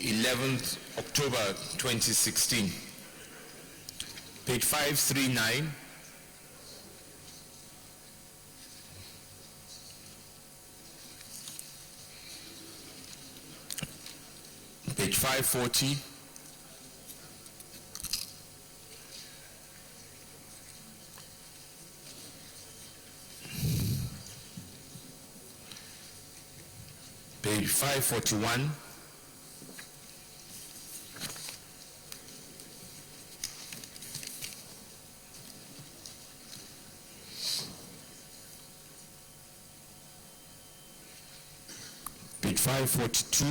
11th October 2016. Page 539. Page 540. Page 541. Page 542.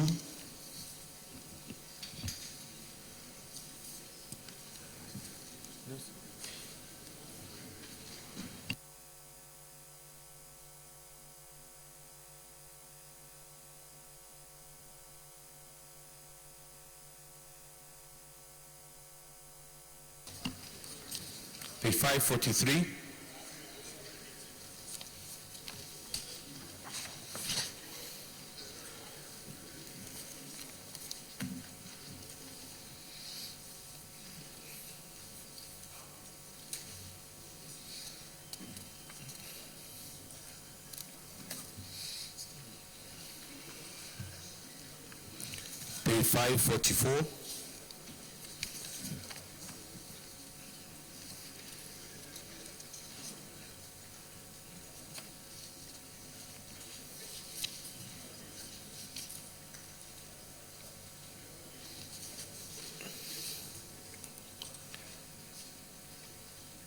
Page 543. Page 544.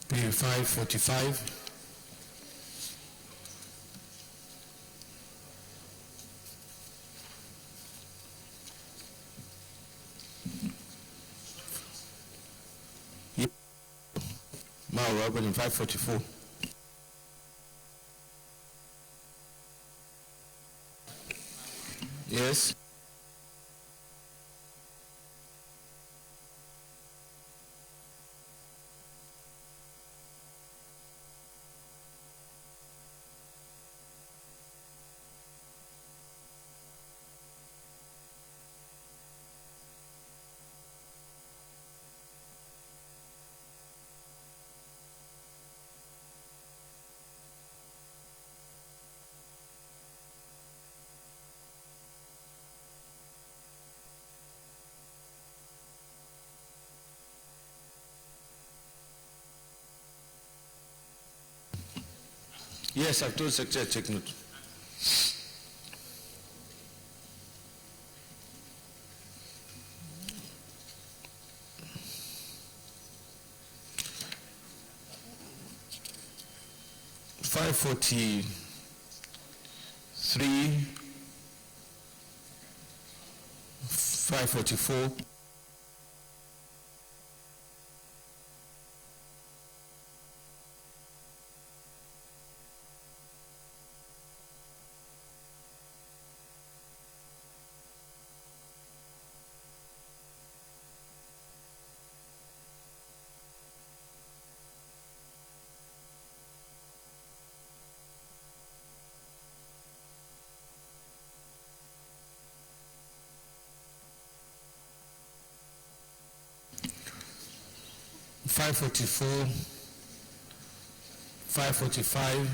Page 545. Robert in 544. Yes. Yes, I've told Secretary to take note. $543, $544. $544, $545,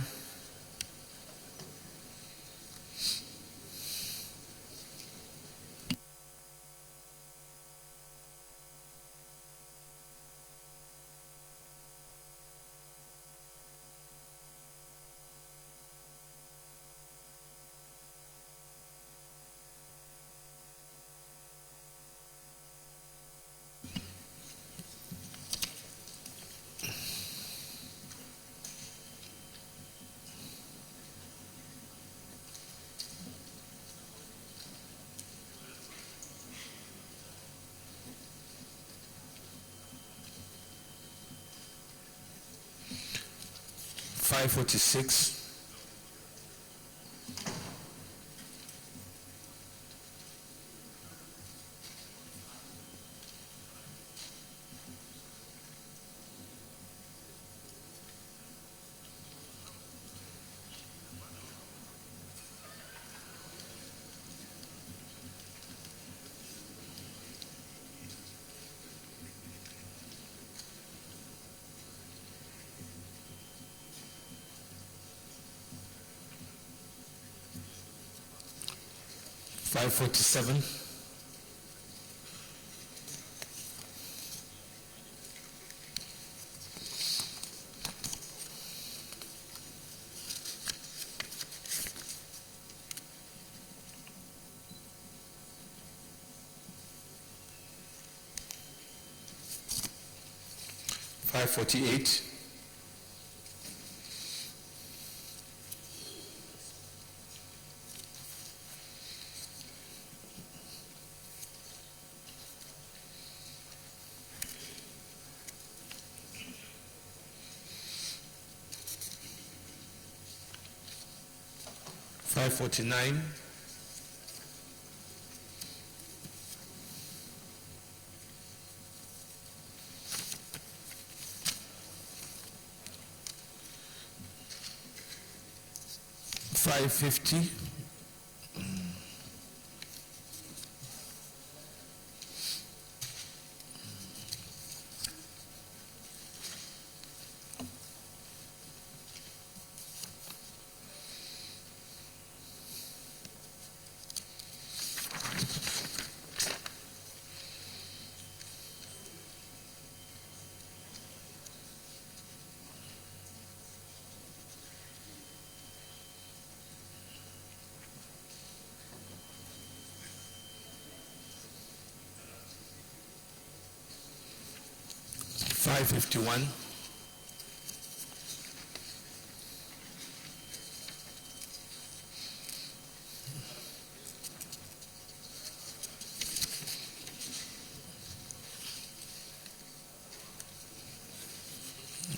$546, 547. 548. 549. 550. 551.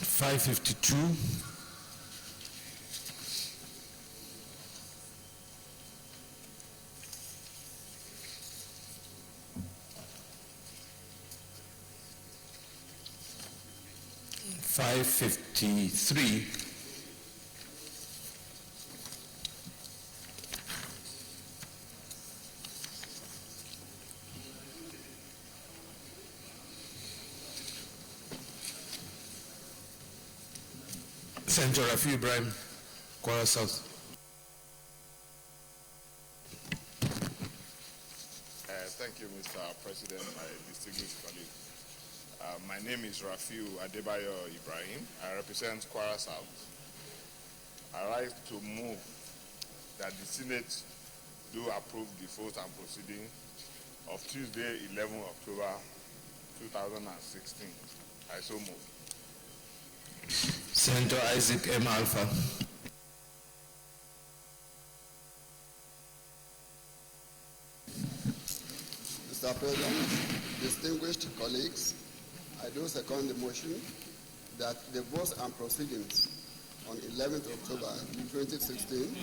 552. 553. 'Senator Rafi Ibrahim, Kwara South. Thank you, Mr. President, my distinguished colleague. My name is Rafiu Adebayo Ibrahim. I represent Kwara South. I rise to move that the Senate do approve the vote and proceeding of Tuesday, 11 October 2016. I so move. Senator Isaac M. Alpha. Mr. President, distinguished colleagues, I do second the motion that the votes and proceedings on 11th October 2016,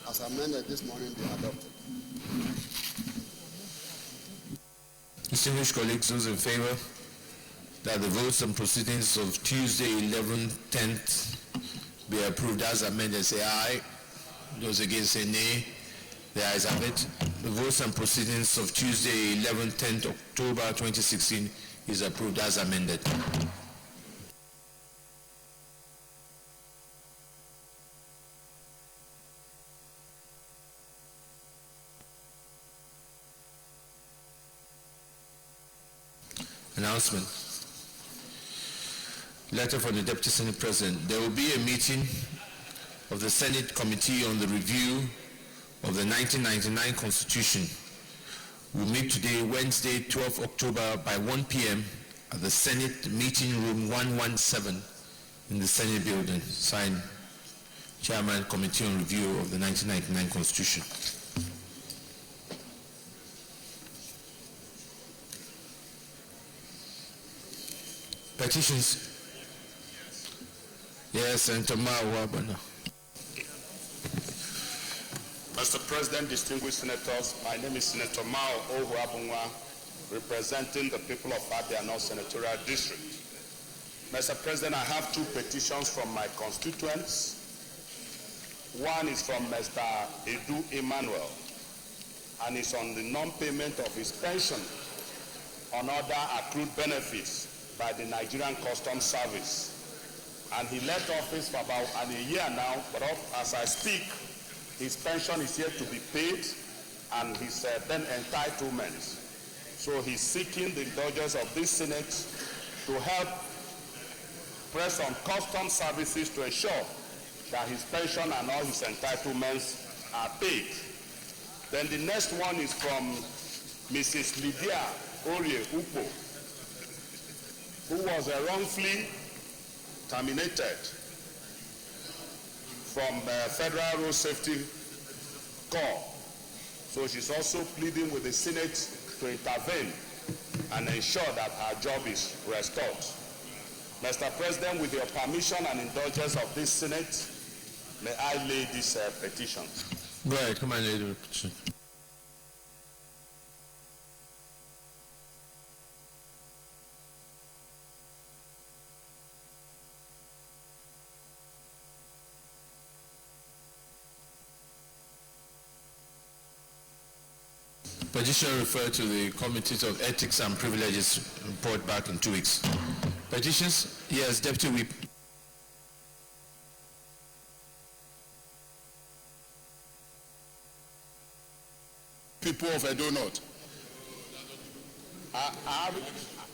as amended this morning, be adopted. Distinguished colleagues, those in favor that the votes and proceedings of Tuesday, 11/10 be approved as amended, say aye. Those against say nay. The ayes have it. The votes and proceedings of Tuesday, 11/10 October 2016 is approved as amended. Announcement. Letter from the Deputy Senate President. There will be a meeting of the Senate Committee on the Review of the 1999 Constitution. We'll meet today, Wednesday, 12 October by 1 p.m. at the Senate Meeting Room 117 in the Senate building. Signed, Chairman, Committee on Review of the 1999 Constitution. Petitions. Yes, Senator Mawabana. Mr. President, distinguished senators, my name is Senator Mao Ohuabunwa, representing the people of Abia North Senatorial District. Mr. President, I have two petitions from my constituents. One is from Mr. Edu Emmanuel, and it's on the non-payment of his pension on other accrued benefits by the Nigerian Customs Service. And he left office for about a year now, but as I speak, his pension is yet to be paid, and his then entitlements. So he's seeking the indulgence of this Senate to help press on custom services to ensure that his pension and all his entitlements are paid. Then the next one is from Mrs. Lydia Orie Upo, who was wrongfully terminated from Federal Road Safety Corps. So she's also pleading with the Senate to intervene and ensure that her job is restored. Mr. President, with your permission and indulgence of this Senate, may I lay this petition? Go ahead, come and lay the petition. Petition referred to the Committees of Ethics and Privileges report back in 2 weeks. Petitions? Yes, Deputy Whip. People of Edo North. I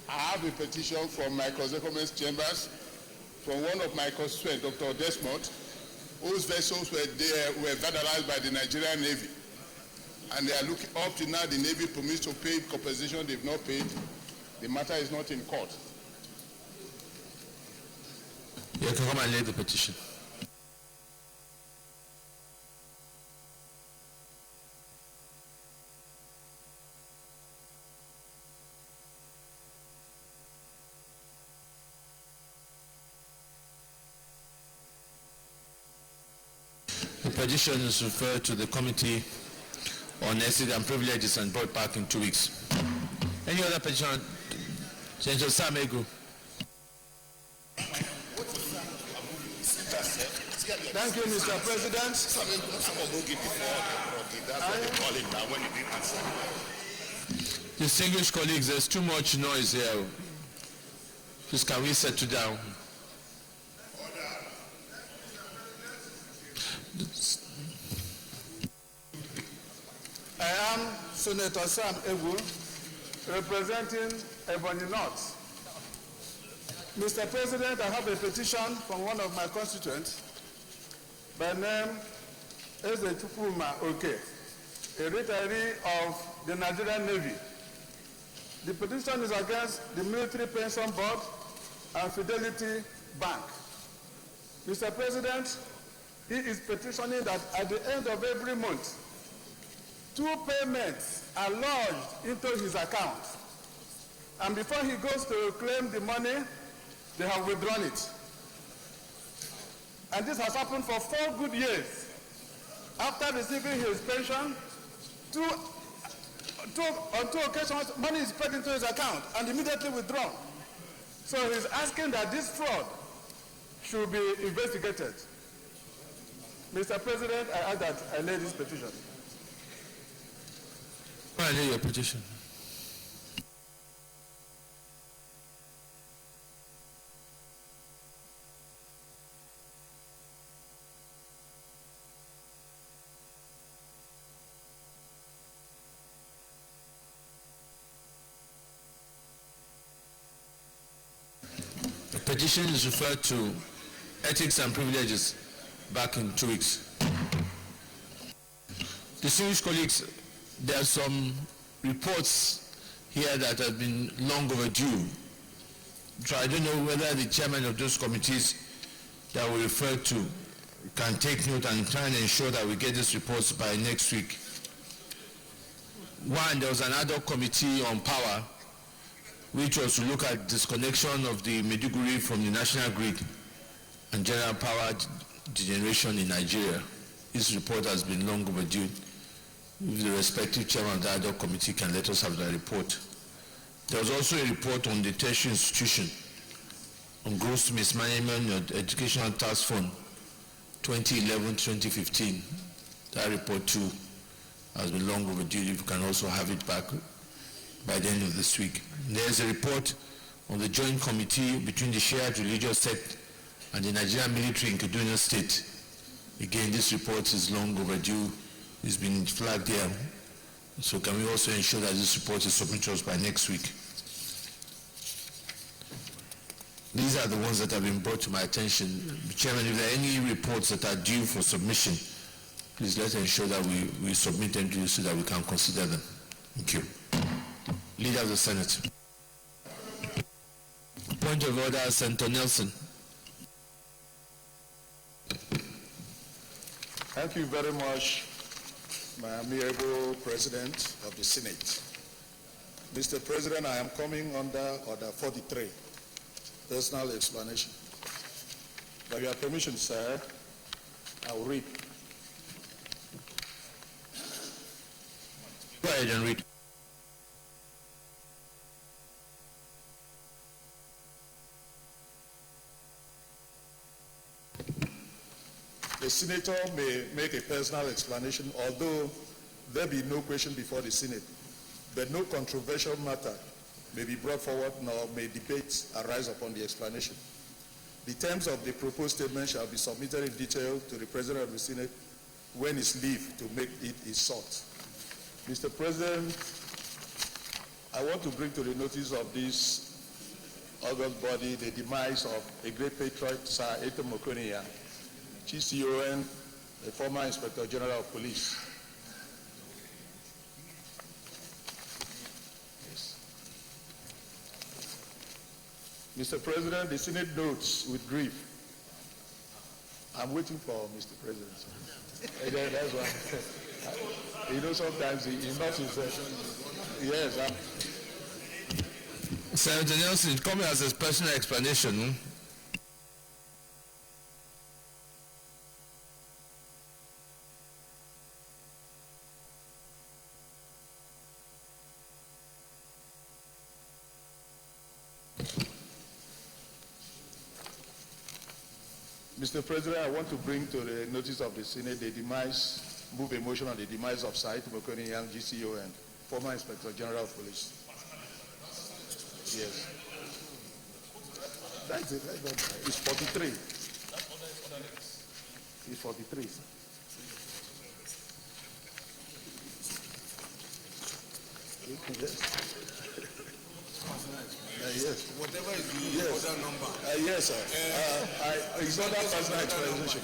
have a petition from my consequence chambers from one of my constituents, Dr. Desmond, whose vessels were vandalized by the Nigerian Navy. And they are looking up to now, the Navy permits to pay compensation they've not paid. The matter is not in court. You can come and lay the petition. The petition is referred to the Committee on Ethics and Privileges and brought back in 2 weeks. Any other petition? Senator Samego. Thank you, Mr. President. Distinguished colleagues, there's too much noise here. Please, can we settle down? I am Senator Sam Egu, representing Ebonyi North. Mr. President, I have a petition from one of my constituents by name Eze Chukwuma Oke, a retiree of the Nigerian Navy. The petition is against the Military Pension Board and Fidelity Bank. Mr. President, he is petitioning that at the end of every month, 2 payments are lodged into his account. And before he goes to claim the money, they have withdrawn it. And this has happened for 4 good years. After receiving his pension, on 2 occasions, money is paid into his account and immediately withdrawn. So he's asking that this fraud should be investigated. Mr. President, I ask that I lay this petition. I lay your petition. The petition is referred to Ethics and Privileges back in 2 weeks. Distinguished colleagues, there are some reports here that have been long overdue. So I don't know whether the chairman of those committees that we refer to can take note and try and ensure that we get these reports by next week. One, there was an ad hoc committee on power, which was to look at disconnection of the Maiduguri from the national grid and general power generation in Nigeria. This report has been long overdue. If the respective chairman of the ad hoc committee can let us have that report. There was also a report on the tertiary institution on gross mismanagement of Educational Task Fund 2011-2015. That report too has been long overdue. If you can also have it back by the end of this week. There's a report on the joint committee between the shared religious sect and the Nigerian military in Kaduna State. Again, this report is long overdue. It's been flagged here. So can we also ensure that this report is submitted to us by next week? These are the ones that have been brought to my attention. Chairman, if there are any reports that are due for submission, please let's ensure that we submit them to you so that we can consider them. Thank you. Leader of the Senate. Point of order, Senator Nelson. Thank you very much, my amiable President of the Senate. Mr. President, I am coming under Order 43, personal explanation. By your permission, sir, I will read. Go ahead and read. The senator may make a personal explanation, although there be no question before the Senate, but no controversial matter may be brought forward, nor may debates arise upon the explanation. The terms of the proposed statement shall be submitted in detail to the President of the Senate when his leave to make it is sought. Mr. President, I want to bring to the notice of this august body the demise of a great patriot, Sir Eto Mokoniya, GCON, the former Inspector General of Police. Yes. Mr. President, the Senate notes with grief. I'm waiting for Mr. President. That's why. You know, sometimes he knocks himself. Yes. Senator Nelson, it comes as a personal explanation. Mr. President, I want to bring to the notice of the Senate the demise, move a motion on the demise of Said Mokoniyan, GCO, and former Inspector General of Police. Yes. That's it. It's 43. It's 43. Yes. Yes. Whatever is the order number. Yes, sir. It's not that personal explanation.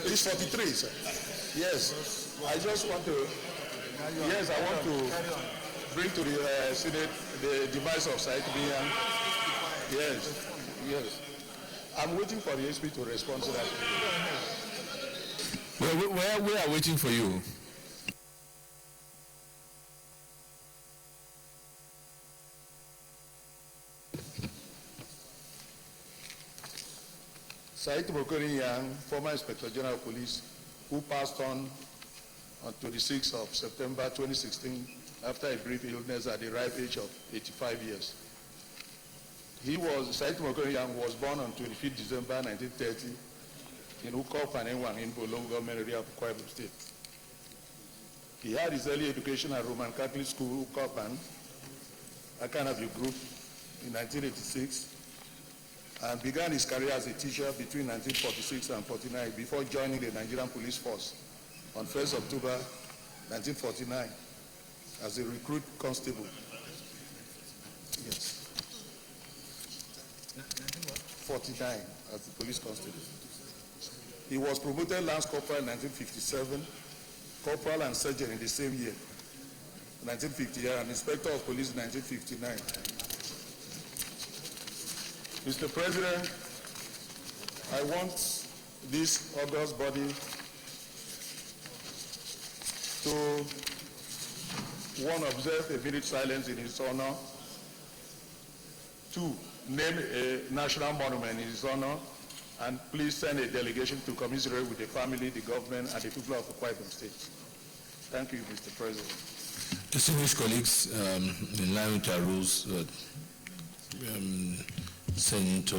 It's 43, sir. Yes. I just want to. Yes, I want to bring to the Senate the demise of Said Biyan. Yes. Yes. I'm waiting for the SP to respond to that. We are waiting for you. Said Mokoniyan, former Inspector General of Police, who passed on 26th of September 2016 after a brief illness at the ripe age of 85 years. Said Mokoniyan was born on 25th December 1930 in Ukop and Enwang in Bolong government area of Akwa Ibom State. He had his early education at Roman Catholic School, Ukop and Akanavu Group in 1986, and began his career as a teacher between 1946 and 49 before joining the Nigerian Police Force on 1st October 1949 as a recruit constable. Yes. 49 as the police constable. He was promoted Lance Corporal in 1957, Corporal and Sergeant in the same year, 1958, and Inspector of Police in 1959. Mr. President, I want this august body to, one, observe a minute silence in his honor, two, name a national monument in his honor, and please send a delegation to commiserate with the family, the government, and the people of Akwa Ibom State. Thank you, Mr. President. Distinguished colleagues, in line with our rules, Senator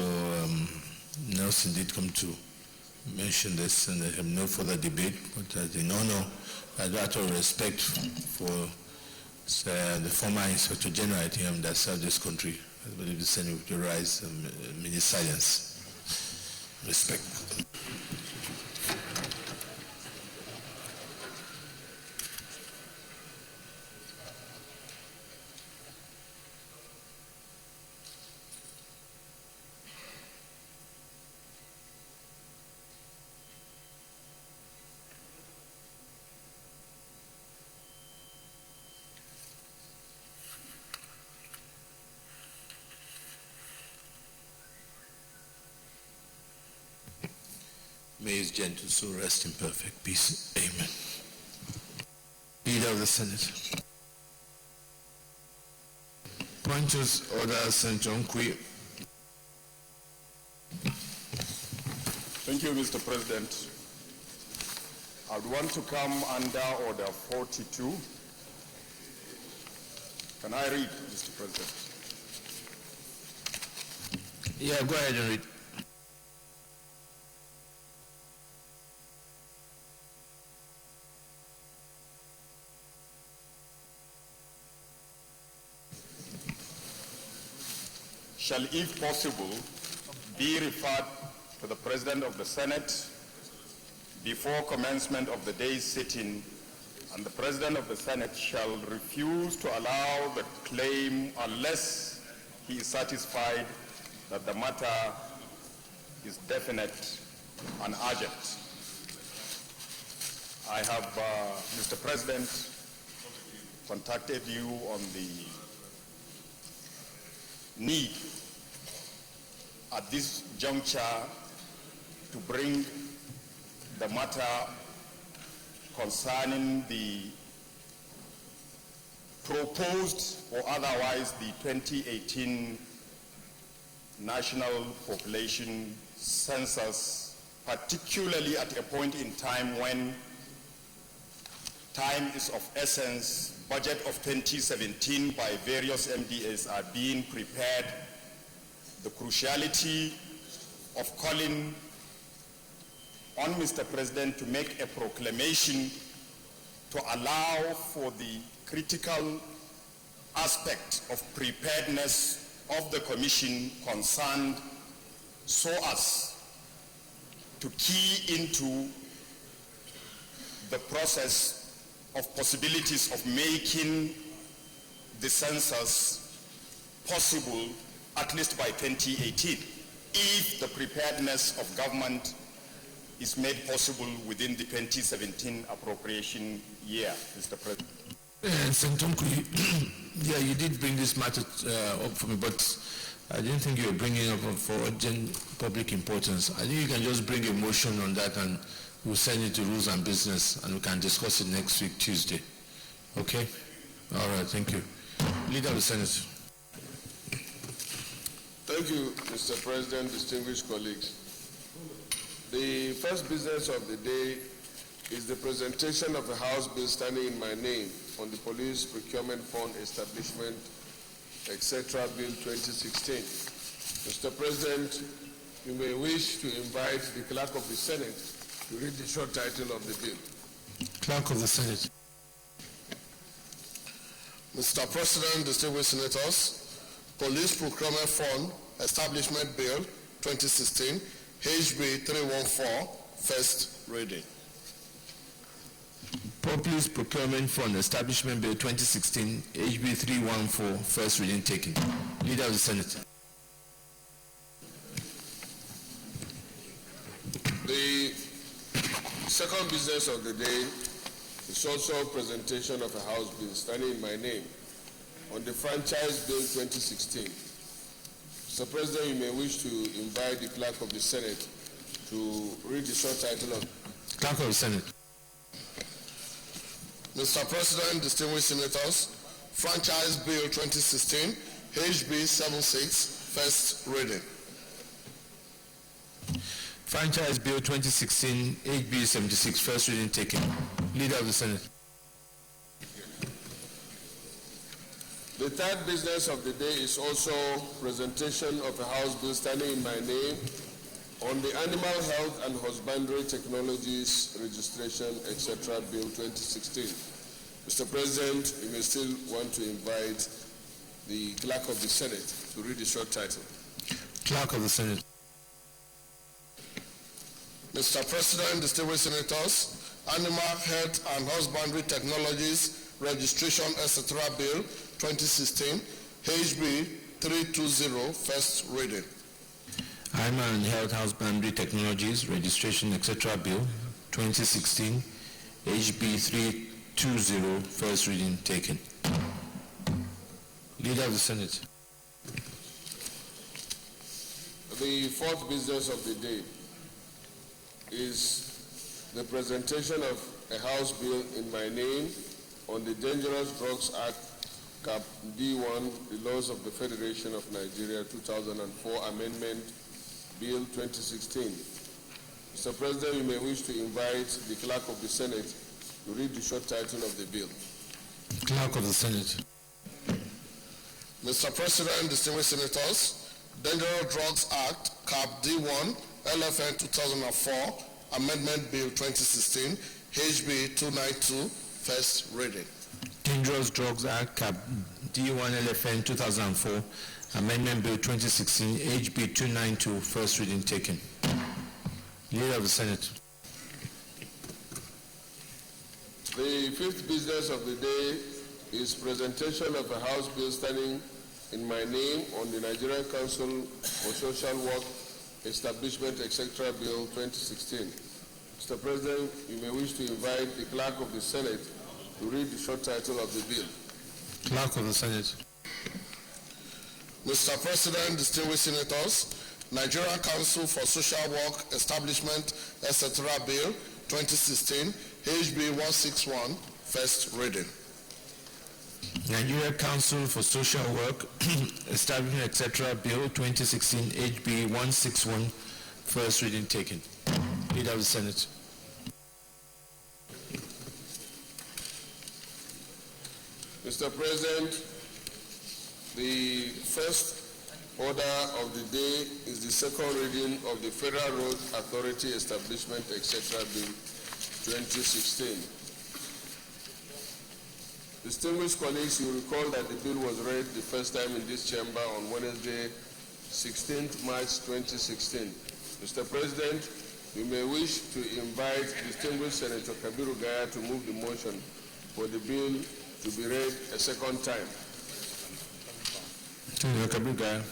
Nelson did come to mention this, and I have no further debate, but in honor, out of respect for the former Inspector General, I think, that served this country, I believe the Senate would rise a minute silence. Respect. May his gentle soul rest in perfect peace. Amen. Leader of the Senate. Pointers Order St. John Kui. Thank you, Mr. President. I would want to come under Order 42. Can I read, Mr. President? Yeah, go ahead and read. Shall, if possible, be referred to the President of the Senate before commencement of the day's sitting, and the President of the Senate shall refuse to allow the claim unless he is satisfied that the matter is definite and urgent. I have, Mr. President, contacted you on the need at this juncture to bring the matter concerning the proposed or otherwise the 2018 National Population Census, particularly at a point in time when time is of essence, budget of 2017 by various MDAs are being prepared, the cruciality of calling on Mr. President to make a proclamation to allow for the critical aspect of preparedness of the Commission concerned so as to key into the process of possibilities of making the census possible at least by 2018, if the preparedness of government is made possible within the 2017 appropriation year, Mr. President. Yeah, you did bring this matter up for me, but I didn't think you were bringing it up for urgent public importance. I think you can just bring a motion on that and we'll send it to Rules and Business and we can discuss it next week, Tuesday. Okay? All right, thank you. Leader of the Senate. Thank you, Mr. President, distinguished colleagues. The first business of the day is the presentation of a House bill standing in my name on the Police Procurement Fund Establishment, etc. Bill 2016. Mr. President, you may wish to invite the Clerk of the Senate to read the short title of the bill. Clerk of the Senate. Mr. President, distinguished senators, Police Procurement Fund Establishment Bill 2016, HB 314, first reading. Police Procurement Fund Establishment Bill 2016, HB 314, first reading taken. Leader of the Senate. The second business of the day is also presentation of a House bill standing in my name on the Franchise Bill 2016. Mr. President, you may wish to invite the Clerk of the Senate to read the short title of... Clerk of the Senate. Mr. President, distinguished senators, Franchise Bill 2016, HB 76, first reading. Franchise Bill 2016, HB 76, first reading taken. Leader of the Senate. The third business of the day is also presentation of a House bill standing in my name on the Animal Health and Husbandry Technologies Registration, etc. Bill 2016. Mr. President, you may still want to invite the Clerk of the Senate to read the short title. Clerk of the Senate. Mr. President, distinguished senators, Animal Health and Husbandry Technologies Registration, etc. Bill 2016, HB 320, first reading. Animal and Health Husbandry Technologies Registration, etc. Bill 2016, HB 320, first reading taken. Leader of the Senate. The fourth business of the day is the presentation of a House bill in my name on the Dangerous Drugs Act, Cap D1, the Laws of the Federation of Nigeria 2004 Amendment Bill 2016. Mr. President, you may wish to invite the Clerk of the Senate to read the short title of the bill. Clerk of the Senate. Mr. President, distinguished senators, Dangerous Drugs Act, Cap D1, LFN 2004, Amendment Bill 2016, HB 292, first reading. Dangerous Drugs Act, Cap D1 LFN 2004, Amendment Bill 2016, HB 292, first reading taken. Leader of the Senate. The fifth business of the day is presentation of a House bill standing in my name on the Nigerian Council for Social Work, Establishment, etc. Bill 2016. Mr. President, you may wish to invite the Clerk of the Senate to read the short title of the bill. Clerk of the Senate. Mr. President, distinguished senators, Nigerian Council for Social Work, Establishment, etc. Bill 2016, HB 161, first reading. Nigeria Council for Social Work, Establishment, etc. Bill 2016, HB 161, first reading taken. Leader of the Senate. Mr. President, the first order of the day is the second reading of the Federal Road Authority Establishment, etc. Bill 2016. Distinguished colleagues, you recall that the bill was read the first time in this chamber on Wednesday, 16th March 2016. Mr. President, you may wish to invite distinguished Senator Kabiru Gaya to move the motion for the bill to be read a second time. Senator Kabiru Gaya.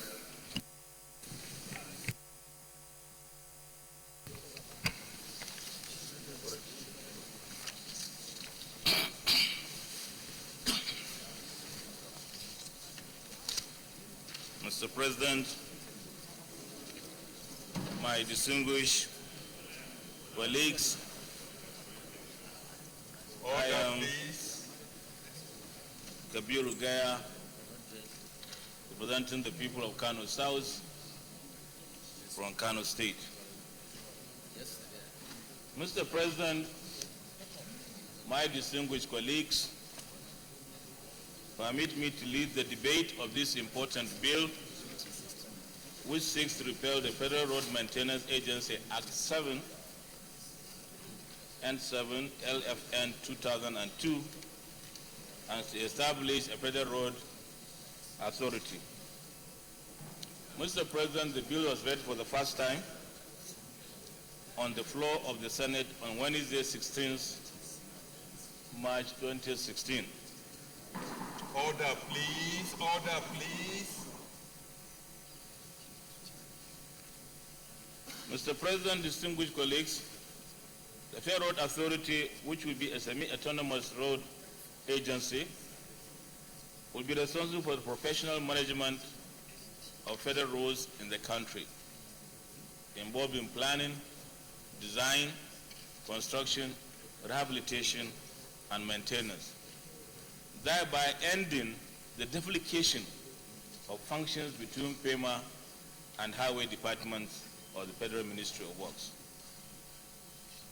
Mr. President, my distinguished colleagues, I am Kabiru Gaya, representing the people of Kano South from Kano State. Mr. President, my distinguished colleagues, permit me to lead the debate of this important bill, which seeks to repeal the Federal Road Maintenance Agency Act 7 and 7 LFN 2002 and to establish a Federal Road Authority. Mr. President, the bill was read for the first time on the floor of the Senate on Wednesday, 16th March 2016. Order, please. Order, please. Mr. President, distinguished colleagues, the Federal Road Authority, which will be a semi-autonomous road agency, will be responsible for the professional management of federal roads in the country, involving planning, design, construction, rehabilitation, and maintenance, thereby ending the duplication of functions between FEMA and highway departments of the Federal Ministry of Works.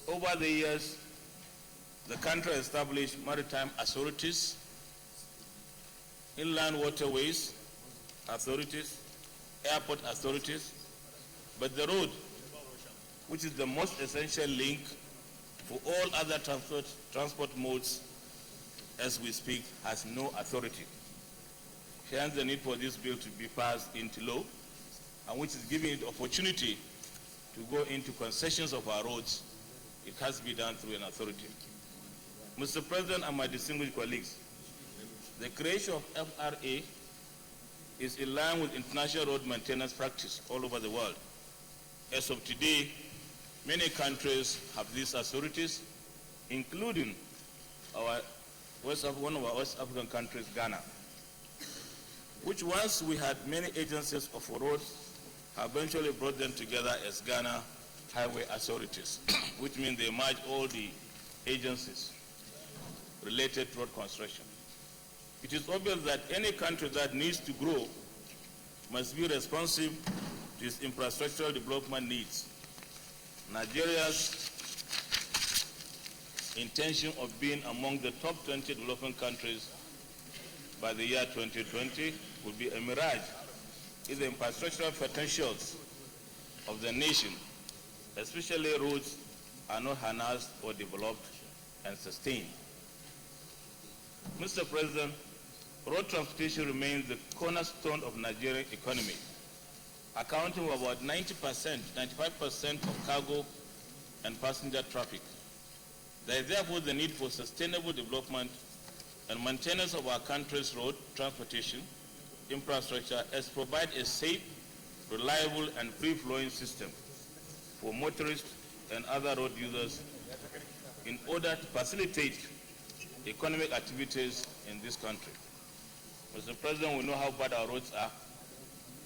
Over the years, the country established maritime authorities, inland waterways authorities, airport authorities, but the road, which is the most essential link for all other transport modes as we speak, has no authority. Hence the need for this bill to be passed into law, and which is giving it opportunity to go into concessions of our roads. It has to be done through an authority. Mr. President and my distinguished colleagues, the creation of FRA is in line with international road maintenance practice all over the world. As of today, many countries have these authorities, including one of our West African countries, Ghana, which once we had many agencies of roads, have eventually brought them together as Ghana highway authorities, which means they merge all the agencies related to road construction. It is obvious that any country that needs to grow must be responsive to its infrastructural development needs. Nigeria's intention of being among the top 20 developing countries by the year 2020 will be a mirage if the infrastructural potentials of the nation, especially roads, are not harnessed or developed and sustained. Mr. President, road transportation remains the cornerstone of Nigerian economy, accounting for about 90%, 95% of cargo and passenger traffic. There is therefore the need for sustainable development and maintenance of our country's road transportation infrastructure as provide a safe, reliable, and free-flowing system for motorists and other road users in order to facilitate economic activities in this country. Mr. President, we know how bad our roads are.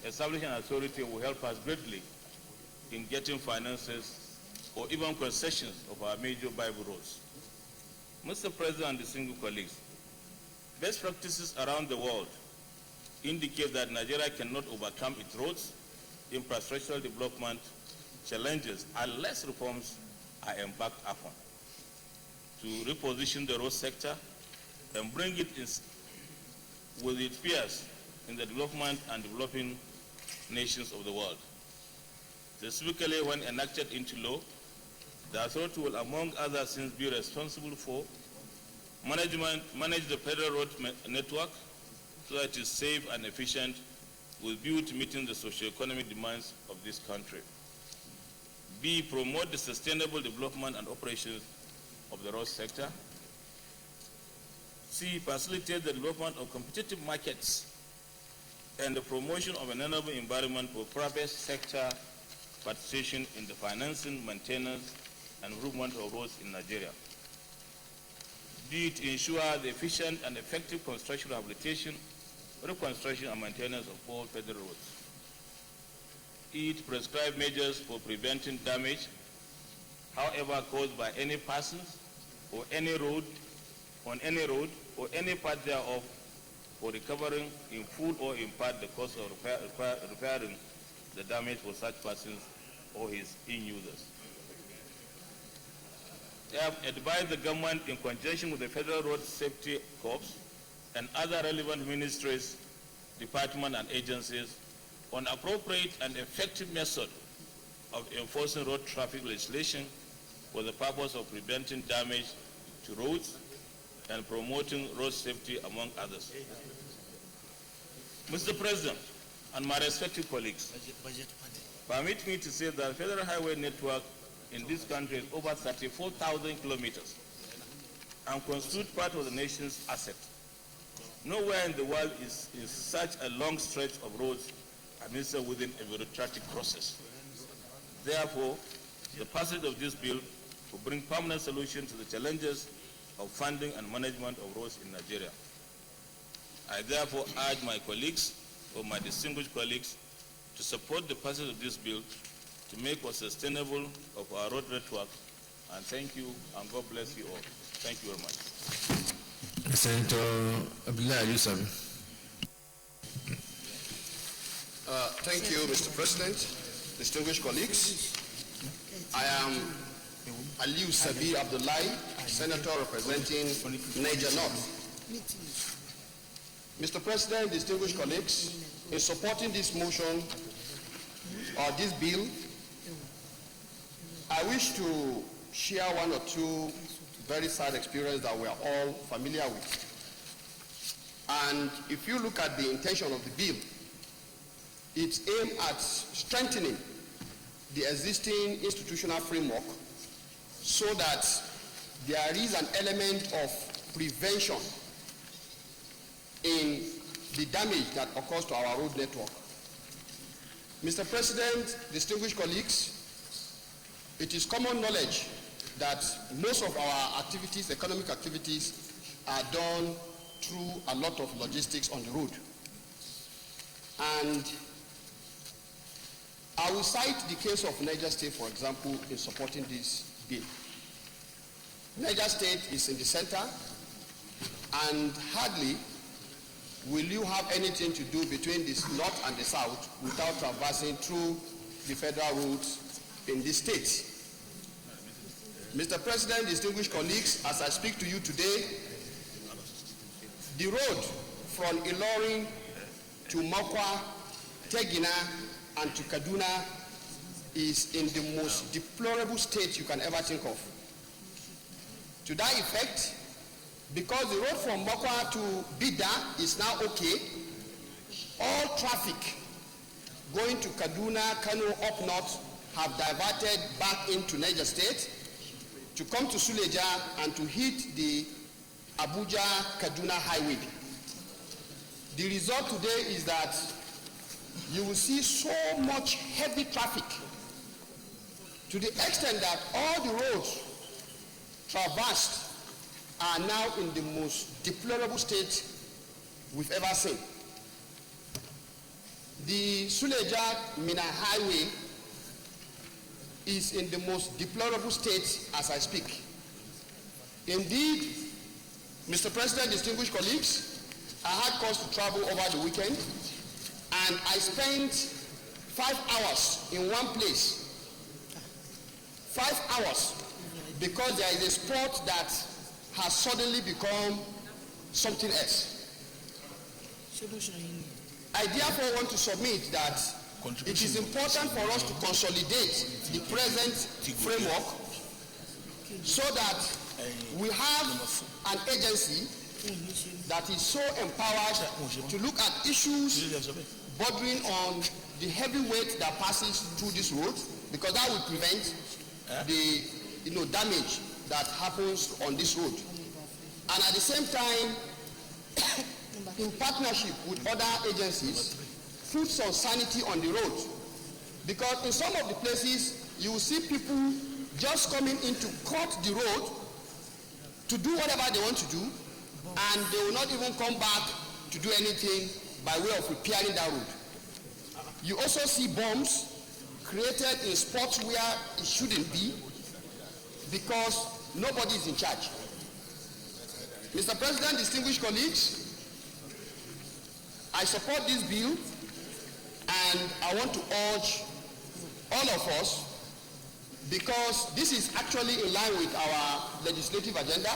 Establishing an authority will help us greatly in getting finances or even concessions of our major Bible roads. Mr. President and distinguished colleagues, best practices around the world indicate that Nigeria cannot overcome its roads, infrastructural development challenges unless reforms are embarked upon to reposition the road sector and bring it in with its peers in the development and developing nations of the world. Specifically, when enacted into law, the authority will, among other things, be responsible for manage the federal road network so that it is safe and efficient with view to meeting the socio-economic demands of this country. B, promote the sustainable development and operations of the road sector. C, facilitate the development of competitive markets and the promotion of an enable environment for private sector participation in the financing, maintenance, and improvement of roads in Nigeria. D, to ensure the efficient and effective construction, rehabilitation, reconstruction, and maintenance of all federal roads. E, to prescribe measures for preventing damage, however caused by any persons or any road, on any road, or any part thereof, for recovering in full or in part the cost of repairing the damage for such persons or his in-users. They have advised the government in conjunction with the Federal Road Safety Corps and other relevant ministries, departments, and agencies on appropriate and effective method of enforcing road traffic legislation for the purpose of preventing damage to roads and promoting road safety, among others. Mr. President and my respected colleagues, permit me to say that the federal highway network in this country is over 34,000 kilometers and constitutes part of the nation's asset. Nowhere in the world is such a long stretch of roads administered within a bureaucratic process. Therefore, the passage of this bill will bring permanent solution to the challenges of funding and management of roads in Nigeria. I therefore urge my colleagues, or my distinguished colleagues, to support the passage of this bill to make us sustainable of our road network. And thank you, and God bless you all. Thank you very much. Senator Abdullah Yusabi. Thank you, Mr. President, distinguished colleagues. I am Aliu Sabi Abdullahi, Senator representing Niger North. Mr. President, distinguished colleagues, in supporting this motion or this bill, I wish to share one or two very sad experiences that we are all familiar with. And if you look at the intention of the bill, it's aimed at strengthening the existing institutional framework so that there is an element of prevention in the damage that occurs to our road network. Mr. President, distinguished colleagues, it is common knowledge that most of our activities, economic activities, are done through a lot of logistics on the road. And I will cite the case of Niger State, for example, in supporting this bill. Niger State is in the center, and hardly will you have anything to do between the north and the south without traversing through the federal roads in this state. Mr. President, distinguished colleagues, as I speak to you today, the road from Ilorin to Mokwa, Tegina, and to Kaduna is in the most deplorable state you can ever think of. To that effect, because the road from Mokwa to Bida is now okay, all traffic going to Kaduna, Kano, up north have diverted back into Niger State to come to Suleja and to hit the Abuja-Kaduna highway. The result today is that you will see so much heavy traffic to the extent that all the roads traversed are now in the most deplorable state we've ever seen. The Suleja-Mina highway is in the most deplorable state as I speak. Indeed, Mr. President, distinguished colleagues, I had cause to travel over the weekend, and I spent 5 hours in one place. 5 hours, because there is a sport that has suddenly become something else. I therefore want to submit that it is important for us to consolidate the present framework so that we have an agency that is so empowered to look at issues bordering on the heavy weight that passes through this road, because that will prevent the damage that happens on this road. And at the same time, in partnership with other agencies, put some sanity on the road. Because in some of the places, you will see people just coming in to cut the road to do whatever they want to do, and they will not even come back to do anything by way of repairing that road. You also see bombs created in spots where it shouldn't be, because nobody is in charge. Mr. President, distinguished colleagues, I support this bill, and I want to urge all of us, because this is actually in line with our legislative agenda.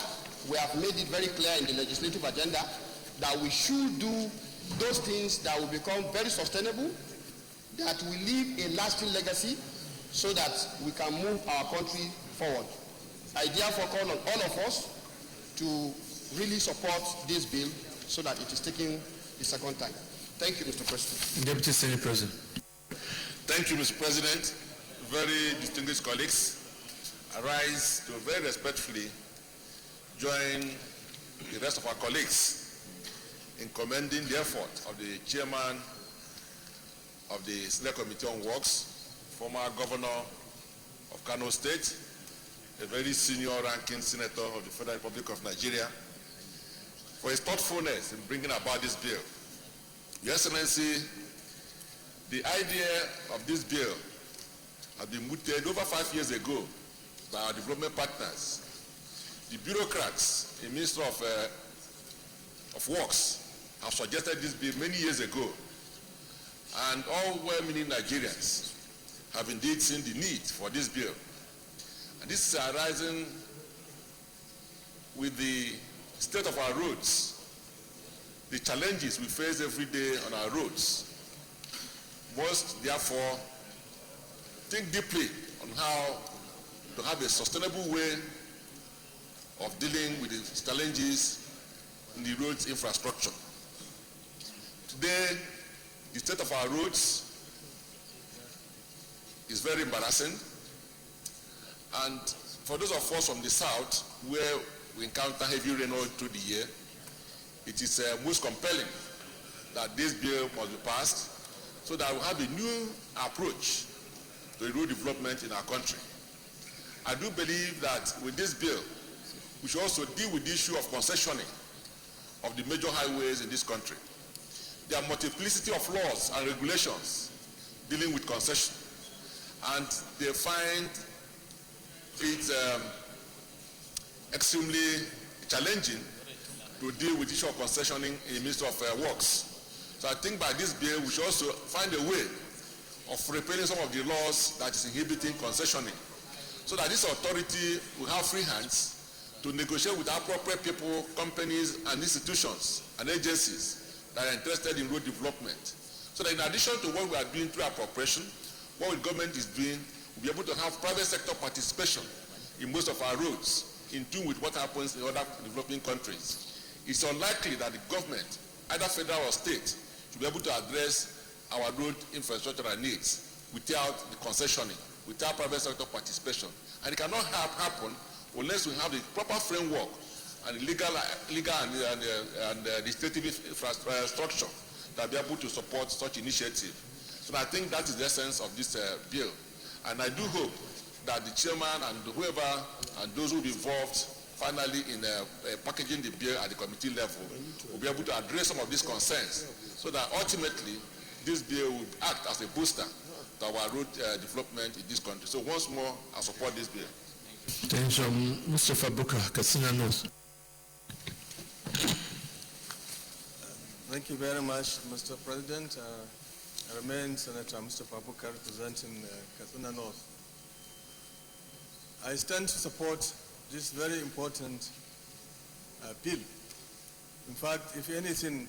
We have made it very clear in the legislative agenda that we should do those things that will become very sustainable, that will leave a lasting legacy, so that we can move our country forward. I therefore call on all of us to really support this bill so that it is taken the second time. Thank you, Mr. President. Deputy Senate President. Thank you, Mr. President. Very distinguished colleagues, I rise to very respectfully join the rest of our colleagues in commending the effort of the chairman of the Senate Committee on Works, former governor of Kano State, a very senior ranking senator of the Federal Republic of Nigeria, for his thoughtfulness in bringing about this bill. Your Excellency, the idea of this bill has been mooted over 5 years ago by our development partners. The bureaucrats in Ministry of Works have suggested this bill many years ago, and all well-meaning Nigerians have indeed seen the need for this bill. And this is arising with the state of our roads, the challenges we face every day on our roads. Must therefore think deeply on how to have a sustainable way of dealing with the challenges in the roads infrastructure. Today, the state of our roads is very embarrassing, and for those of us from the south, where we encounter heavy rain all through the year, it is most compelling that this bill must be passed so that we have a new approach to road development in our country. I do believe that with this bill, we should also deal with the issue of concessioning of the major highways in this country. There are multiplicity of laws and regulations dealing with concession. and they find it extremely challenging to deal with the issue of concessioning in the Ministry of Works. So I think by this bill, we should also find a way of repealing some of the laws that is inhibiting concessioning, so that this authority will have free hands to negotiate with appropriate people, companies, and institutions and agencies that are interested in road development. So that in addition to what we are doing through appropriation, what the government is doing, we'll be able to have private sector participation in most of our roads, in tune with what happens in other developing countries. It's unlikely that the government, either federal or state, should be able to address our road infrastructural needs without the concessioning, without private sector participation. And it cannot happen unless we have the proper framework and legal and legislative infrastructure that will be able to support such initiative. So I think that is the essence of this bill. And I do hope that the chairman and whoever and those who will be involved finally in packaging the bill at the committee level will be able to address some of these concerns, so that ultimately this bill will act as a booster to our road development in this country. So once more, I support this bill. Thank you, Mr. Fabuka, Katsina North. Thank you very much, Mr. President. I remain Senator Mr. Fabuka, representing Katsina North. I stand to support this very important bill. In fact, if anything,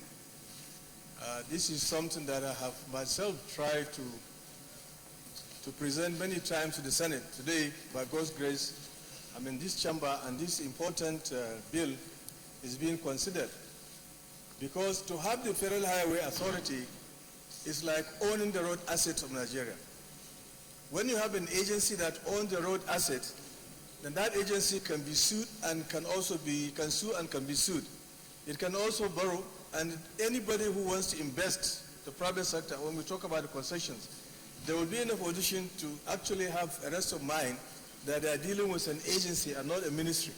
this is something that I have myself tried to present many times to the Senate. Today, by God's grace, I'm in this chamber, and this important bill is being considered. Because to have the Federal Highway Authority is like owning the road assets of Nigeria. When you have an agency that owns the road asset, then that agency can be sued and can sue and can be sued. It can also borrow, and anybody who wants to invest, the private sector, when we talk about the concessions, they will be in a position to actually have a rest of mind that they are dealing with an agency and not a ministry.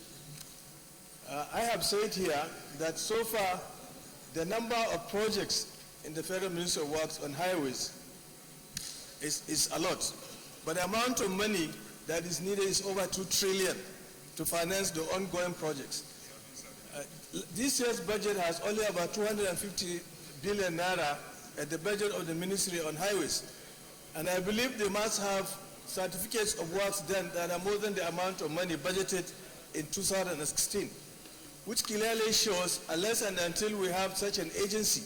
I have said here that so far, the number of projects in the Federal Ministry of Works on highways is a lot. But the amount of money that is needed is over 2 trillion to finance the ongoing projects. This year's budget has only about 250 billion naira at the budget of the Ministry on highways. And I believe they must have certificates of works done that are more than the amount of money budgeted in 2016, which clearly shows unless and until we have such an agency,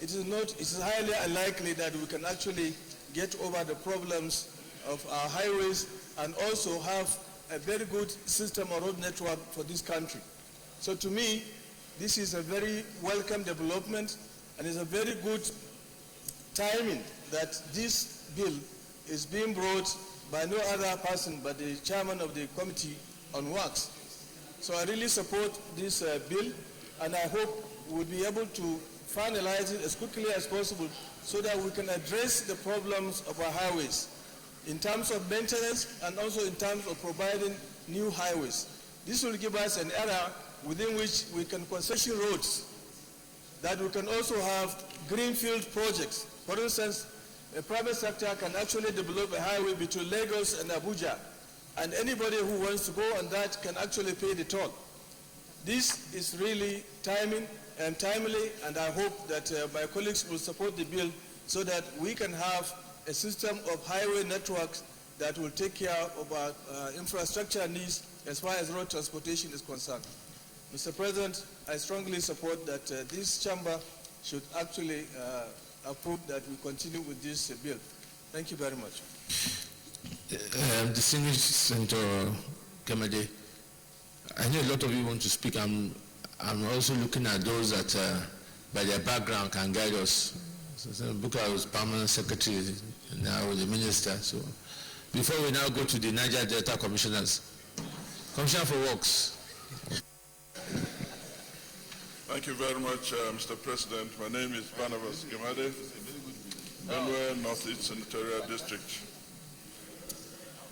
it is highly unlikely that we can actually get over the problems of our highways and also have a very good system or road network for this country. So to me, this is a very welcome development, and it's a very good timing that this bill is being brought by no other person but the chairman of the Committee on Works. So I really support this bill, and I hope we'll be able to finalize it as quickly as possible so that we can address the problems of our highways in terms of maintenance and also in terms of providing new highways. This will give us an era within which we can concession roads, that we can also have greenfield projects. For instance, the private sector can actually develop a highway between Lagos and Abuja, and anybody who wants to go on that can actually pay the toll. This is really timely, and I hope that my colleagues will support the bill so that we can have a system of highway networks that will take care of our infrastructure needs as far as road transportation is concerned. Mr. President, I strongly support that this chamber should actually approve that we continue with this bill. Thank you very much. Distinguished Senator Kemede, I know a lot of you want to speak. I'm also looking at those that, by their background, can guide us. So Senator Booker was permanent secretary, now the minister. So before we now go to the Niger Delta commissioners, Commissioner for Works. Thank you very much, Mr. President. My name is Barnabas Gemade, Benue Northeast Senatorial District.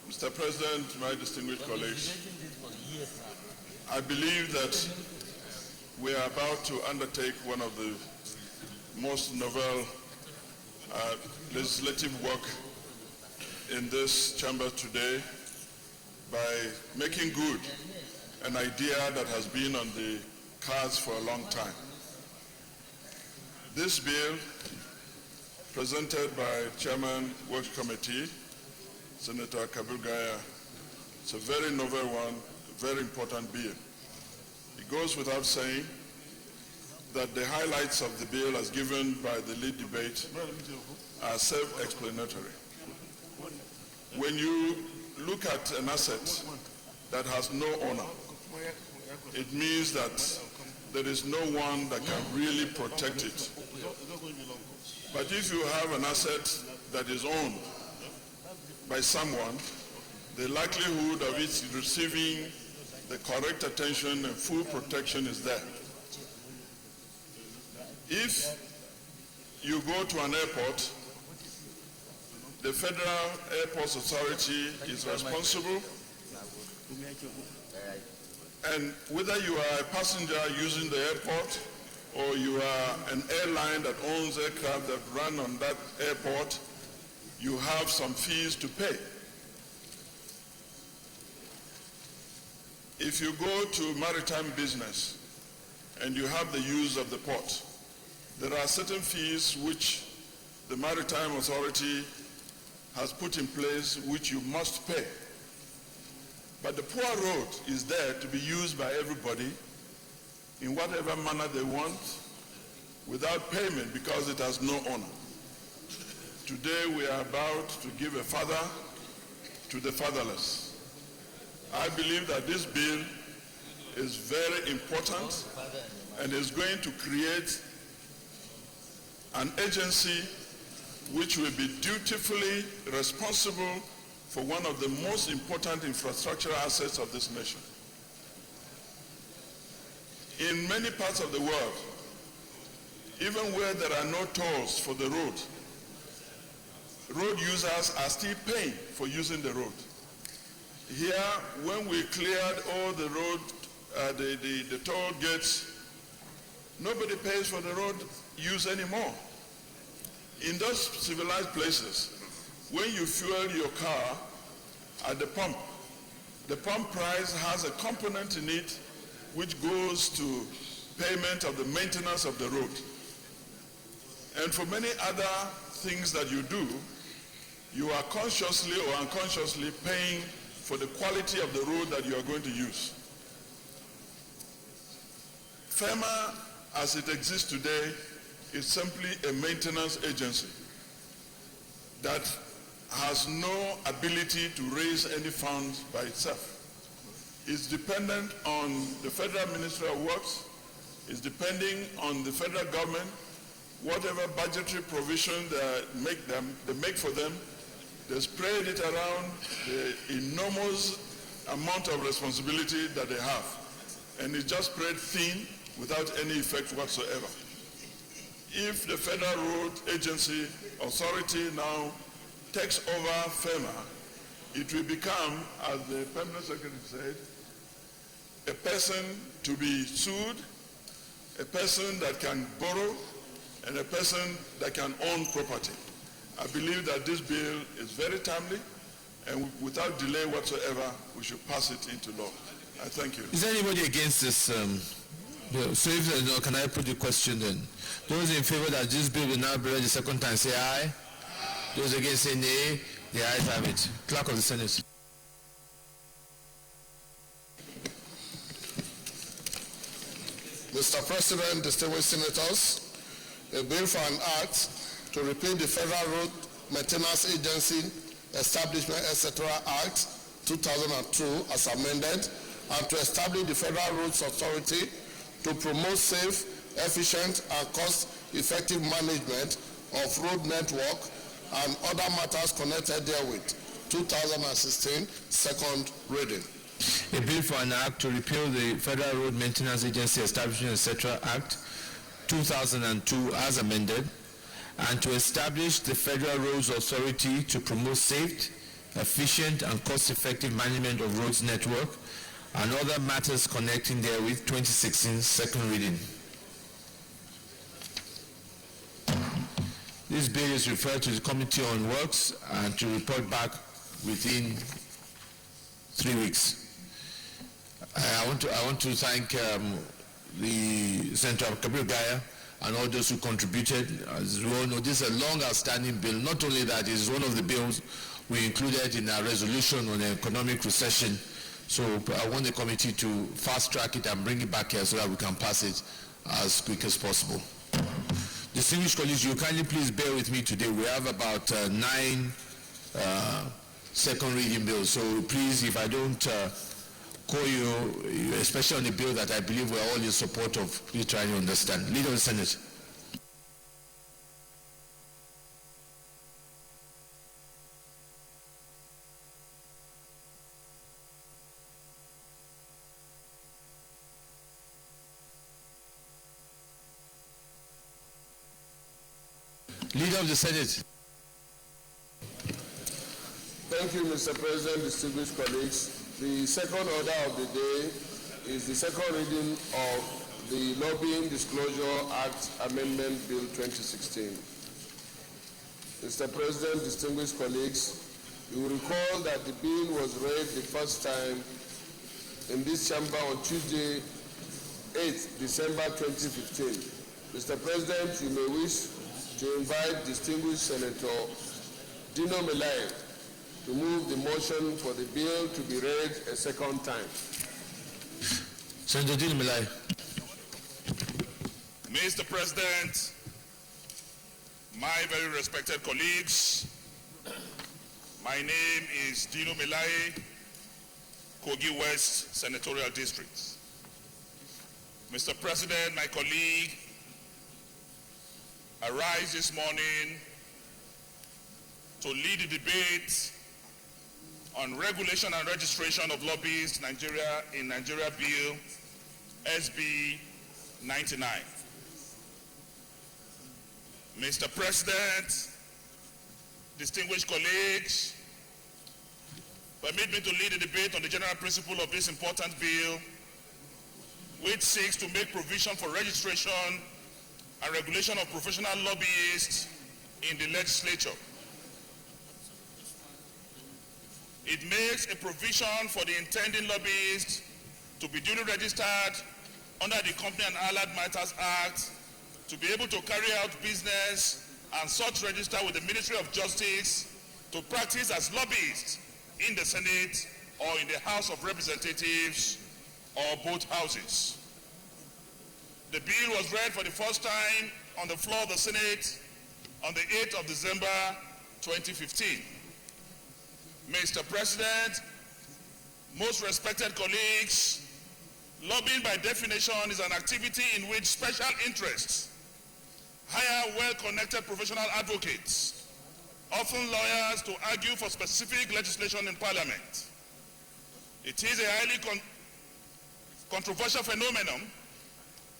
Mr. President, my distinguished colleagues, I believe that we are about to undertake one of the most novel legislative work in this chamber today by making good an idea that has been on the cards for a long time. This bill, presented by Chairman Works Committee, Senator Kabir Gaya, it's a very novel one, a very important bill. It goes without saying that the highlights of the bill as given by the lead debate are self-explanatory. When you look at an asset that has no owner, it means that there is no one that can really protect it. But if you have an asset that is owned by someone, the likelihood of it receiving the correct attention and full protection is there. If you go to an airport, the Federal Airports Authority is responsible, and whether you are a passenger using the airport or you are an airline that owns aircraft that run on that airport, you have some fees to pay. If you go to maritime business and you have the use of the port, there are certain fees which the Maritime Authority has put in place which you must pay. But the poor road is there to be used by everybody in whatever manner they want without payment because it has no owner. Today we are about to give a father to the fatherless. I believe that this bill is very important and is going to create an agency which will be dutifully responsible for one of the most important infrastructural assets of this nation. In many parts of the world, even where there are no tolls for the road users are still paying for using the road. Here, when we cleared all the road, the toll gates, nobody pays for the road use anymore. In those civilized places, when you fuel your car at the pump price has a component in it which goes to payment of the maintenance of the road. And for many other things that you do, you are consciously or unconsciously paying for the quality of the road that you are going to use. FEMA, as it exists today, is simply a maintenance agency that has no ability to raise any funds by itself. It's dependent on the Federal Ministry of Works, it's depending on the federal government, whatever budgetary provision they make for them, they spread it around the enormous amount of responsibility that they have. And it's just spread thin without any effect whatsoever. If the Federal Road Agency Authority now takes over FEMA, it will become, as the Permanent Secretary said, a person to be sued, a person that can borrow, and a person that can own property. I believe that this bill is very timely, and without delay whatsoever, we should pass it into law. I thank you. Is there anybody against this bill? So if can I put the question then? Those in favor that this bill will now be read the second time, say aye. Those against say nay. The ayes have it. Clerk of the Senate. Mr. President, distinguished senators, a bill for an act to repeal the Federal Road Maintenance Agency Establishment, etc. Act 2002 as amended, and to establish the Federal Roads Authority to promote safe, efficient, and cost-effective management of road network and other matters connected therewith. 2016, second reading. A bill for an act to repeal the Federal Road Maintenance Agency Establishment, etc. Act 2002 as amended, and to establish the Federal Roads Authority to promote safe, efficient, and cost-effective management of roads network and other matters connecting therewith. 2016, second reading. This bill is referred to the Committee on Works and to report back within 3 weeks. I want to thank the Senator Kabir Gaya and all those who contributed. As we all know, this is a long outstanding bill. Not only that, it is one of the bills we included in our resolution on economic recession. So I want the committee to fast track it and bring it back here so that we can pass it as quick as possible. Distinguished colleagues, you kindly please bear with me today. We have about 9 second reading bills. So please, if I don't call you, especially on the bill that I believe we're all in support of, please try to understand. Leader of the Senate. Leader of the Senate. Thank you, Mr. President, distinguished colleagues. The second order of the day is the second reading of the Lobbying Disclosure Act Amendment Bill 2016. Mr. President, distinguished colleagues, you will recall that the bill was read the first time in this chamber on Tuesday, 8th December 2015. Mr. President, you may wish to invite distinguished Senator Dino Melai to move the motion for the bill to be read a second time. Senator Dino Melai. Mr. President, my very respected colleagues, my name is Dino Melai, Kogi West Senatorial District. Mr. President, my colleague, I rise this morning to lead the debate on regulation and registration of lobbyists in Nigeria Bill SB 99. Mr. President, distinguished colleagues, permit me to lead the debate on the general principle of this important bill, which seeks to make provision for registration and regulation of professional lobbyists in the legislature. It makes a provision for the intending lobbyists to be duly registered under the Company and Allied Matters Act to be able to carry out business and such register with the Ministry of Justice to practice as lobbyists in the Senate or in the House of Representatives or both houses. The bill was read for the first time on the floor of the Senate on the 8th of December 2015. Mr. President, most respected colleagues, lobbying by definition is an activity in which special interests hire well-connected professional advocates, often lawyers, to argue for specific legislation in Parliament. It is a highly controversial phenomenon,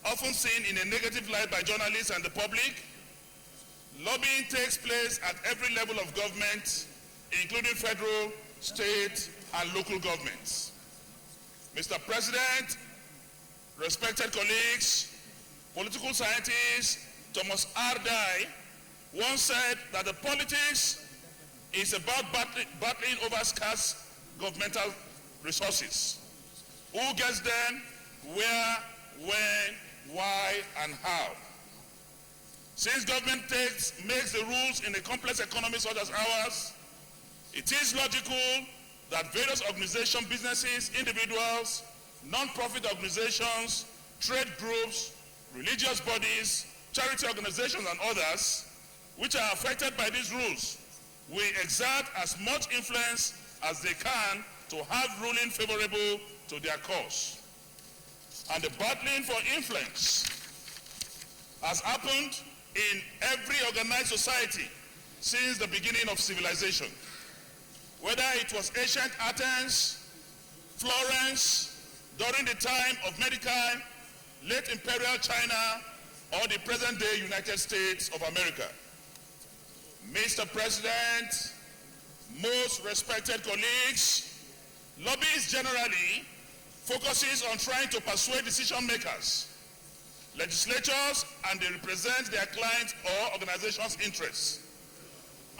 often seen in a negative light by journalists and the public. Lobbying takes place at every level of government, including federal, state, and local governments. Mr. President, respected colleagues, political scientist Thomas R. Dye once said that the politics is about battling over scarce governmental resources. Who gets them, where, when, why, and how. Since government makes the rules in a complex economy such as ours, it is logical that various organizations, businesses, individuals, non-profit organizations, trade groups, religious bodies, charity organizations, and others, which are affected by these rules, will exert as much influence as they can to have ruling favorable to their cause. And the battling for influence has happened in every organized society since the beginning of civilization. Whether it was ancient Athens, Florence, during the time of medieval, late imperial China, or the present-day United States of America. Mr. President, most respected colleagues, lobbyists generally focuses on trying to persuade decision makers legislatures, and they represent their clients' or organizations' interests.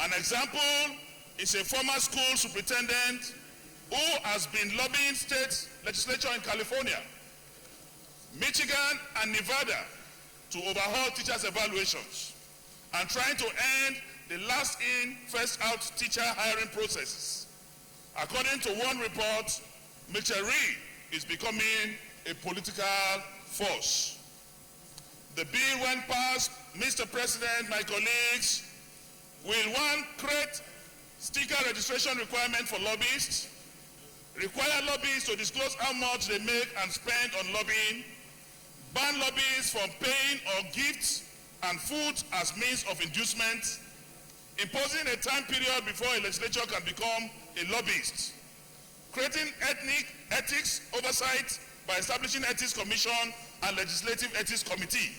An example is a former school superintendent who has been lobbying state legislature in California, Michigan, and Nevada to overhaul teachers' evaluations and trying to end the last-in, first-out teacher hiring processes. According to one report, Plenary is becoming a political force. The bill, when passed, Mr. President, my colleagues, will one, create sticker registration requirement for lobbyists, require lobbyists to disclose how much they make and spend on lobbying, ban lobbyists from paying or gifts and food as means of inducement, imposing a time period before a legislature can become a lobbyist, creating ethics oversight by establishing ethics commission and legislative ethics committee,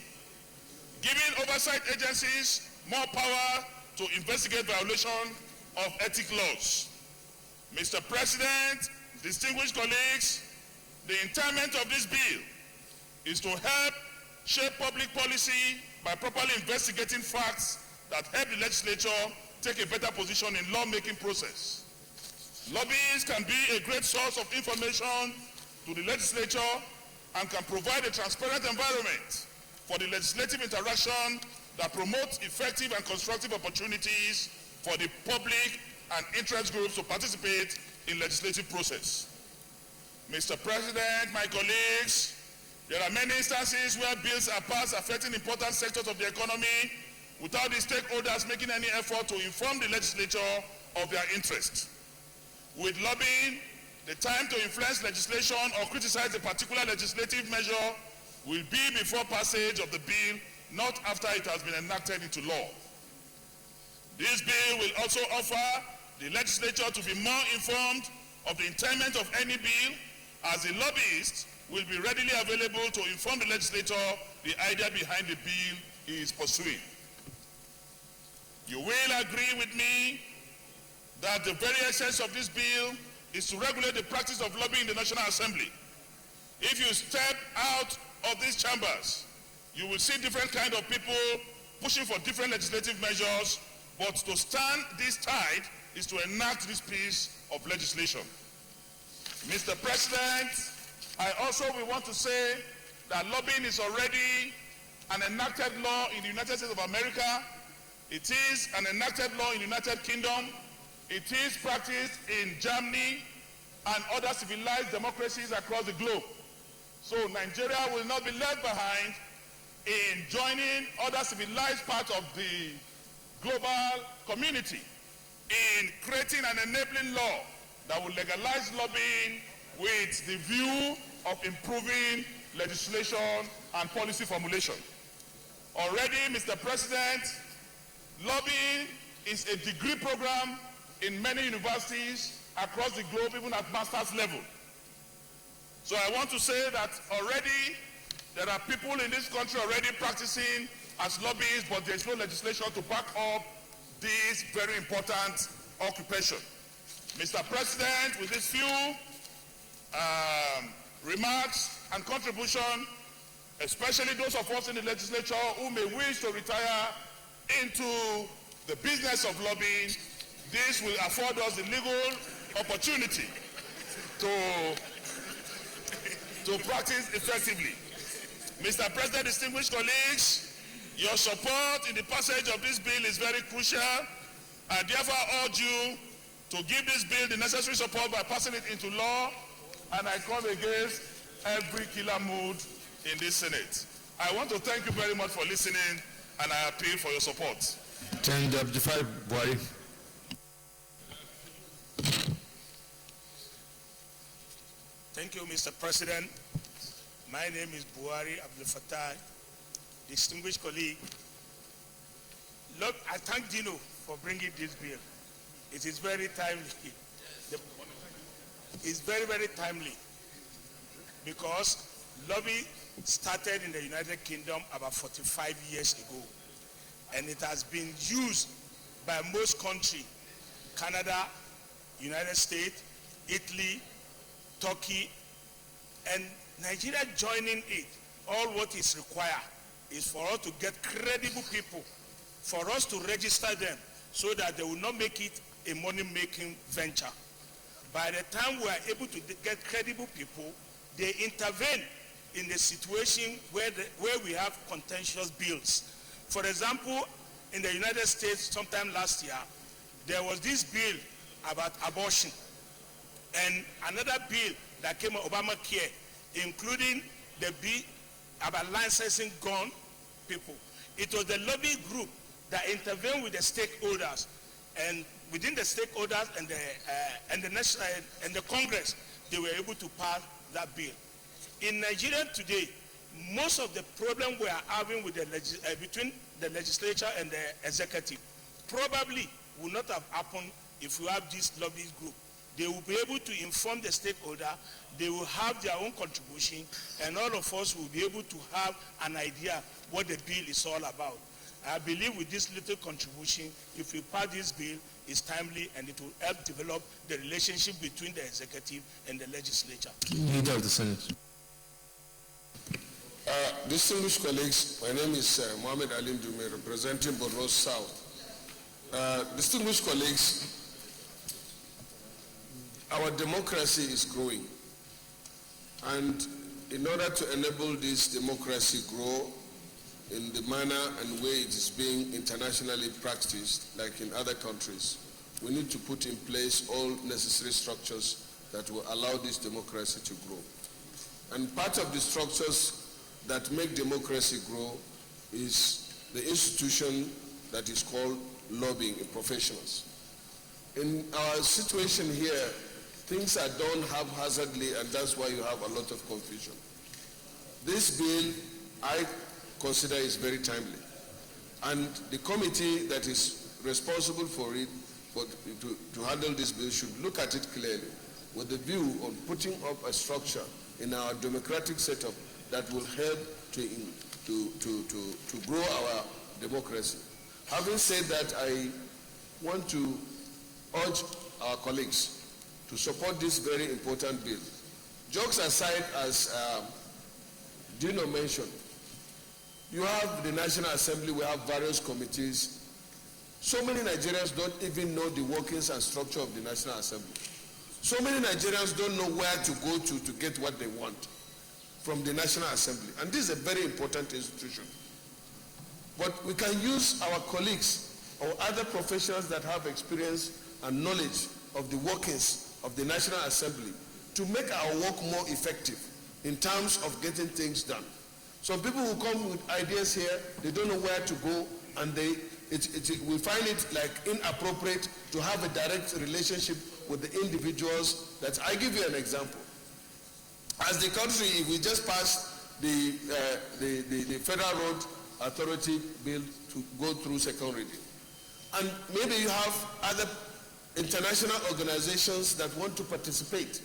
giving oversight agencies more power to investigate violation of ethics laws. Mr. President, distinguished colleagues, the intent of this bill is to help shape public policy by properly investigating facts that help the legislature take a better position in lawmaking process. Lobbyists can be a great source of information to the legislature and can provide a transparent environment for the legislative interaction that promotes effective and constructive opportunities for the public and interest groups to participate in legislative process. Mr. President, my colleagues, there are many instances where bills are passed affecting important sectors of the economy without the stakeholders making any effort to inform the legislature of their interest. With lobbying, the time to influence legislation or criticize a particular legislative measure will be before passage of the bill, not after it has been enacted into law. This bill will also offer the legislature to be more informed of the intent of any bill, as the lobbyist will be readily available to inform the legislature the idea behind the bill he is pursuing. You will agree with me that the very essence of this bill is to regulate the practice of lobbying in the National Assembly. If you step out of these chambers, you will see different kinds of people pushing for different legislative measures, but to stand this tide is to enact this piece of legislation. Mr. President, I also will want to say that lobbying is already an enacted law in the United States of America. It is an enacted law in the United Kingdom. It is practiced in Germany and other civilized democracies across the globe. So Nigeria will not be left behind in joining other civilized parts of the global community in creating an enabling law that will legalize lobbying with the view of improving legislation and policy formulation. Already, Mr. President, lobbying is a degree program in many universities across the globe, even at master's level. So I want to say that already there are people in this country already practicing as lobbyists, but there is no legislation to back up this very important occupation. Mr. President, with these few remarks and contribution, especially those of us in the legislature who may wish to retire into the business of lobbying, this will afford us the legal opportunity to practice effectively. Mr. President, distinguished colleagues, your support in the passage of this bill is very crucial. I therefore urge you to give this bill the necessary support by passing it into law, and I come against every killer mood in this Senate. I want to thank you very much for listening, and I appeal for your support. Thank you, Mr. President. My name is Buhari Abdul Fattah. Distinguished colleague, look, I thank Dino for bringing this bill. It is very timely. It's very, very timely because lobby started in the United Kingdom about 45 years ago, and it has been used by most countries, Canada, United States, Italy, Turkey, and Nigeria joining it all what is required is for us to get credible people, for us to register them so that they will not make it a money-making venture. By the time we are able to get credible people, they intervene in the situation where we have contentious bills. For example, in the United States, sometime last year, there was this bill about abortion and another bill that came on Obamacare, including the bill about licensing gun people. It was the lobby group that intervened with the stakeholders, and within the stakeholders and the Congress, they were able to pass that bill. In Nigeria today, most of the problem we are having with between the legislature and the executive probably would not have happened if we have this lobby group. They will be able to inform the stakeholder, they will have their own contribution, and all of us will be able to have an idea what the bill is all about. I believe with this little contribution, if we pass this bill, it's timely and it will help develop the relationship between the executive and the legislature. Leader of the Senate. Distinguished colleagues, my name is Mohamed Alim Dume, representing Borno South. Distinguished colleagues, our democracy is growing, and in order to enable this democracy grow in the manner and way it is being internationally practiced, like in other countries, we need to put in place all necessary structures that will allow this democracy to grow. And part of the structures that make democracy grow is the institution that is called lobbying professionals. In our situation here, things are done haphazardly, and that's why you have a lot of confusion. This bill, I consider, is very timely. And the committee that is responsible for it, to handle this bill, should look at it clearly with the view of putting up a structure in our democratic setup that will help to grow our democracy. Having said that, I want to urge our colleagues to support this very important bill. Jokes aside, as Dino mentioned, you have the National Assembly, we have various committees. So many Nigerians don't even know the workings and structure of the National Assembly. So many Nigerians don't know where to go to get what they want from the National Assembly. And this is a very important institution. But we can use our colleagues or other professionals that have experience and knowledge of the workings of the National Assembly to make our work more effective in terms of getting things done. Some people who come with ideas here, they don't know where to go, and we find it like inappropriate to have a direct relationship with the individuals. I give you an example. As the country, if we just passed the Federal Road Authority bill to go through second reading, and maybe you have other international organizations that want to participate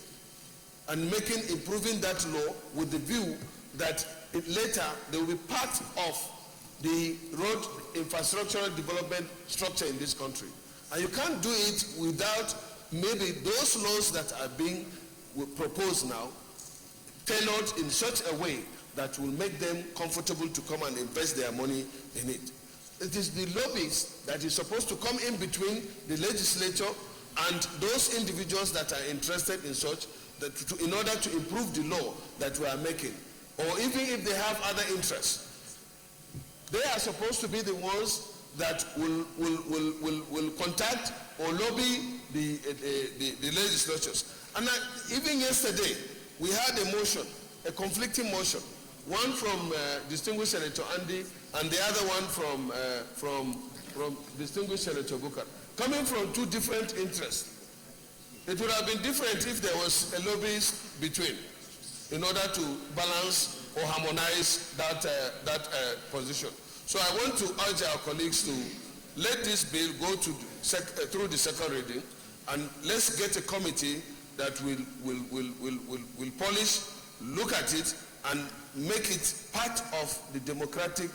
and improving that law with the view that later they will be part of the road infrastructural development structure in this country. And you can't do it without maybe those laws that are being proposed now tailored in such a way that will make them comfortable to come and invest their money in it. It is the lobbies that is supposed to come in between the legislature and those individuals that are interested in such, in order to improve the law that we are making. Or even if they have other interests, they are supposed to be the ones that will contact or lobby the legislatures. And even yesterday, we had a motion, a conflicting motion, one from distinguished Senator Andy and the other one from distinguished Senator Bukar, coming from two different interests. It would have been different if there was a lobbyist between, in order to balance or harmonize that position. So I want to urge our colleagues to let this bill go through the second reading, and let's get a committee that will polish, look at it, and make it part of the democratic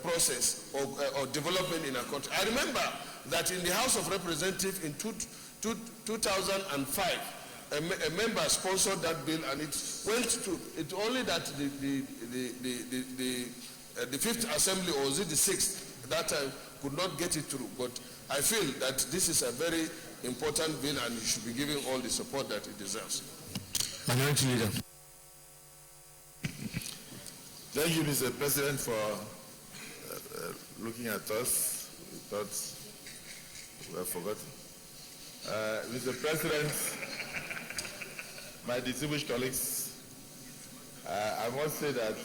process or development in our country. I remember that in the House of Representatives in 2005, a member sponsored that bill, and it went to, it only that the Fifth Assembly, or was it the Sixth, at that time, could not get it through. But I feel that this is a very important bill, and it should be given all the support that it deserves. Minority Leader. Thank you, Mr. President, for looking at us. We thought we were forgotten. Mr. President, my distinguished colleagues, I must say that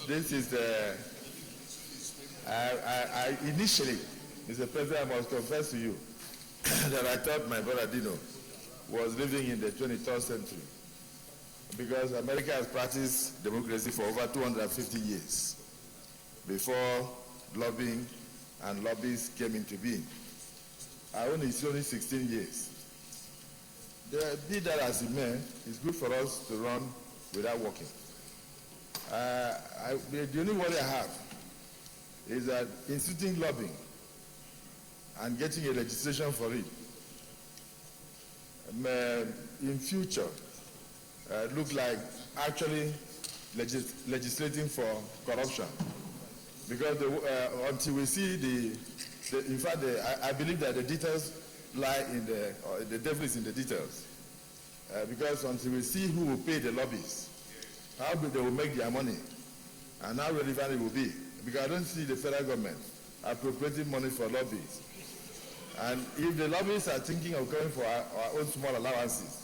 this is the, initially, Mr. President, I must confess to you that I thought my brother Dino was living in the 23rd century, because America has practiced democracy for over 250 years before lobbying and lobbies came into being. It's only 16 years. Be that as it may, it's good for us to run without walking. The only worry I have is that instituting lobbying and getting a legislation for it in future look like actually legislating for corruption, because until we see in fact, I believe that the details lie in the devil is in the details, because until we see who will pay the lobbies, how they will make their money, and how relevant it will be, because I don't see the federal government appropriating money for lobbies. And if the lobbyists are thinking of going for our own small allowances,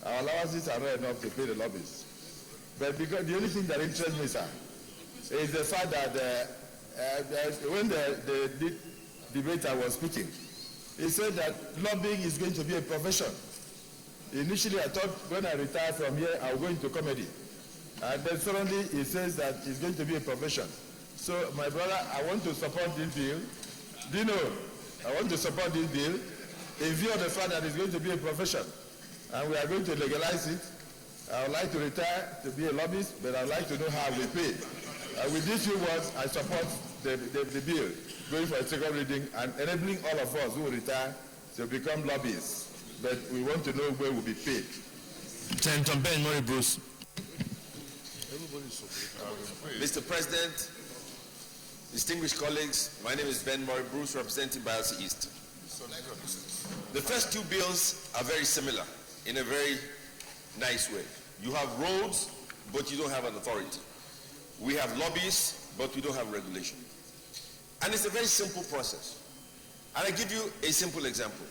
our allowances are not enough to pay the lobbyists. But because the only thing that interests me, sir, is the fact that when the debater was speaking, he said that lobbying is going to be a profession. Initially, I thought when I retire from here, I'll go into comedy. And then suddenly he says that it's going to be a profession. So, my brother, I want to support this bill. Do you know, I want to support this bill in view of the fact that it's going to be a profession. And we are going to legalize it. I would like to retire to be a lobbyist, but I would like to know how we pay. With these few words, I support the bill going for a second reading and enabling all of us who will retire to become lobbyists. But we want to know where we'll be paid. Senator Ben Murray Bruce. Mr. President, distinguished colleagues, my name is Ben Murray Bruce, representing Bielsa East. The first two bills are very similar in a very nice way. You have roads, but you don't have an authority. We have lobbies, but we don't have regulation. And it's a very simple process. And I give you a simple example.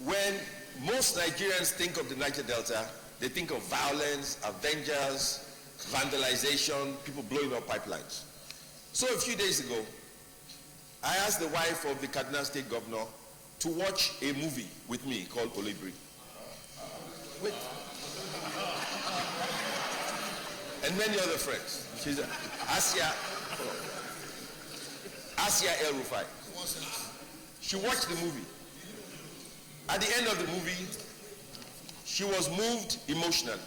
When most Nigerians think of the Niger Delta, they think of violence, Avengers, vandalization, people blowing up pipelines. So a few days ago, I asked the wife of the Kaduna State Governor to watch a movie with me called Olibri. Wait. And many other friends. She's Asia El Rufai. She watched the movie. At the end of the movie, she was moved emotionally.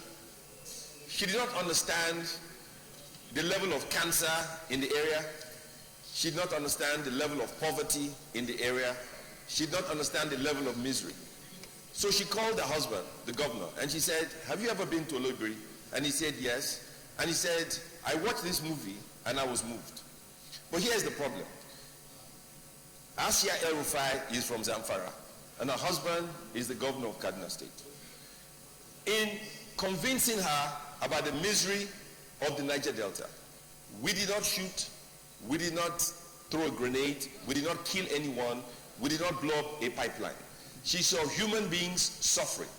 She did not understand the level of cancer in the area. She did not understand the level of poverty in the area. She did not understand the level of misery. So she called her husband, the governor, and she said, "Have you ever been to Olibri?" And he said, "Yes." And he said, "I watched this movie and I was moved." But here's the problem. Asia El Rufai is from Zamfara, and her husband is the governor of Kaduna State. In convincing her about the misery of the Niger Delta, we did not shoot, we did not throw a grenade, we did not kill anyone, we did not blow up a pipeline. She saw human beings suffering.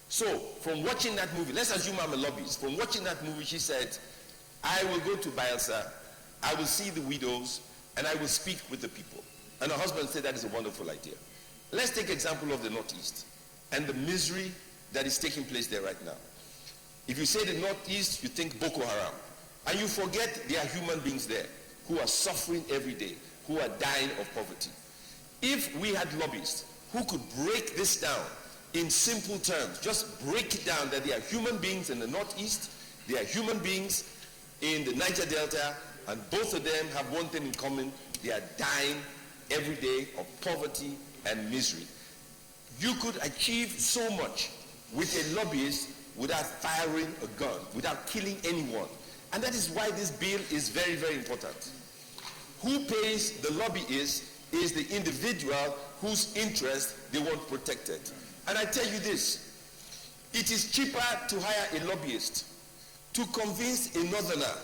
So, from watching that movie, let's assume I'm a lobbyist. From watching that movie, she said, "I will go to Bielsa, I will see the widows, and I will speak with the people." And her husband said that is a wonderful idea. Let's take example of the Northeast and the misery that is taking place there right now. If you say the Northeast, you think Boko Haram, and you forget there are human beings there who are suffering every day, who are dying of poverty. If we had lobbyists who could break this down in simple terms, just break it down that there are human beings in the Northeast, there are human beings in the Niger Delta, and both of them have one thing in common: they are dying every day of poverty and misery. You could achieve so much with a lobbyist without firing a gun, without killing anyone. And that is why this bill is very, very important. Who pays the lobbyist is the individual whose interest they want protected. And I tell you this, it is cheaper to hire a lobbyist to convince a northerner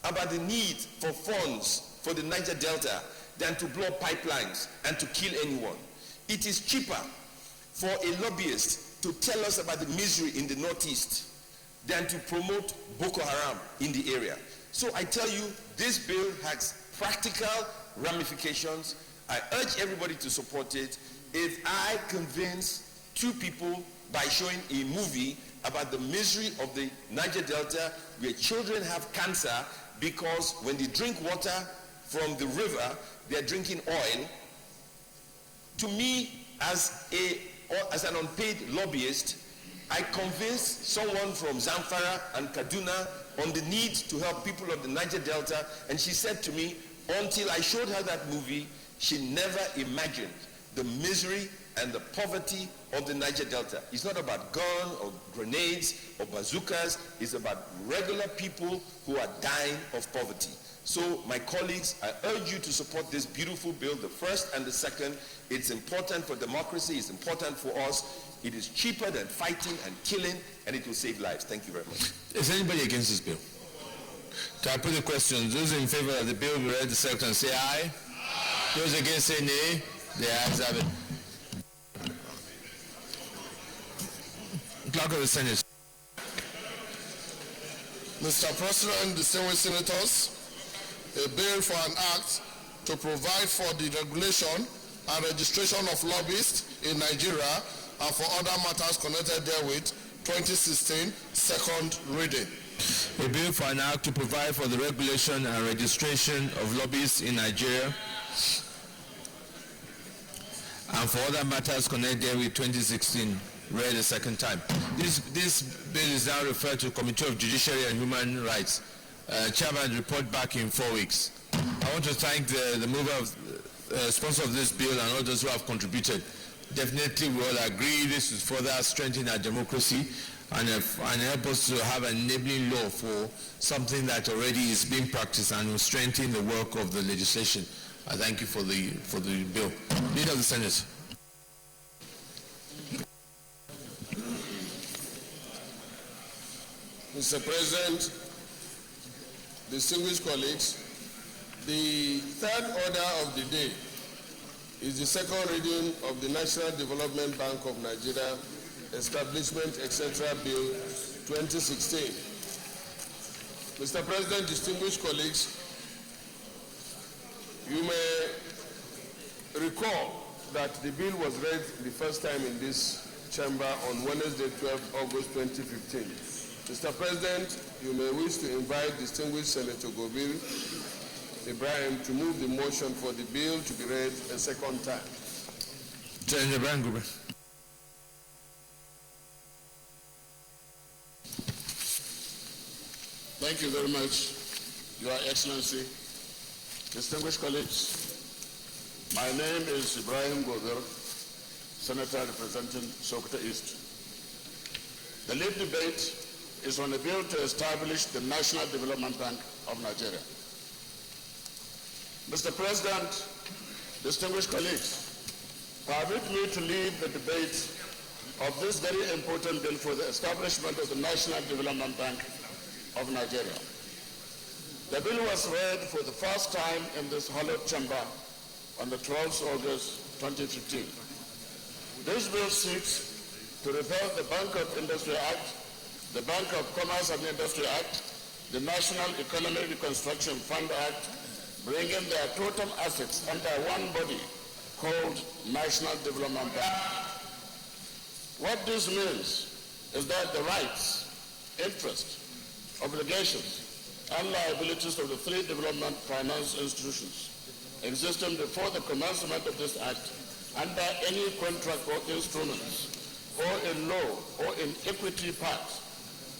about the need for funds for the Niger Delta than to blow pipelines and to kill anyone. It is cheaper for a lobbyist to tell us about the misery in the Northeast than to promote Boko Haram in the area. So I tell you, this bill has practical ramifications. I urge everybody to support it. If I convince 2 people by showing a movie about the misery of the Niger Delta where children have cancer because when they drink water from the river, they're drinking oil, to me, as an unpaid lobbyist, I convinced someone from Zamfara and Kaduna on the need to help people of the Niger Delta, and she said to me, until I showed her that movie, she never imagined the misery and the poverty of the Niger Delta. It's not about guns or grenades or bazookas. It's about regular people who are dying of poverty. So, my colleagues, I urge you to support this beautiful bill, the first and the second. It's important for democracy. It's important for us. It is cheaper than fighting and killing, and it will save lives. Thank you very much. Is anybody against this bill? So I put the question. Those in favor of the bill, we read the second, say aye. Aye. Those against, say nay. The ayes have it. Clerk of the Senate. Mr. President, distinguished senators, a bill for an act to provide for the regulation and registration of lobbyists in Nigeria and for other matters connected therewith, 2016, second reading. A bill for an act to provide for the regulation and registration of lobbyists in Nigeria and for other matters connected therewith, 2016, read a second time. This bill is now referred to Committee of Judiciary and Human Rights. Chairman, report back in 4 weeks. I want to thank the mover of sponsor of this bill and all those who have contributed. Definitely we all agree this is further strengthen our democracy and help us to have an enabling law for something that already is being practiced and will strengthen the work of the legislation. I thank you for the bill. Leader of the Senate. Mr. President, distinguished colleagues, the third order of the day is the second reading of the National Development Bank of Nigeria Establishment, etc. Bill 2016. Mr. President, distinguished colleagues, you may recall that the bill was read the first time in this chamber on Wednesday, 12 August 2015. Mr. President, you may wish to invite distinguished Senator Gobil Ibrahim to move the motion for the bill to be read a second time. Senator Ibrahim Gobil. Thank you very much, Your Excellency. Distinguished colleagues, my name is Ibrahim Gobil, Senator representing Sokoto East. The lead debate is on a bill to establish the National Development Bank of Nigeria. Mr. President, distinguished colleagues, permit me to lead the debate of this very important bill for the establishment of the National Development Bank of Nigeria. The bill was read for the first time in this hallowed chamber on the 12th August 2015. This bill seeks to repeal the Bank of Industry Act, the Bank of Commerce and Industry Act, the National Economic Reconstruction Fund Act, bringing their total assets under one body called National Development Bank. What this means is that the rights, interests, obligations, and liabilities of the three development finance institutions existing before the commencement of this act under any contract or instruments or in law or in equity part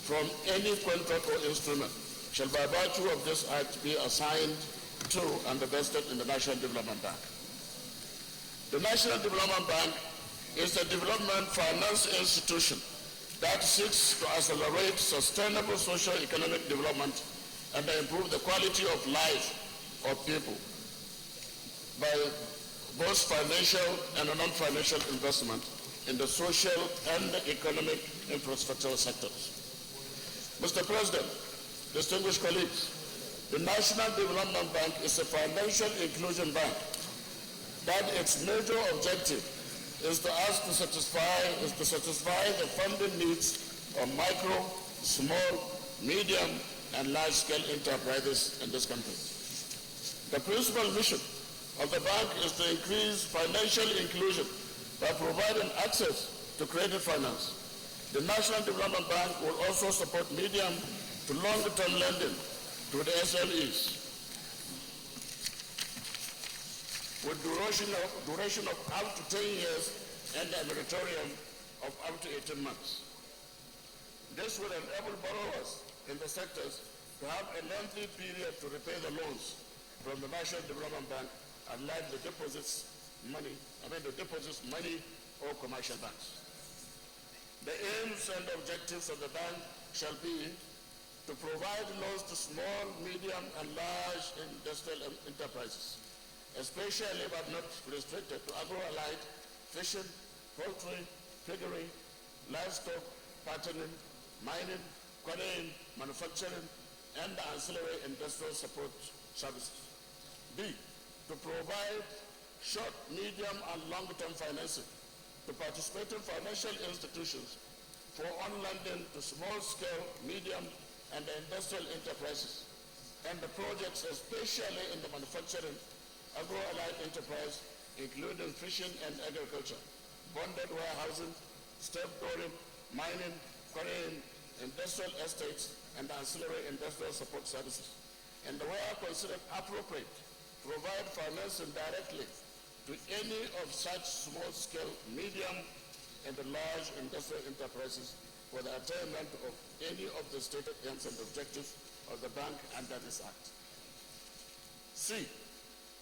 from any contract or instrument shall by virtue of this act be assigned to and vested in the National Development Bank. The National Development Bank is a development finance institution that seeks to accelerate sustainable socio-economic development and improve the quality of life of people by both financial and non-financial investment in the social and economic infrastructure sectors. Mr. President, distinguished colleagues, the National Development Bank is a financial inclusion bank that its major objective is to satisfy the funding needs of micro, small, medium, and large-scale enterprises in this country. The principal mission of the bank is to increase financial inclusion by providing access to credit finance. The National Development Bank will also support medium to long-term lending to the SMEs with duration of up to 10 years and a moratorium of up to 18 months. This will enable borrowers in the sectors to have a lengthy period to repay the loans from the National Development Bank, unlike the deposits money or commercial banks. The aims and objectives of the bank shall be to provide loans to small, medium, and large industrial enterprises, especially but not restricted to agro-allied, fishing, poultry, piggery, livestock, patterning, mining, quarrying, manufacturing, and ancillary industrial support services. B, to provide short, medium, and long-term financing to participating financial institutions for on-lending to small-scale, medium, and industrial enterprises, and the projects especially in the manufacturing, agro-allied enterprise, including fishing and agriculture, bonded warehousing, step boring, mining, quarrying, industrial estates, and ancillary industrial support services. And where considered appropriate, provide financing directly to any of such small-scale, medium, and large industrial enterprises for the attainment of any of the stated aims and objectives of the bank under this Act. C,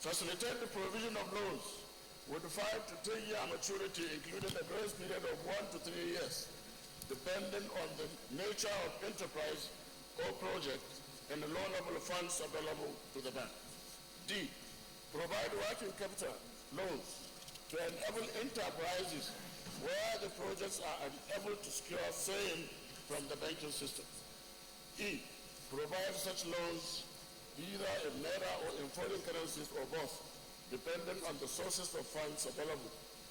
facilitate the provision of loans with 5 to 10 year maturity, including a grace period of 1 to 3 years, depending on the nature of enterprise or project and the loanable funds available to the bank. D, provide working capital loans to enable enterprises where the projects are unable to secure same from the banking system. E, provide such loans either in naira or in foreign currencies or both, depending on the sources of funds available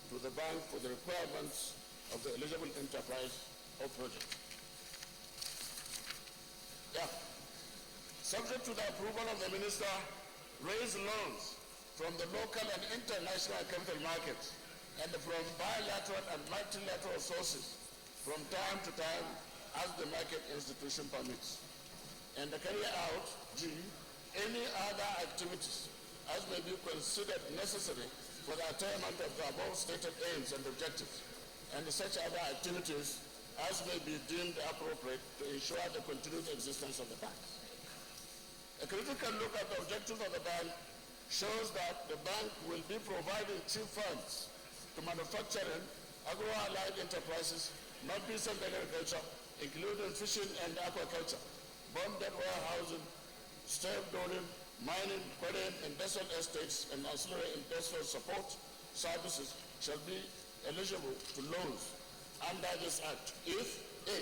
to the bank for the requirements of the eligible enterprise or project. Yeah. Subject to the approval of the minister, raise loans from the local and international capital markets and from bilateral and multilateral sources from time to time as the market institution permits. And carry out, G, any other activities as may be considered necessary for the attainment of the above stated aims and objectives, and such other activities as may be deemed appropriate to ensure the continued existence of the bank. A critical look at the objectives of the bank shows that the bank will be providing cheap funds to manufacturing, agro-allied enterprises, non-peasant agriculture, including fishing and aquaculture, bonded warehousing, step building, mining, quarrying, industrial estates, and ancillary industrial support services shall be eligible to loans under this Act if A,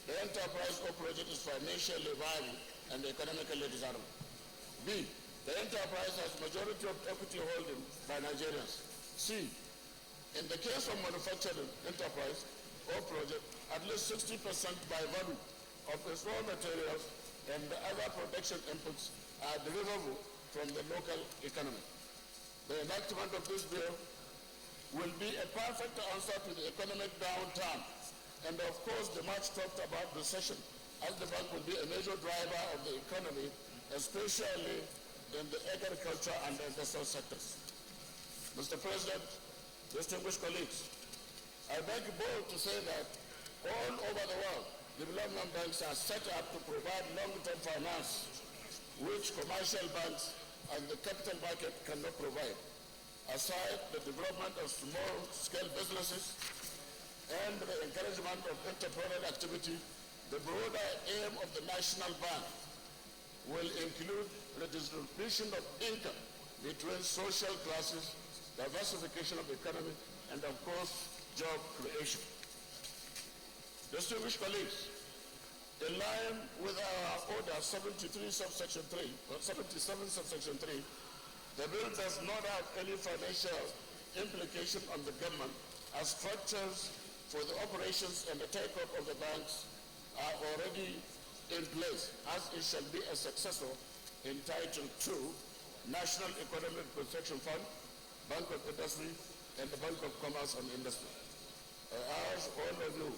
the enterprise or project is financially viable and economically desirable. B, the enterprise has majority of equity holding by Nigerians. C, in the case of manufacturing enterprise or project, at least 60% by value of its raw materials and the other production inputs are derivable from the local economy. The enactment of this bill will be a perfect answer to the economic downturn and of course the much talked about recession, as the bank will be a major driver of the economy, especially in the agriculture and the industrial sectors. Mr. President, distinguished colleagues, I beg bold to say that all over the world, development banks are set up to provide long-term finance which commercial banks and the capital market cannot provide. aside the development of small-scale businesses and the encouragement of entrepreneurial activity, the broader aim of the National Bank will include the distribution of income between social classes, diversification of the economy, and of course, job creation. Distinguished colleagues, in line with our Order 73 subsection 3, or 77 subsection 3, the bill does not have any financial implication on the government as structures for the operations and the take-up of the banks are already in place, as it shall be a successor entitled to National Economic Protection Fund, Bank of Industry, and the Bank of Commerce and Industry. I urge all of you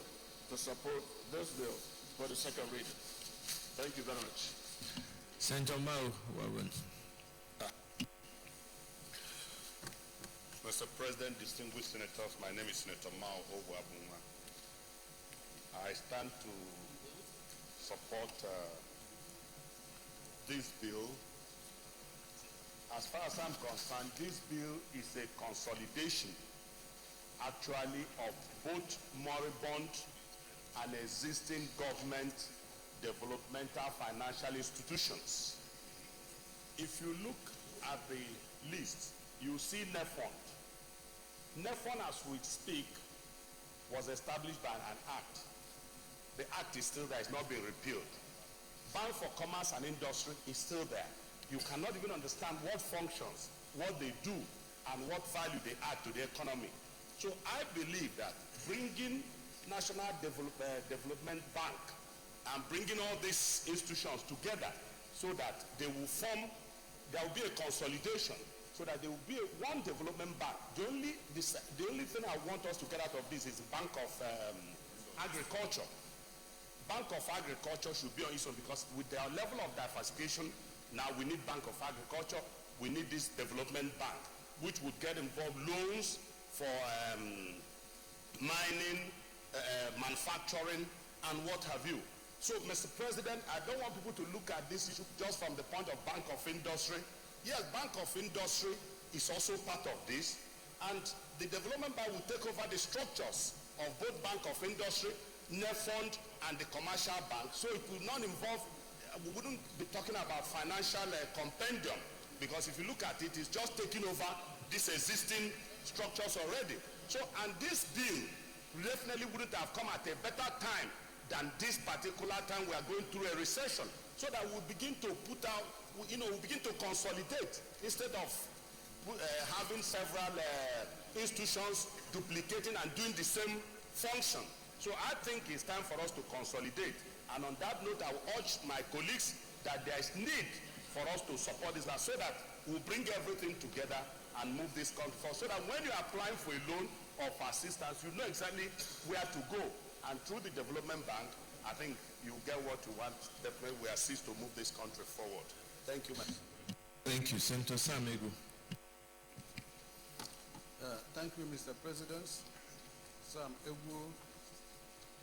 to support this bill for the second reading. Thank you very much. Senator Mao Wawan. Mr. President, distinguished senators, my name is Senator Mao Abunwa. I stand to support this bill. As far as I'm concerned, this bill is a consolidation actually of both moribund and existing government developmental financial institutions. If you look at the list, you see NEFON. NEFON, as we speak, was established by an act. The act is still there, it's not been repealed. Bank for Commerce and Industry is still there. You cannot even understand what functions, what they do, and what value they add to the economy. So I believe that bringing National Development Bank and bringing all these institutions together so that they will form, there will be a consolidation, so that there will be one development bank. The only thing I want us to get out of this is the Bank of Agriculture. Bank of Agriculture should be on its own, because with their level of diversification, now we need Bank of Agriculture, we need this development bank, which would get involved loans for mining, manufacturing, and what have you. So, Mr. President, I don't want people to look at this issue just from the point of Bank of Industry. Yes, Bank of Industry is also part of this, and the development bank will take over the structures of both Bank of Industry, NEFON, and the commercial bank. So it will not involve, we wouldn't be talking about financial compendium, because if you look at it, it's just taking over these existing structures already. So, and this bill definitely wouldn't have come at a better time than this particular time we are going through a recession, so that we begin to put out, we begin to consolidate instead of having several institutions duplicating and doing the same function. So I think it's time for us to consolidate. And on that note, I will urge my colleagues that there is need for us to support this, so that we'll bring everything together and move this country forward, so that when you're applying for a loan or for assistance, you know exactly where to go. And through the development bank, I think you get what you want. Definitely we assist to move this country forward. Thank you, man. Thank you, Senator Samego. Thank you, Mr. President. Sam Egu,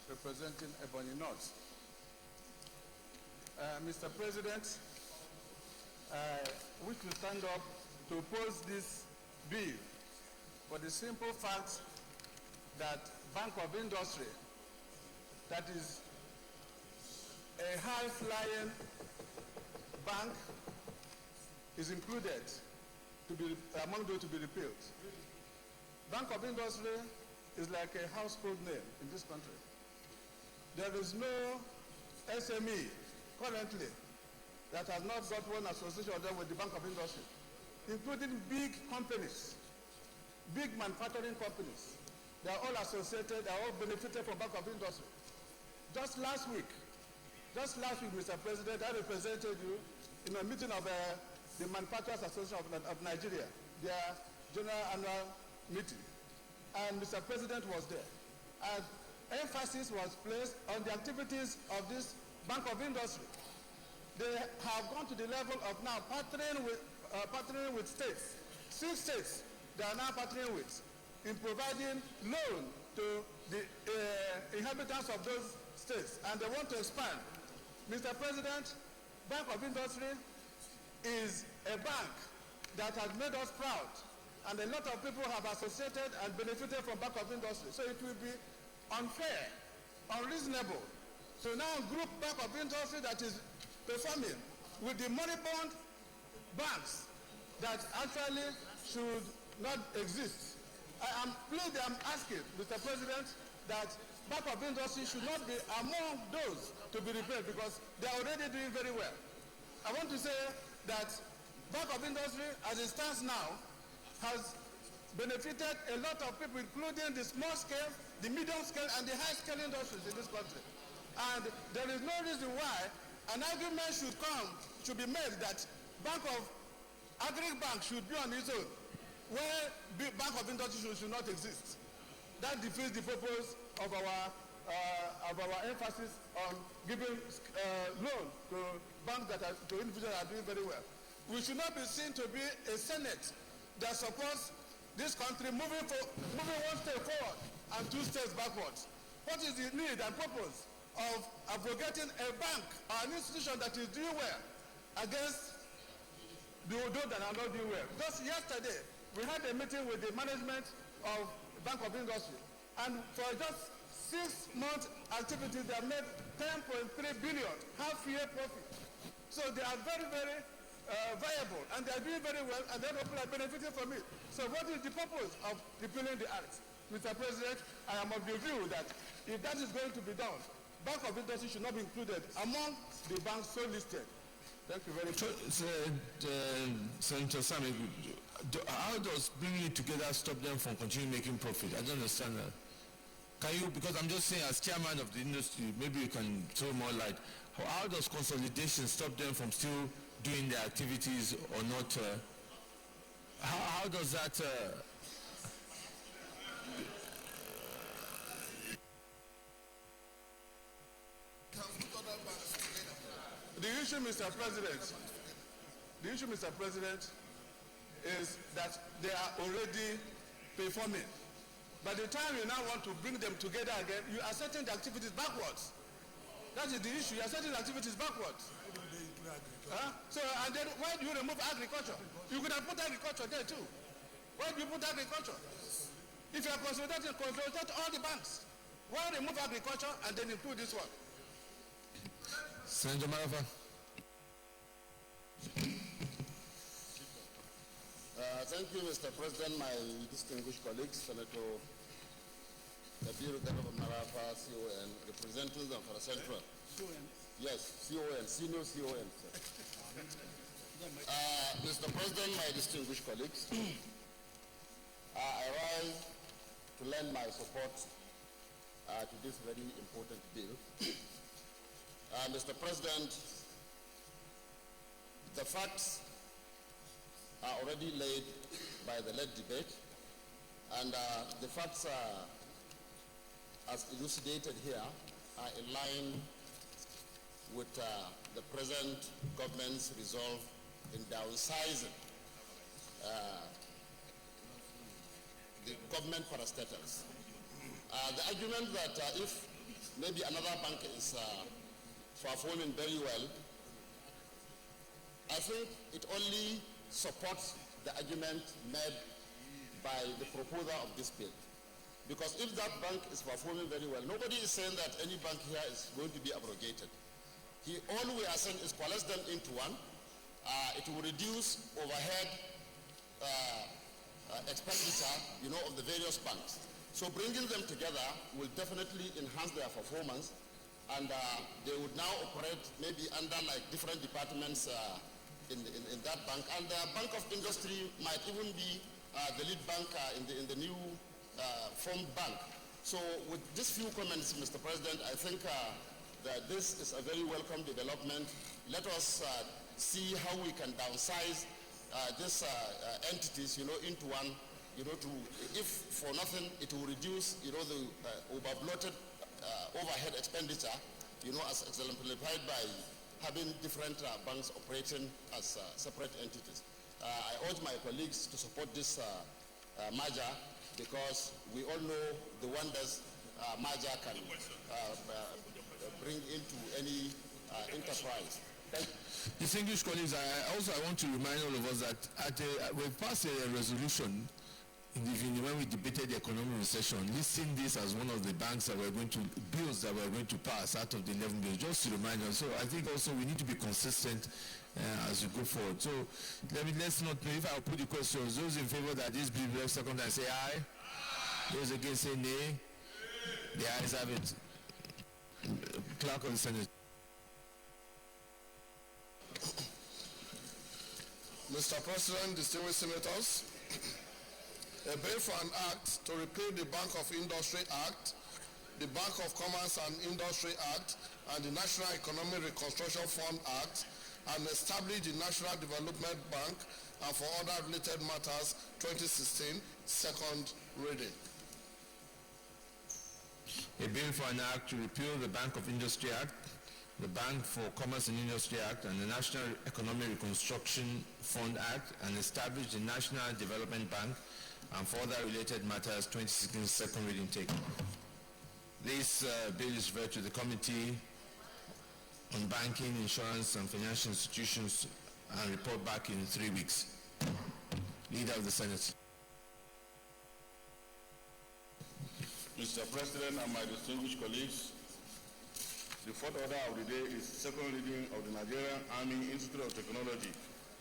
representing Ebonyi North. Mr. President, I wish to stand up to oppose this bill for the simple fact that Bank of Industry, that is a high-flying bank, is included to be among those to be repealed. Bank of Industry is like a household name in this country. There is no SME currently that has not got one association of them with the Bank of Industry, including big companies, big manufacturing companies. They are all associated, they are all benefited from Bank of Industry. Just last week, Mr. President, I represented you in a meeting of the Manufacturers Association of Nigeria, their general annual meeting. And Mr. President was there. And emphasis was placed on the activities of this Bank of Industry. They have gone to the level of now partnering with states. 6 states they are now partnering with in providing loan to the inhabitants of those states, and they want to expand. Mr. President, Bank of Industry is a bank that has made us proud and a lot of people have associated and benefited from back of industry. So it will be unfair, unreasonable to now group back of industry that is performing with the moribund banks that actually should not exist. I'm asking, Mr. President, that back of industry should not be among those to be repaid because they are already doing very well. I want to say that back of industry, as it stands now, has benefited a lot of people, including the small scale, the medium scale, and the high scale industries in this country. And there is no reason why an argument should be made that Bank of Agri-Bank should be on its own, where Bank of Industry should not exist. That defeats the purpose of our emphasis on giving loan to banks to individuals that are doing very well. We should not be seen to be a Senate that supports this country moving one step forward and two steps backwards. What is the need and purpose of abrogating a bank or an institution that is doing well against those that are not doing well? Just yesterday, we had a meeting with the management of Bank of Industry, and for just 6-month activities, they have made 10.3 billion half-year profit. So they are very, very viable, and they are doing very well, and then people are benefiting from it. So what is the purpose of repealing the act? Mr. President, I am of the view that if that is going to be done, Bank of Industry should not be included among the banks so listed. Thank you very much. Senator Sami, how does bringing it together stop them from continuing making profit? I don't understand that. Can you, because I'm just saying as chairman of the industry, maybe you can throw more light. How does consolidation stop them from still doing their activities or not? How does that... The issue, Mr. President, is that they are already performing. By the time you now want to bring them together again, you are setting the activities backwards. That is the issue. You are setting the activities backwards. So, and then why do you remove agriculture? You could have put agriculture there too. Why do you put agriculture? If you are consolidating, consolidate all the banks. Why remove agriculture and then include this one? Senator Marafa. Thank you, Mr. President, my distinguished colleagues, Senator Kabiru Garba Marafa, CON, representatives of the Central. Yes, CON, senior CON. Mr. President, my distinguished colleagues, I rise to lend my support to this very important bill. Mr. President, the facts are already laid by the late debate, and the facts are, as elucidated here, are in line with the present government's resolve in downsizing the government parastatals. The argument that if maybe another bank is performing very well, I think it only supports the argument made by the proposer of this bill. Because if that bank is performing very well, nobody is saying that any bank here is going to be abrogated. All we are saying is coalesce them into one. It will reduce overhead expenditure, of the various banks. So bringing them together will definitely enhance their performance, and they would now operate maybe under like different departments in that bank, and the Bank of Industry might even be the lead bank in the new formed bank. So with these few comments, Mr. President, I think that this is a very welcome development. Let us see how we can downsize these entities, into one, if for nothing, it will reduce, the over-bloated overhead expenditure, as exemplified by having different banks operating as separate entities. I urge my colleagues to support this merger, because we all know the wonders merger can bring into any enterprise. Distinguished colleagues, I want to remind all of us that we passed a resolution when we debated the economic recession, listing this as one of the bills that we're going to pass out of the 11 bills, just to remind us. So I think also we need to be consistent as we go forward. So let's not, if I put the questions, those in favor that this bill be second time say aye. Those against say nay. The ayes have it. Clerk of the Senate. Mr. President, distinguished senators, a bill for an act to repeal the Bank of Industry Act, the Bank of Commerce and Industry Act, and the National Economic Reconstruction Fund Act, and establish the National Development Bank, and for other related matters, 2016, second reading. A bill for an act to repeal the Bank of Industry Act, the Bank for Commerce and Industry Act, and the National Economic Reconstruction Fund Act, and establish the National Development Bank, and for other related matters, 2016 second reading taken. This bill is referred to the Committee on Banking, Insurance, and Financial Institutions and report back in 3 weeks. Leader of the Senate. Mr. President and my distinguished colleagues, the fourth order of the day is second reading of the Nigerian Army Institute of Technology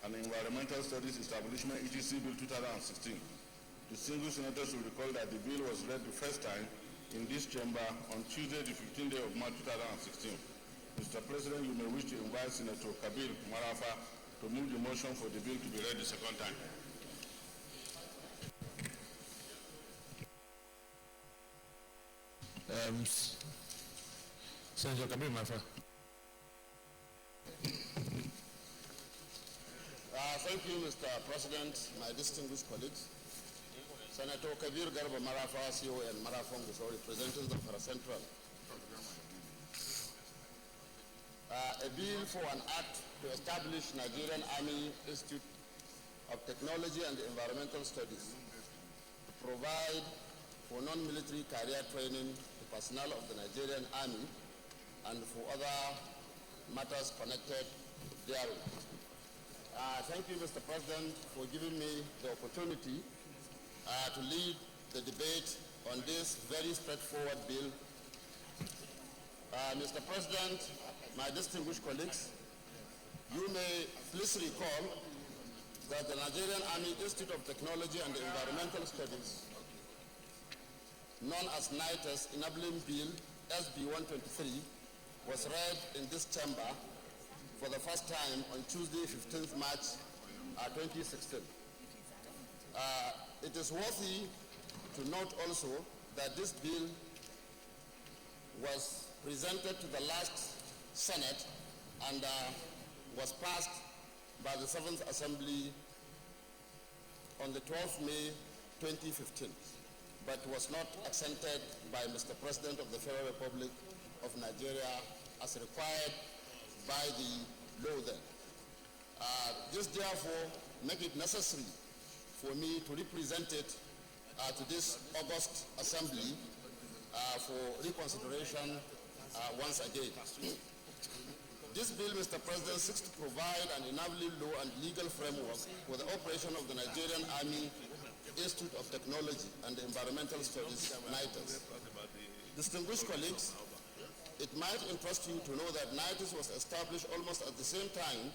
and Environmental Studies Establishment ETC Bill 2016. Distinguished senators will recall that the bill was read the first time in this chamber on Tuesday, the 15th day of March 2016. Mr. President, you may wish to invite Senator Kabir Marafa to move the motion for the bill to be read the second time. Senator Kabir Marafa. Thank you, Mr. President, my distinguished colleagues. Senator Kabir Garba Marafa, CEO and Marafong, representing the Zamfara Central. A bill for an act to establish Nigerian Army Institute of Technology and Environmental Studies to provide for non-military career training to personnel of the Nigerian Army and for other matters connected therein. Thank you, Mr. President, for giving me the opportunity to lead the debate on this very straightforward bill. Mr. President, my distinguished colleagues, you may please recall that the Nigerian Army Institute of Technology and Environmental Studies, known as NITES Enabling Bill SB 123, was read in this chamber for the first time on Tuesday, 15th March 2016. It is worthy to note also that this bill was presented to the last Senate and was passed by the 7th Assembly on the 12th May 2015, but was not accented by Mr. President of the Federal Republic of Nigeria as required by the law then. This therefore make it necessary for me to represent it to this August Assembly for reconsideration once again. This bill, Mr. President, seeks to provide an enabling law and legal framework for the operation of the Nigerian Army Institute of Technology and Environmental Studies, NITES. Distinguished colleagues, it might interest you to know that NITES was established almost at the same time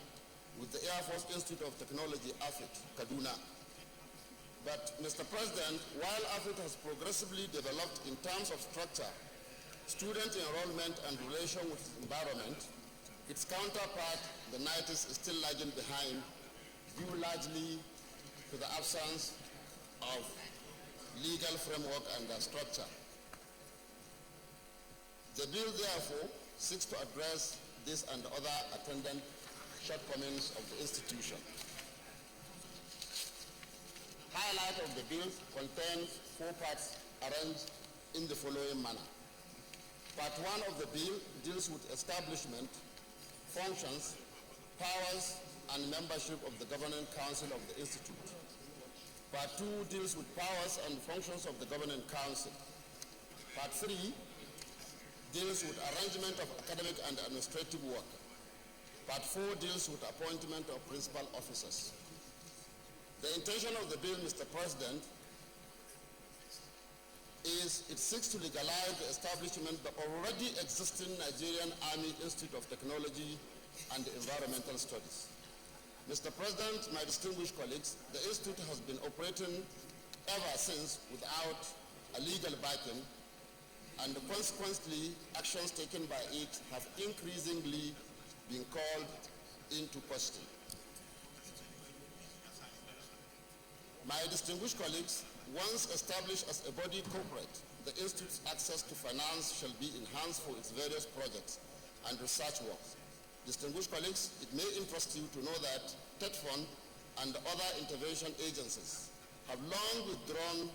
with the Air Force Institute of Technology, AFIT, Kaduna. But, Mr. President, while AFIT has progressively developed in terms of structure, student enrollment and relation with its environment, its counterpart, the NITES, is still lagging behind, due largely to the absence of legal framework and structure. The bill, therefore, seeks to address this and other attendant shortcomings of the institution. Highlight of the bill contains 4 parts arranged in the following manner. Part 1 of the bill deals with establishment, functions, powers, and membership of the Governing Council of the Institute. Part 2 deals with powers and functions of the Governing Council. Part 3 deals with arrangement of academic and administrative work. Part 4 deals with appointment of principal officers. The intention of the bill, Mr. President, is it seeks to legalize the establishment of the already existing Nigerian Army Institute of Technology and Environmental Studies. Mr. President, my distinguished colleagues, the institute has been operating ever since without a legal backing, and consequently, actions taken by it have increasingly been called into question. My distinguished colleagues, once established as a body corporate, the Institute's access to finance shall be enhanced for its various projects and research work. Distinguished colleagues, it may interest you to know that TETFund and other intervention agencies have long withdrawn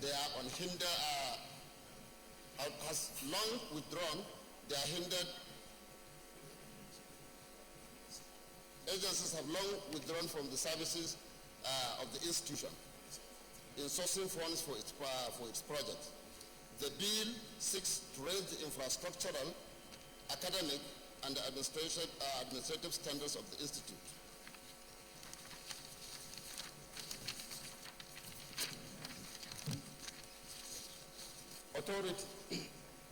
their agencies have long withdrawn from the services of the institution in sourcing funds for its project. The bill seeks to raise the infrastructural, academic, and administrative standards of the institute. Authority.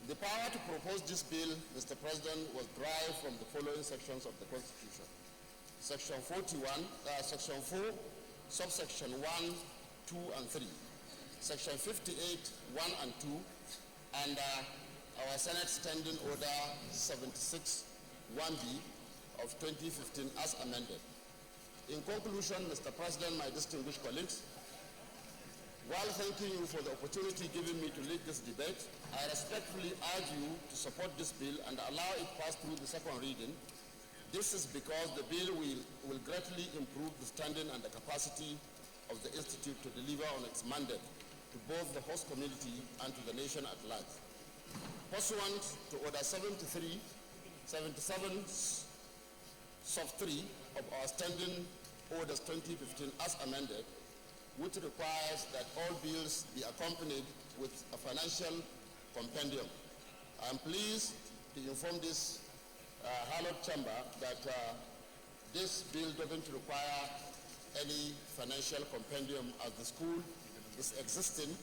The power to propose this bill, Mr. President, was derived from the following sections of the Constitution. Section 41, Section 4, subsection 1, 2, and 3. Section 58, 1 and 2, and our Senate Standing Order 76, 1B of 2015 as amended. In conclusion, Mr. President, my distinguished colleagues, while thanking you for the opportunity given me to lead this debate, I respectfully urge you to support this bill and allow it pass through the second reading. This is because the bill will greatly improve the standing and the capacity of the Institute to deliver on its mandate to both the host community and to the nation at large. Pursuant to Order 77, Sub 3 of our Standing Orders 2015 as amended, which requires that all bills be accompanied with a financial compendium. I am pleased to inform this hallowed chamber that this bill doesn't require any financial compendium, as the school is existing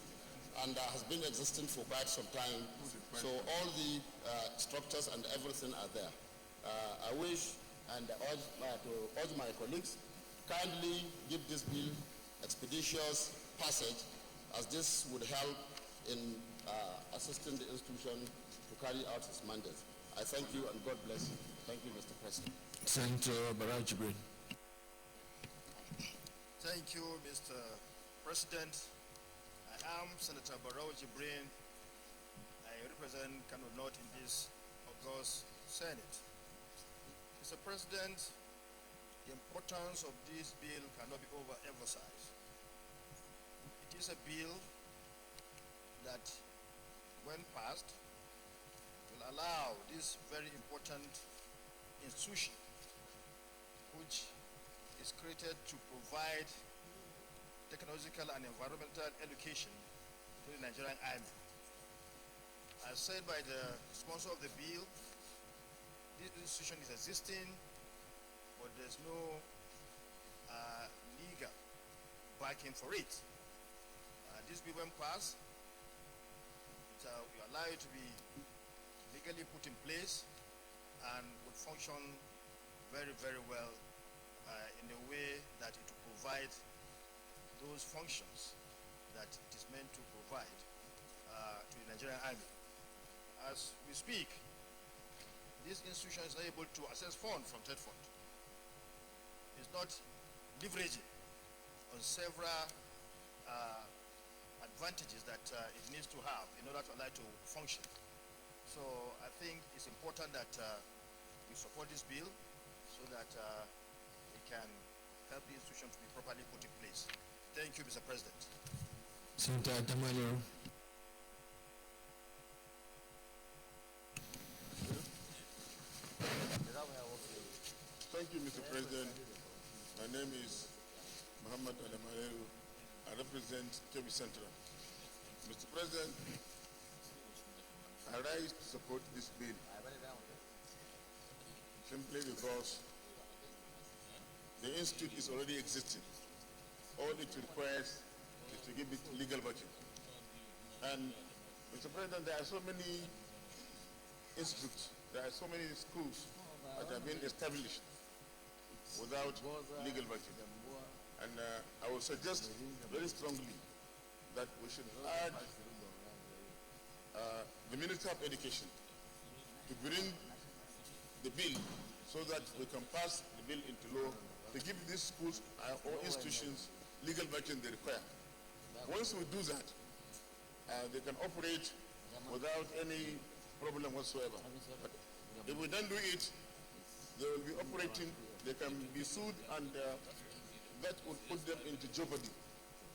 and has been existing for quite some time. So all the structures and everything are there. I wish and urge my colleagues kindly give this bill expeditious passage, as this would help in assisting the institution to carry out its mandate. I thank you and God bless you. Thank you, Mr. President. Senator Barau Jibrin. Thank you, Mr. President. I am Senator Barau Jibrin. I represent Kano North in this August Senate. Mr. President, the importance of this bill cannot be overemphasized. It is a bill that, when passed, will allow this very important institution, which is created to provide technological and environmental education to the Nigerian Army. As said by the sponsor of the bill, this institution is existing, but there's no legal backing for it. This bill, when passed, it will allow it to be legally put in place and would function very, very well in a way that it will provide those functions that it is meant to provide to the Nigerian Army. As we speak, this institution is not able to access funds from TETFund. It's not leveraging on several advantages that it needs to have in order to allow it to function. So I think it's important that we support this bill so that we can help the institution to be properly put in place. Thank you, Mr. President. Senator Damalio. Thank you, Mr. President. My name is Muhammad Adamayehu. I represent Kebbi Central. Mr. President, I rise to support this bill. simply because the institute is already existing. All it requires is to give it legal backing. And Mr. President, there are so many institutes, there are so many schools that have been established without legal backing. And I would suggest very strongly that we should add the Minister of Education to bring the bill so that we can pass the bill into law to give these schools or institutions legal backing they require. Once we do that, they can operate without any problem whatsoever. But if we don't do it, they will be operating, they can be sued, and that would put them into jeopardy.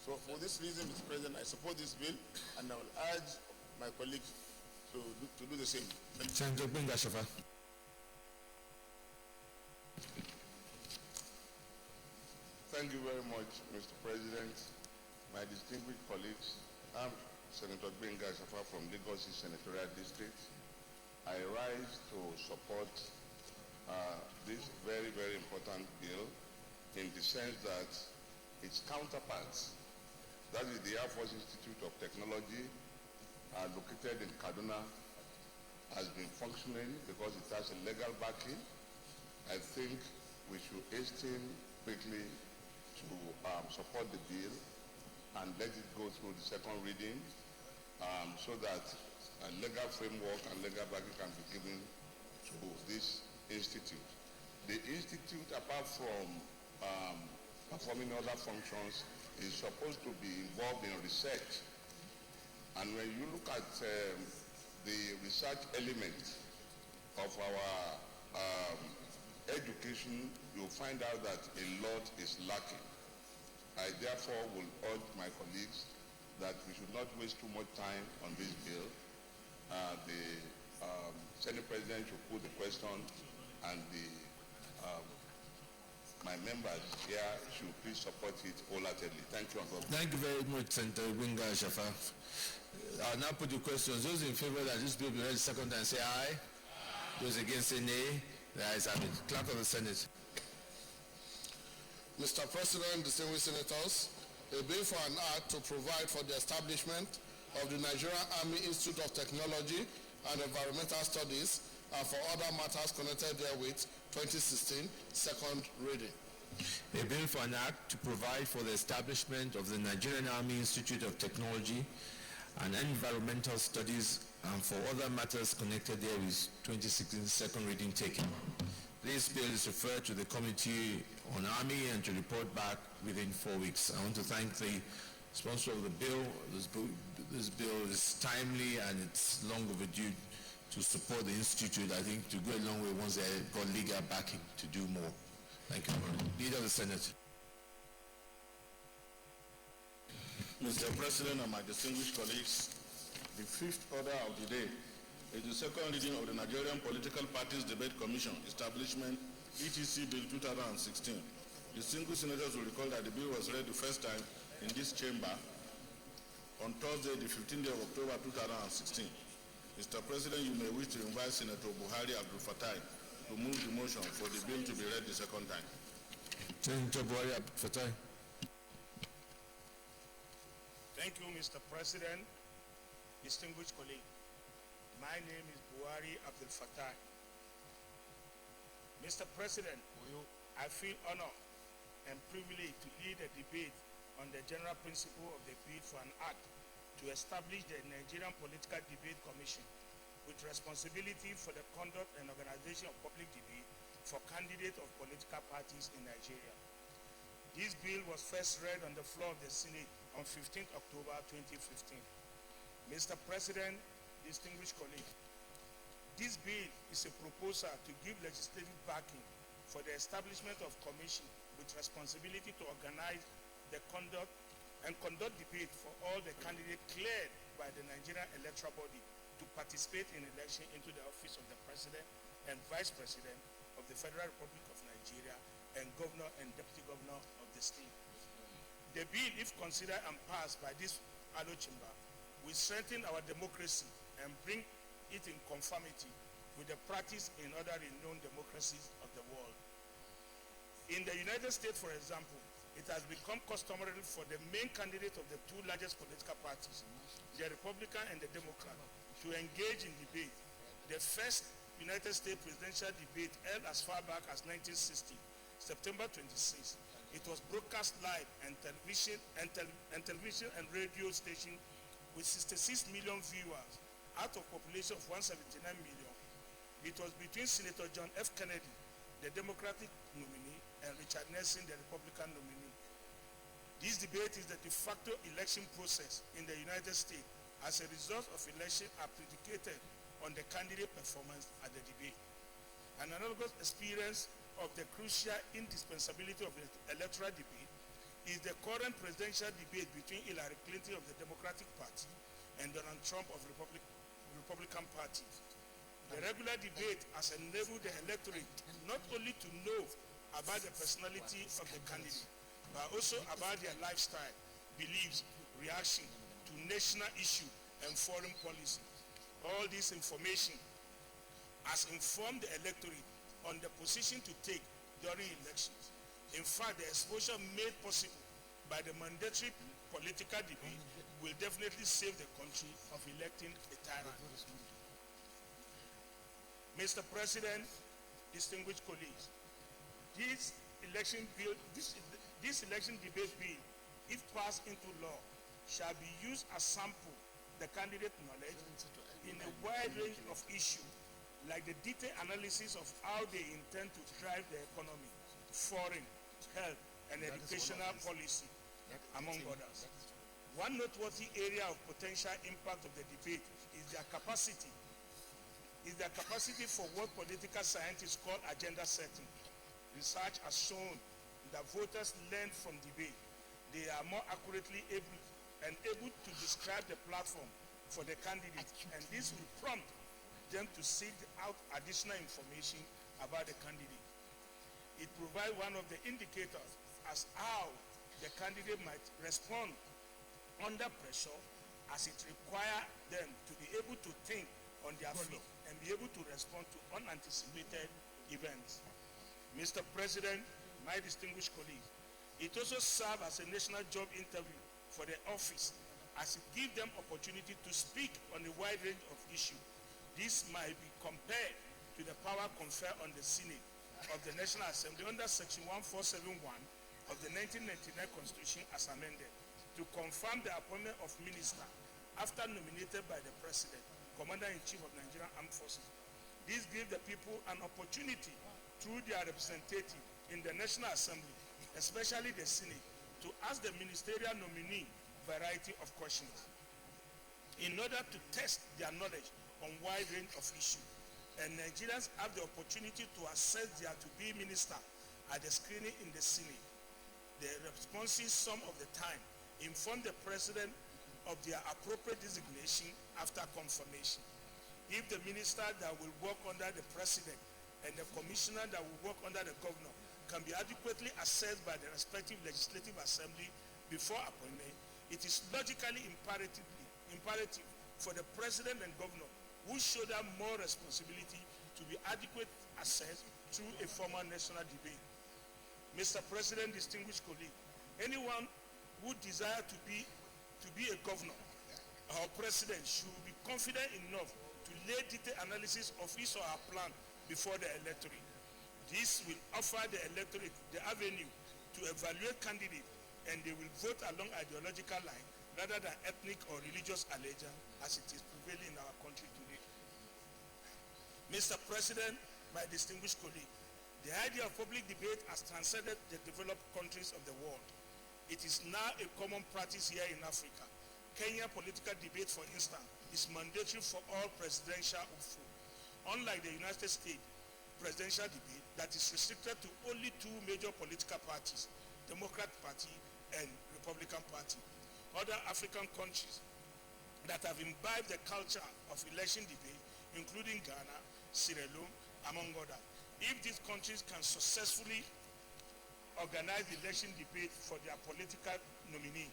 So for this reason, Mr. President, I support this bill, and I will urge my colleagues to do the same. Senator Bengashafa. Thank you very much, Mr. President. My distinguished colleagues, I'm Senator Bengashafa from Lagos Senatorial District. I rise to support this very, very important bill in the sense that its counterparts, that is the Air Force Institute of Technology, located in Kaduna, has been functioning because it has a legal backing. I think we should hasten quickly to support the bill and let it go through the second reading so that a legal framework and legal backing can be given to this institute. The institute, apart from performing other functions, is supposed to be involved in research. And when you look at the research element of our education, you'll find out that a lot is lacking. I therefore will urge my colleagues that we should not waste too much time on this bill. The Senate President should put the question, and my members here should please support it wholeheartedly. Thank you. Thank you very much, Senator Bengashafa. I'll now put the questions. Those in favor that this bill be read the second time say aye. Those against say nay. The ayes have it. Clerk of the Senate. Mr. President, distinguished senators, a bill for an act to provide for the establishment of the Nigerian Army Institute of Technology and Environmental Studies and for other matters connected therewith, 2016, second reading. A bill for an act to provide for the establishment of the Nigerian Army Institute of Technology and Environmental Studies and for other matters connected therewith, 2016, second reading taken. This bill is referred to the Committee on Army and to report back within 4 weeks. I want to thank the sponsor of the bill. This bill is timely and it's long overdue to support the Institute, I think, to go a long way once they got legal backing to do more. Thank you. Leader of the Senate. Mr. President and my distinguished colleagues, the fifth order of the day is the second reading of the Nigerian Political Parties Debate Commission Establishment ETC Bill 2016. Distinguished senators will recall that the bill was read the first time in this chamber on Thursday, the 15th day of October 2016. Mr. President, you may wish to invite Senator Buhari Abdul Fatai to move the motion for the bill to be read the second time. Senator Buhari Abdul Fatai. Thank you, Mr. President. Distinguished colleague, my name is Buhari Abdul Fatai. Mr. President, I feel honored and privileged to lead a debate on the general principle of the bill for an act to establish the Nigerian Political Debate Commission with responsibility for the conduct and organization of public debate for candidates of political parties in Nigeria. This bill was first read on the floor of the Senate on 15th October 2015. Mr. President, distinguished colleagues, this bill is a proposal to give legislative backing for the establishment of commission with responsibility to organize the conduct debate for all the candidates cleared by the Nigerian electoral body to participate in election into the office of the President and Vice President of the Federal Republic of Nigeria and Governor and Deputy Governor of the state. The bill, if considered and passed by this Allo Chamber, will strengthen our democracy and bring it in conformity with the practice in other renowned democracies of the world. In the United States, for example, it has become customary for the main candidate of the two largest political parties, the Republican and the Democrat, to engage in debate. The first United States presidential debate held as far back as 1960, September 26. It was broadcast live and television and radio station with 66 million viewers out of population of 179 million. It was between Senator John F. Kennedy, the Democratic nominee, and Richard Nixon, the Republican nominee. This debate is the de facto election process in the United States. As a result of election are predicated on the candidate performance at the debate. An analogous experience of the crucial indispensability of the electoral debate is the current presidential debate between Hillary Clinton of the Democratic Party and Donald Trump of the Republican Party. The regular debate has enabled the electorate not only to know about the personality of the candidate, but also about their lifestyle, beliefs, reaction to national issues and foreign policy. All this information has informed the electorate on the position to take during elections. In fact, the exposure made possible by the mandatory political debate will definitely save the country of electing a tyrant. Mr. President, distinguished colleagues, this election debate bill, if passed into law, shall be used as sample the candidate knowledge in a wide range of issues, like the detailed analysis of how they intend to drive the economy, foreign, health, and educational policy, among others. One noteworthy area of potential impact of the debate is their capacity for what political scientists call agenda setting. Research has shown that voters learn from debate. They are more accurately able to describe the platform for the candidate, and this will prompt them to seek out additional information about the candidate. It provides one of the indicators as how the candidate might respond under pressure, as it requires them to be able to think on their feet and be able to respond to unanticipated events. Mr. President, my distinguished colleagues, it also serves as a national job interview for the office, as it gives them opportunity to speak on a wide range of issues. This might be compared to the power conferred on the Senate of the National Assembly under Section 1471 of the 1999 Constitution as amended, to confirm the appointment of minister after nominated by the President, Commander-in-Chief of Nigerian Armed Forces. This gives the people an opportunity through their representative in the National Assembly, especially the Senate, to ask the ministerial nominee a variety of questions in order to test their knowledge on a wide range of issues. And Nigerians have the opportunity to assess their to-be minister at the screening in the Senate. The responses some of the time inform the President of their appropriate designation after confirmation. If the minister that will work under the President and the commissioner that will work under the governor can be adequately assessed by the respective legislative assembly before appointment, it is logically imperative for the President and governor who shoulder more responsibility to be adequately assessed through a formal national debate. Mr. President, distinguished colleagues, anyone who desires to be a governor or president should be confident enough to lay detailed analysis of his or her plan before the electorate. This will offer the electorate the avenue to evaluate candidates, and they will vote along ideological lines rather than ethnic or religious allegiance as it is prevailing in our country today. Mr. President, my distinguished colleague, the idea of public debate has transcended the developed countries of the world. It is now a common practice here in Africa. Kenya political debate, for instance, is mandatory for all presidential hopefuls. Unlike the United States presidential debate that is restricted to only two major political parties, Democrat Party and Republican Party. Other African countries that have imbibed the culture of election debate, including Ghana, Sierra Leone, among others. If these countries can successfully organize election debate for their political nominee,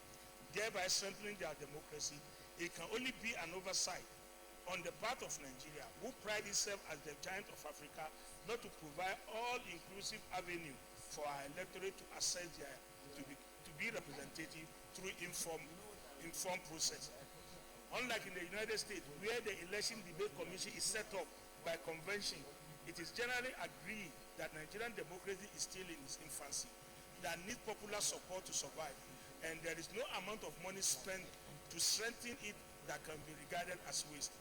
thereby strengthening their democracy, it can only be an oversight on the part of Nigeria, who pride itself as the giant of Africa, not to provide all-inclusive avenue for our electorate to assess to be representative through informed process. Unlike in the United States, where the Election Debate Commission is set up by convention, it is generally agreed that Nigerian democracy is still in its infancy, that needs popular support to survive, and there is no amount of money spent to strengthen it that can be regarded as waste.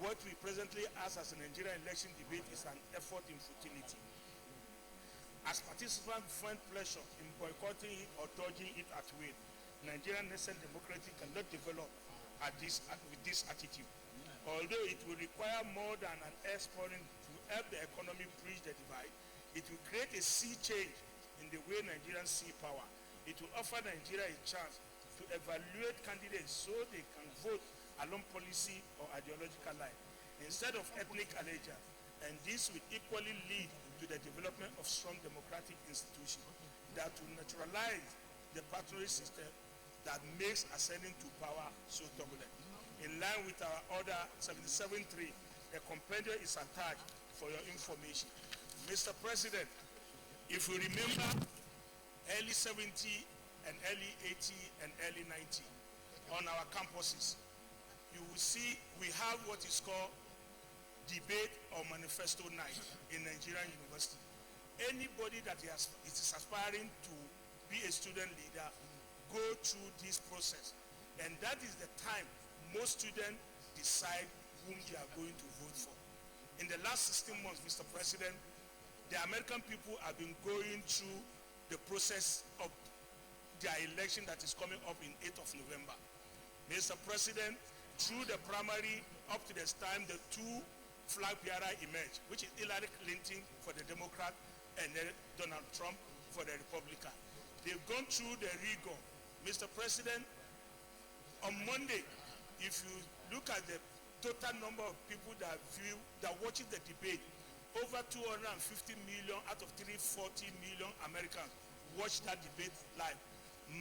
What we presently ask as a Nigerian election debate is an effort in futility. As participants find pleasure in boycotting it or dodging it at will, Nigerian nascent democracy cannot develop with this attitude. Although it will require more than an air pouring to help the economy bridge the divide, it will create a sea change in the way Nigerians see power. It will offer Nigeria a chance to evaluate candidates so they can vote along policy or ideological line instead of ethnic allegiance, and this will equally lead to the development of strong democratic institutions that will naturalize the patronage system that makes ascending to power so turbulent. In line with our Order 77.3, a compendium is attached for your information. Mr. President, if you remember early 70 and early 80 and early 90 on our campuses, you will see we have what is called debate or manifesto night in Nigerian university. Anybody that is aspiring to be a student leader go through this process, and that is the time most students decide whom they are going to vote for. In the last 16 months, Mr. President, the American people have been going through the process of their election that is coming up in 8th of November. Mr. President, through the primary up to this time, the two flag bearer emerged, which is Hillary Clinton for the Democrat and then Donald Trump for the Republican. They've gone through the rigor. Mr. President, on Monday, if you look at the total number of people that watches the debate, over 250 million out of 340 million Americans watch that debate live,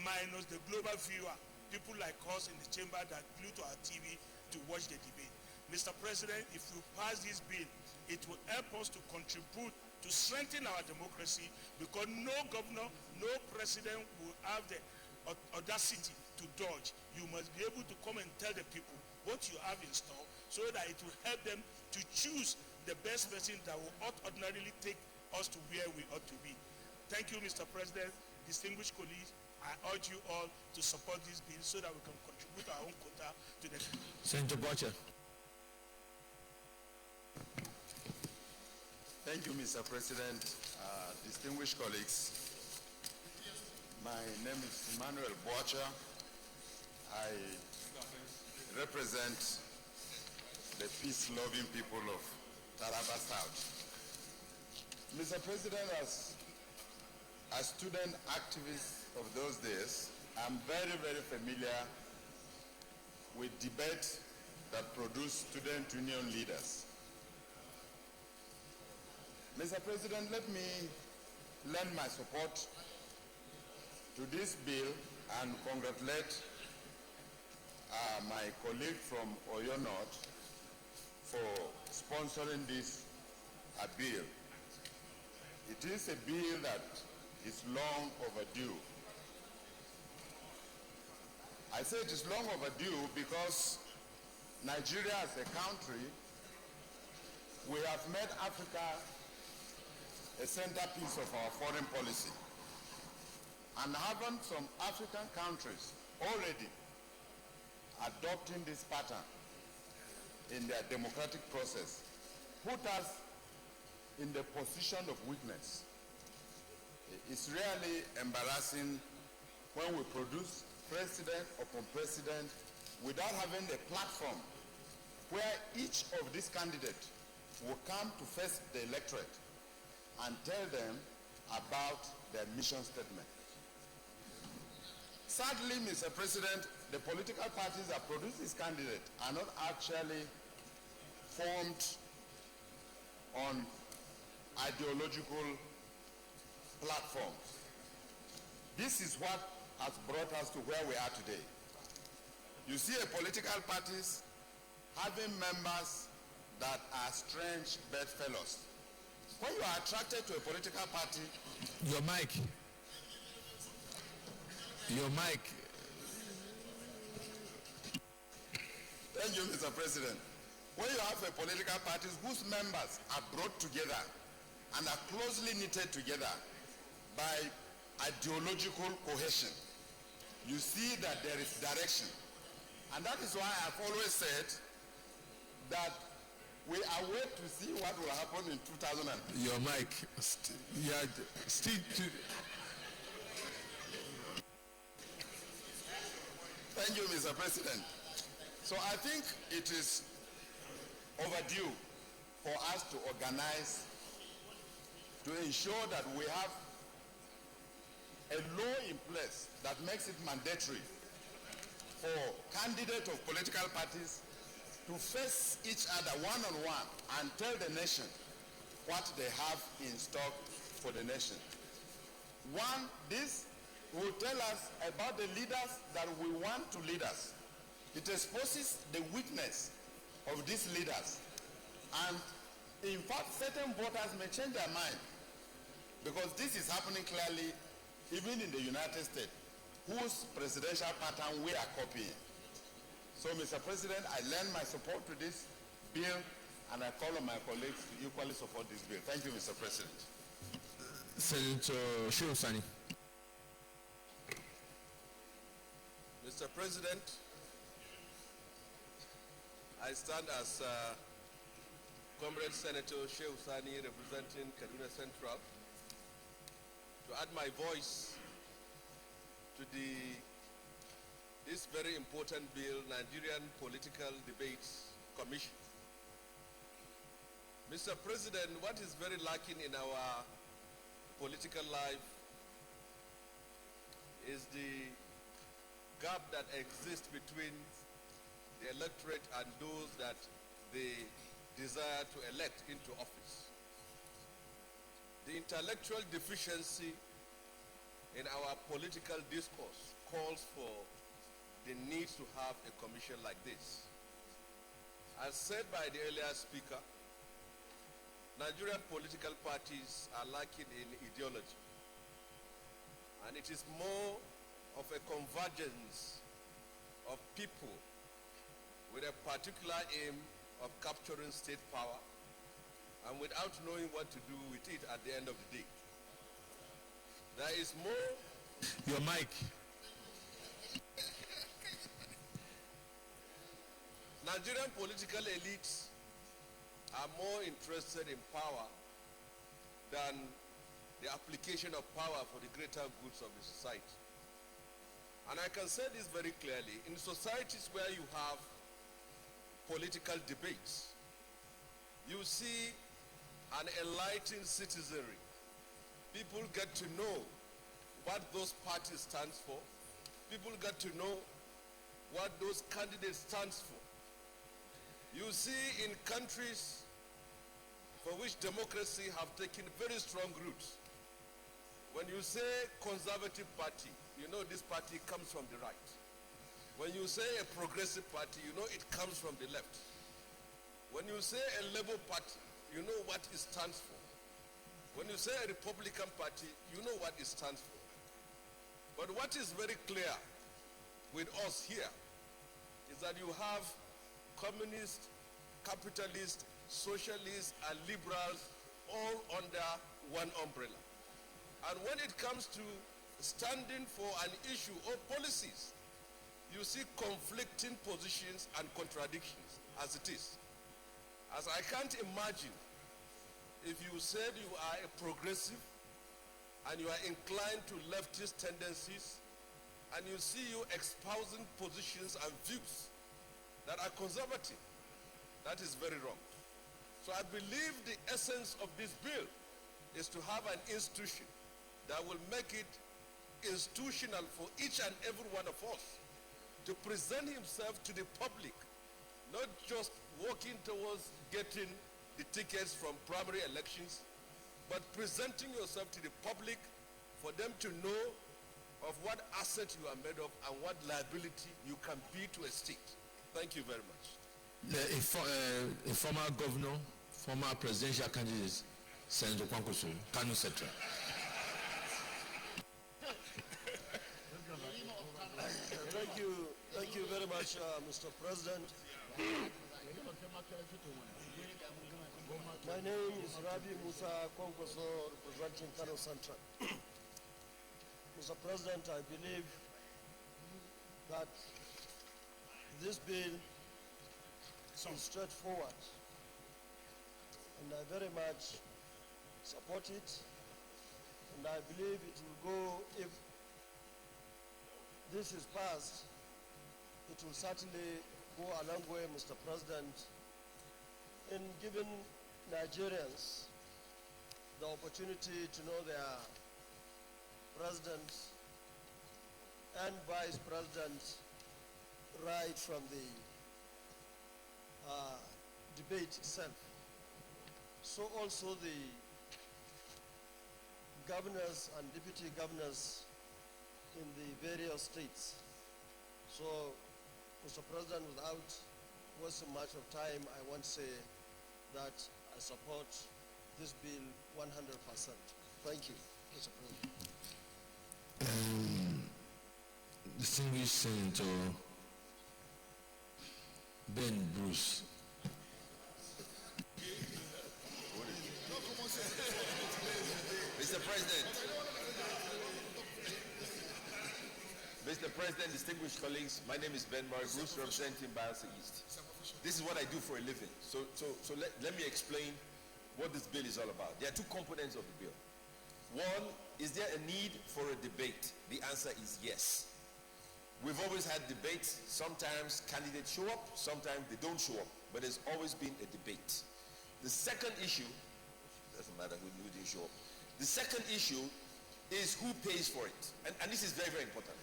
minus the global viewer, people like us in the chamber that glue to our TV to watch the debate. Mr. President, if you pass this bill, it will help us to contribute to strengthen our democracy, because no governor, no president will have the audacity to dodge. You must be able to come and tell the people what you have in store so that it will help them to choose the best person that will ordinarily take us to where we ought to be. Thank you, Mr. President, distinguished colleagues. I urge you all to support this bill so that we can contribute our own quota to the... Senator Bocha. Thank you, Mr. President. Distinguished colleagues, my name is Emmanuel Bocha. I represent the peace-loving people of Taraba South. Mr. President, as a student activist of those days, I'm very, very familiar with debates that produce student union leaders. Mr. President, let me lend my support to this bill and congratulate my colleague from Oyo North for sponsoring this bill. It is a bill that is long overdue. I say it is long overdue because Nigeria as a country, we have made Africa a centerpiece of our foreign policy. And having some African countries already adopting this pattern in their democratic process put us in the position of weakness. It's really embarrassing when we produce president upon president without having a platform where each of these candidates will come to face the electorate and tell them about their mission statement. Sadly, Mr. President, the political parties that produce this candidate are not actually formed on ideological platforms. This is what has brought us to where we are today. You see political parties having members that are strange bedfellows. When you are attracted to a political party... Your mic. Your mic. Thank you, Mr. President. When you have a political party whose members are brought together and are closely knitted together by ideological cohesion, you see that there is direction. And that is why I've always said that we await to see what will happen in 2003. Your mic. Stick to... Thank you, Mr. President. So I think it is overdue for us to organize to ensure that we have a law in place that makes it mandatory for candidates of political parties to face each other one-on-one and tell the nation what they have in stock for the nation. One, this will tell us about the leaders that we want to lead us. It exposes the weakness of these leaders. And in fact, certain voters may change their mind, because this is happening clearly even in the United States, whose presidential pattern we are copying. So, Mr. President, I lend my support to this bill, and I call on my colleagues to equally support this bill. Thank you, Mr. President. Senator Shiosani. Mr. President, I stand as Comrade Senator Shiosani representing Kaduna Central to add my voice to this very important bill, Nigerian Political Debates Commission. Mr. President, what is very lacking in our political life is the gap that exists between the electorate and those that they desire to elect into office. The intellectual deficiency in our political discourse calls for the need to have a commission like this. As said by the earlier speaker, Nigerian political parties are lacking in ideology, and it is more of a convergence of people with a particular aim of capturing state power and without knowing what to do with it at the end of the day. There is more... Your mic. Nigerian political elites are more interested in power than the application of power for the greater goods of the society. And I can say this very clearly. In societies where you have political debates, you see an enlightened citizenry. People get to know what those parties stand for. People get to know what those candidates stand for. You see in countries for which democracy have taken very strong roots, when you say conservative party, you know this party comes from the right. When you say a progressive party, you know it comes from the left. When you say a Labour Party, you know what it stands for. When you say a Republican Party, you know what it stands for. But what is very clear with us here is that you have communists, capitalists, socialists, and liberals all under one umbrella. And when it comes to standing for an issue or policies, you see conflicting positions and contradictions as it is. As I can't imagine if you said you are a progressive and you are inclined to leftist tendencies and you see you espousing positions and views that are conservative. That is very wrong. So I believe the essence of this bill is to have an institution that will make it institutional for each and every one of us to present himself to the public, not just working towards getting the tickets from primary elections, but presenting yourself to the public for them to know of what asset you are made of and what liability you can be to a state. Thank you very much. A former governor, former presidential candidate, Senator Kwankwaso, Kano Central. Thank you very much, Mr. President. My name is Rabi Musa Kwankwaso, representing Kano Central. Mr. President, I believe that this bill is straightforward, and I very much support it, and I believe it will go, if this is passed, it will certainly go a long way, Mr. President, in giving Nigerians the opportunity to know their president and vice president right from the debate itself. So also the governors and deputy governors in the various states. So, Mr. President, without wasting much of time, I want to say that I support this bill 100%. Thank you, Mr. President. Distinguished Senator Ben Bruce. Mr. President, distinguished colleagues, my name is Ben Bruce, representing Bayelsa East. This is what I do for a living. So let me explain what this bill is all about. There are two components of the bill. One, is there a need for a debate? The answer is yes. We've always had debates. Sometimes candidates show up, sometimes they don't show up, but there's always been a debate. The second issue, doesn't matter who didn't show up. The second issue is who pays for it. And this is very, very important.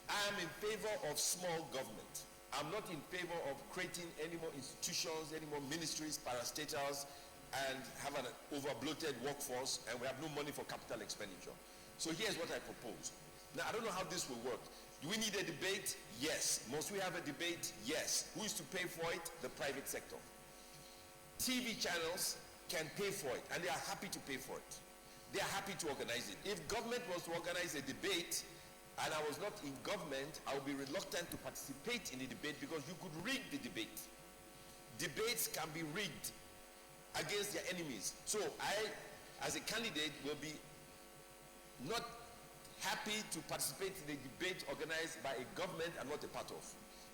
I am in favor of small government. I'm not in favor of creating any more institutions, any more ministries, parastatals, and have an over-bloated workforce, and we have no money for capital expenditure. So here's what I propose. Now, I don't know how this will work. Do we need a debate? Yes. Must we have a debate? Yes. Who is to pay for it? The private sector. TV channels can pay for it, and they are happy to pay for it. They are happy to organize it. If government was to organize a debate, and I was not in government, I would be reluctant to participate in the debate because you could rig the debate. Debates can be rigged against their enemies. So I, as a candidate, will be not happy to participate in a debate organized by a government I'm not a part of.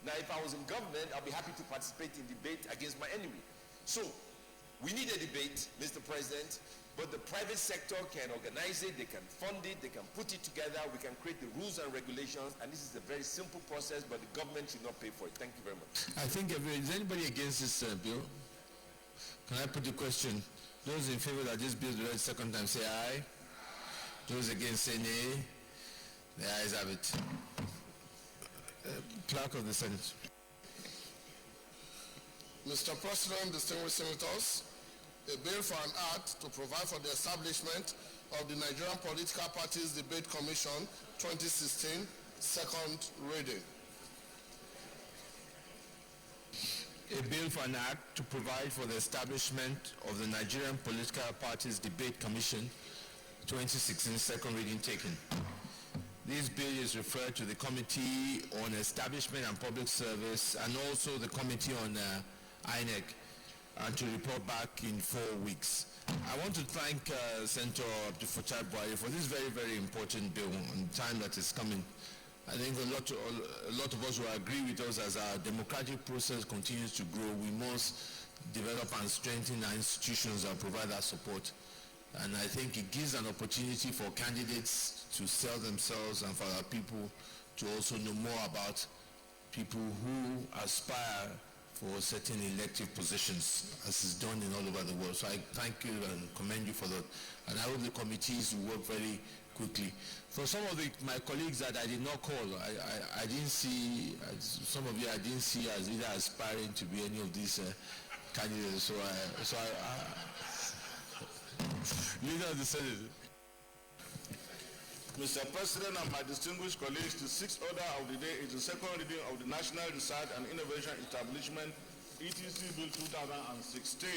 Now, if I was in government, I'll be happy to participate in debate against my enemy. So, we need a debate, Mr. President, but the private sector can organize it, they can fund it, they can put it together, we can create the rules and regulations, and this is a very simple process, but the government should not pay for it. Thank you very much. I think, is anybody against this bill? Can I put the question? Those in favor that this bill be read second time, say aye. Those against, say nay. The ayes have it. Clerk of the Senate. Mr. President, distinguished senators, a bill for an act to provide for the establishment of the Nigerian Political Parties Debate Commission 2016, second reading. A bill for an act to provide for the establishment of the Nigerian Political Parties Debate Commission 2016, second reading taken. This bill is referred to the Committee on Establishment and Public Service and also the Committee on INEC and to report back in 4 weeks. I want to thank Senator Abdul-Fattah Buhari for this very, very important bill on time that is coming. I think a lot of us will agree with us as our democratic process continues to grow. We must develop and strengthen our institutions and provide our support. And I think it gives an opportunity for candidates to sell themselves and for our people to also know more about people who aspire for certain elective positions, as is done in all over the world. So I thank you and commend you for that. And I hope the committees will work very quickly. For some of my colleagues that I did not call, I didn't see, some of you I didn't see as either aspiring to be any of these candidates. So Leader of the Senate. Mr. President and my distinguished colleagues, the sixth order of the day is the second reading of the National Research and Innovation Establishment ETC Bill 2016.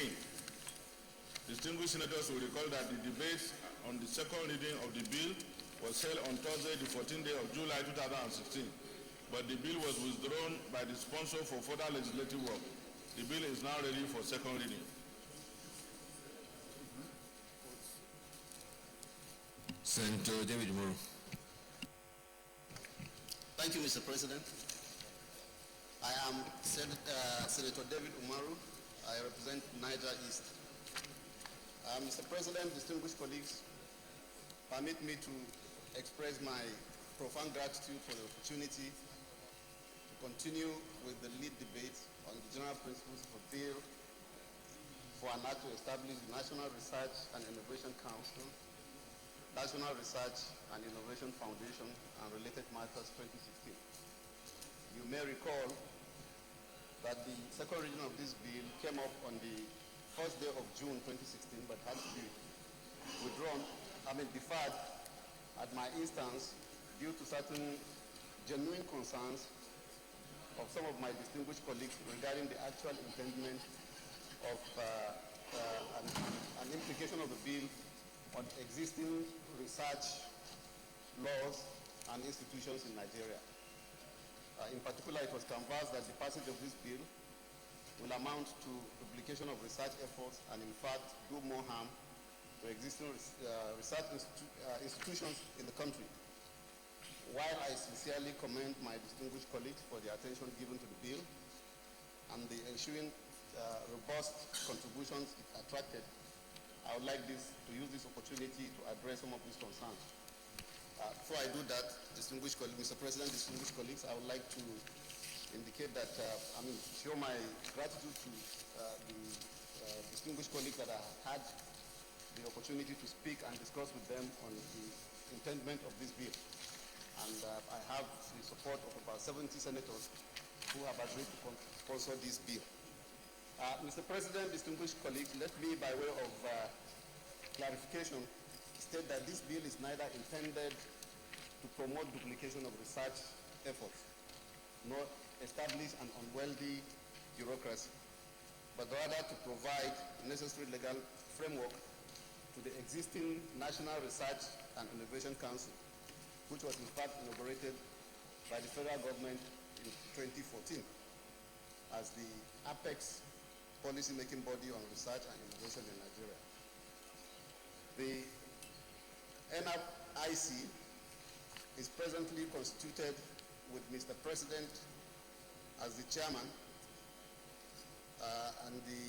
Distinguished senators will recall that the debate on the second reading of the bill was held on Thursday, the 14th day of July 2016, but the bill was withdrawn by the sponsor for further legislative work. The bill is now ready for second reading. Senator David Moro. Thank you, Mr. President. I am Senator David Umaru. I represent Niger East. Mr. President, distinguished colleagues, permit me to express my profound gratitude for the opportunity to continue with the lead debate on the general principles of a bill for an act to establish the National Research and Innovation Council, National Research and Innovation Foundation, and related matters 2016. You may recall that the second reading of this bill came up on the first day of June 2016, but had to be deferred at my instance due to certain genuine concerns of some of my distinguished colleagues regarding the actual intendment of an implication of the bill on existing research laws and institutions in Nigeria. In particular, it was canvassed that the passage of this bill will amount to duplication of research efforts and in fact do more harm to existing research institutions in the country. While I sincerely commend my distinguished colleagues for the attention given to the bill and the ensuing robust contributions it attracted, I would like to use this opportunity to address some of these concerns. Before I do that, Mr. President, distinguished colleagues, I would like to indicate that, show my gratitude to the distinguished colleagues that I had the opportunity to speak and discuss with them on the intendment of this bill. And I have the support of about 70 senators who have agreed to sponsor this bill. Mr. President, distinguished colleagues, let me, by way of clarification, state that this bill is neither intended to promote duplication of research efforts, nor establish an unwieldy bureaucracy, but rather to provide necessary legal framework to the existing National Research and Innovation Council, which was in fact inaugurated by the federal government in 2014 as the apex policy-making body on research and innovation in Nigeria. The NRIC is presently constituted with Mr. President as the chairman and the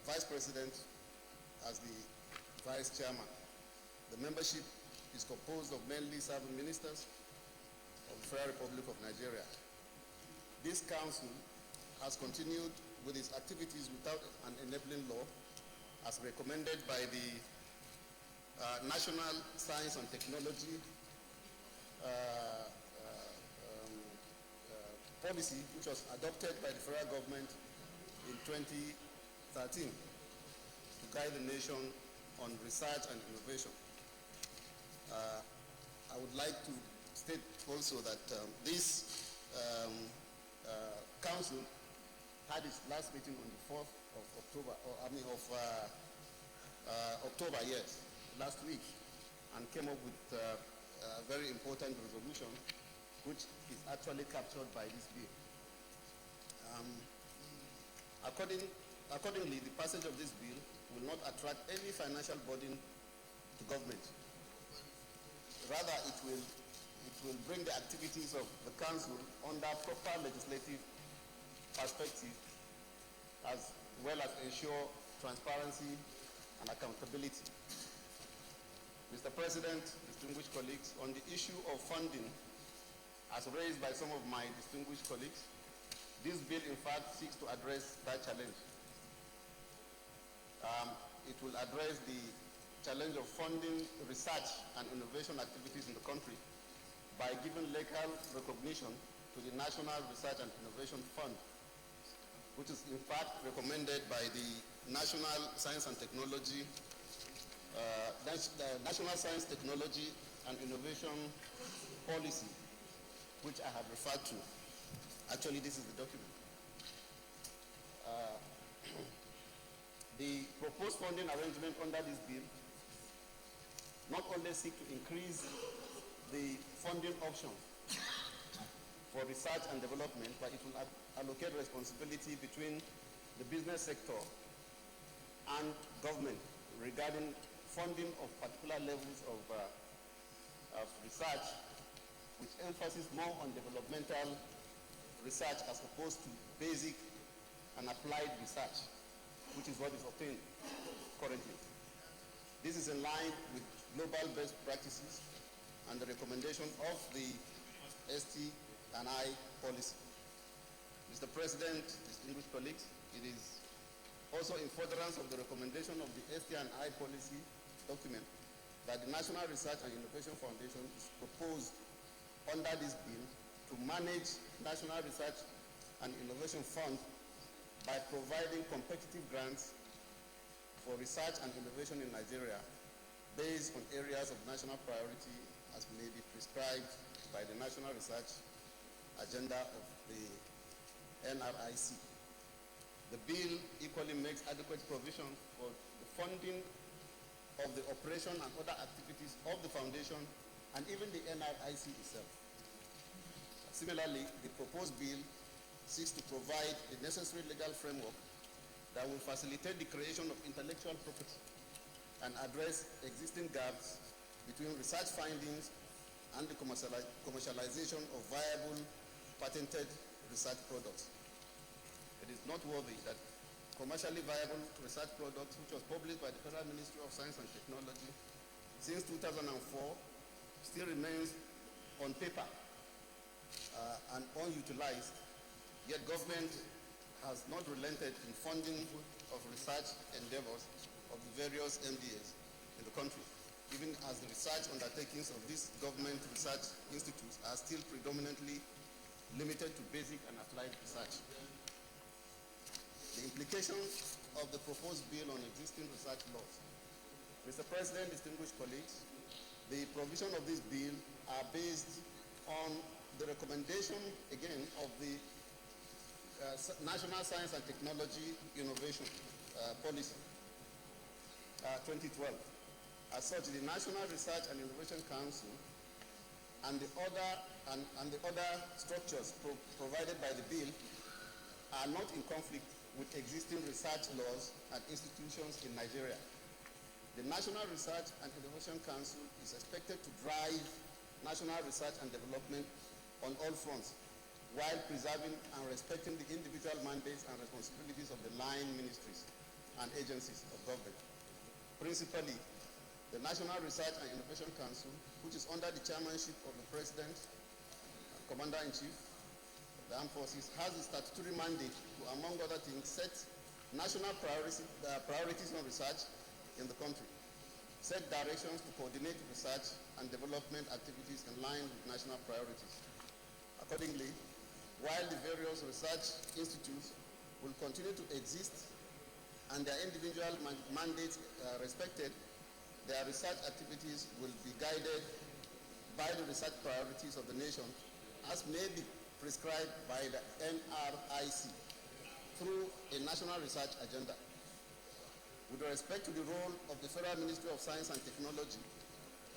vice president as the vice chairman. The membership is composed of mainly serving ministers of the Federal Republic of Nigeria. This council has continued with its activities without an enabling law as recommended by the National Science and Technology policy, which was adopted by the federal government in 2013 to guide the nation on research and innovation. I would like to state also that this council had its last meeting on the 4th of October, last week, and came up with a very important resolution, which is actually captured by this bill. Accordingly, the passage of this bill will not attract any financial burden to government. Rather, it will bring the activities of the council under proper legislative perspective, as well as ensure transparency and accountability. Mr. President, distinguished colleagues, on the issue of funding, as raised by some of my distinguished colleagues, this bill in fact seeks to address that challenge. It will address the challenge of funding research and innovation activities in the country by giving legal recognition to the National Research and Innovation Fund, which is in fact recommended by the National Science and Technology, National Science, Technology and Innovation Policy, which I have referred to. Actually, this is the document. proposed funding arrangement under this bill not only seek to increase the funding options for research and development, but it will allocate responsibility between the business sector and government regarding funding of particular levels of research, with emphasis more on developmental research as opposed to basic and applied research, which is what is obtained currently. This is in line with global best practices and the recommendation of the ST&I policy. Mr. President, distinguished colleagues, it is also in furtherance of the recommendation of the ST&I policy document that the National Research and Innovation Foundation is proposed under this bill to manage National Research and Innovation Fund by providing competitive grants for research and innovation in Nigeria based on areas of national priority as may be prescribed by the National Research Agenda of the NRIC. The bill equally makes adequate provision for the funding of the operation and other activities of the foundation and even the NRIC itself. Similarly, the proposed bill seeks to provide the necessary legal framework that will facilitate the creation of intellectual property and address existing gaps between research findings and the commercialization of viable patented research products. It is noteworthy that commercially viable research products, which was published by the Federal Ministry of Science and Technology since 2004, still remains on paper and unutilized, yet government has not relented in funding of research endeavors of the various MDAs in the country, even as the research undertakings of these government research institutes are still predominantly limited to basic and applied research. The implications of the proposed bill on existing research laws. Mr. President, distinguished colleagues, the provision of this bill are based on the recommendation, again, of the National Science and Technology Innovation Policy 2012. As such, the National Research and Innovation Council and the other structures provided by the bill are not in conflict with existing research laws and institutions in Nigeria. The National Research and Innovation Council is expected to drive national research and development on all fronts, while preserving and respecting the individual mandates and responsibilities of the line ministries and agencies of government. Principally, the National Research and Innovation Council, which is under the chairmanship of the President and Commander-in-Chief of the Armed Forces, has a statutory mandate to, among other things, set national priorities on research in the country, set directions to coordinate research and development activities in line with national priorities. Accordingly, while the various research institutes will continue to exist and their individual mandates respected, their research activities will be guided by the research priorities of the nation as may be prescribed by the NRIC through a national research agenda. With respect to the role of the Federal Ministry of Science and Technology,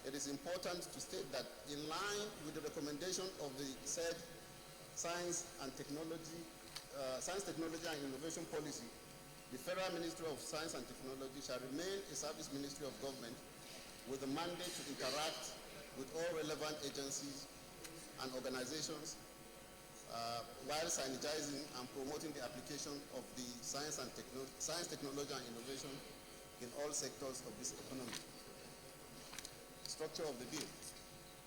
it is important to state that in line with the recommendation of the said Science, Technology and Innovation Policy, the Federal Ministry of Science and Technology shall remain a service ministry of government with the mandate to interact with all relevant agencies and organizations while sanitizing and promoting the application of the science, technology, and innovation in all sectors of this economy. Structure of the bill.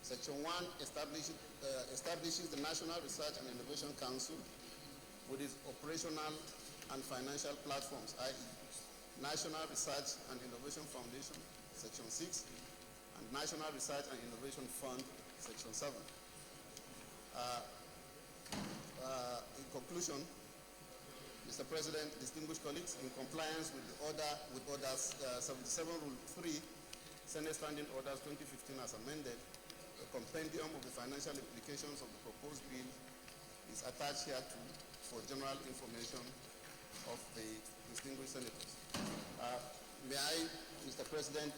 Section 1 establishes the National Research and Innovation Council with its operational and financial platforms, i.e. National Research and Innovation Foundation, Section 6, and National Research and Innovation Fund, Section 7. In conclusion, Mr. President, distinguished colleagues, in compliance with orders 77 Rule 3, Senate Standing Orders 2015 as amended, a compendium of the financial implications of the proposed bill is attached here for general information of the distinguished senators. may I, Mr. President,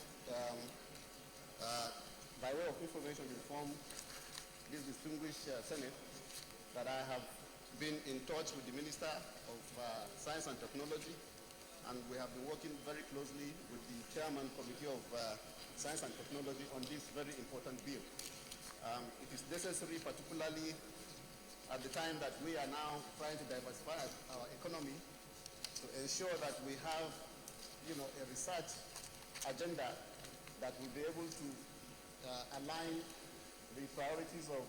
by way of information, inform this distinguished Senate that I have been in touch with the Minister of Science and Technology, and we have been working very closely with the Chairman Committee of Science and Technology on this very important bill. It is necessary, particularly at the time that we are now trying to diversify our economy, to ensure that we have, a research agenda that will be able to align the priorities of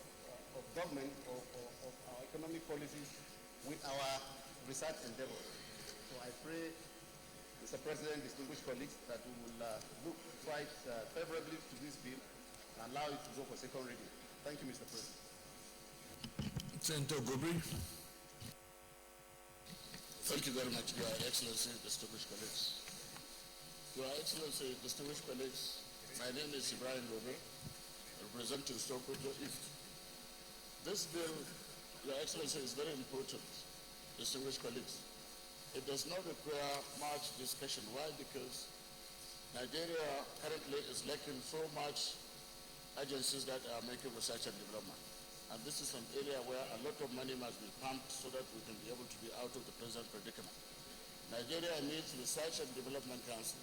government or of our economic policies with our research endeavors. So I pray, Mr. President, distinguished colleagues, that we will look quite favorably to this bill and allow it to go for second reading. Thank you, Mr. President. Senator Gobri. Thank you very much, Your Excellency, distinguished colleagues. Your Excellency, distinguished colleagues, my name is Ibrahim Gobri, representing Sokoto East. This bill, Your Excellency, is very important, distinguished colleagues. It does not require much discussion. Why? Because Nigeria currently is lacking so much agencies that are making research and development. And this is an area where a lot of money must be pumped so that we can be able to be out of the present predicament. Nigeria needs Research and Development Council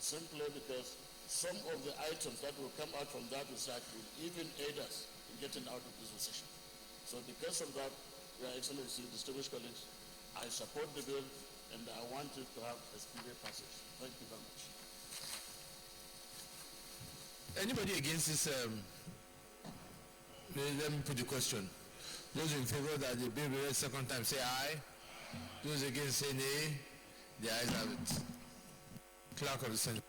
simply because some of the items that will come out from that research will even aid us in getting out of this recession. So because of that, Your Excellency, distinguished colleagues, I support the bill and I want it to have a speedy passage. Thank you very much. Anybody against this? Let me put the question. Those in favor that the bill be read second time, say aye. Those against, say nay. The ayes have it. Clerk of the Senate.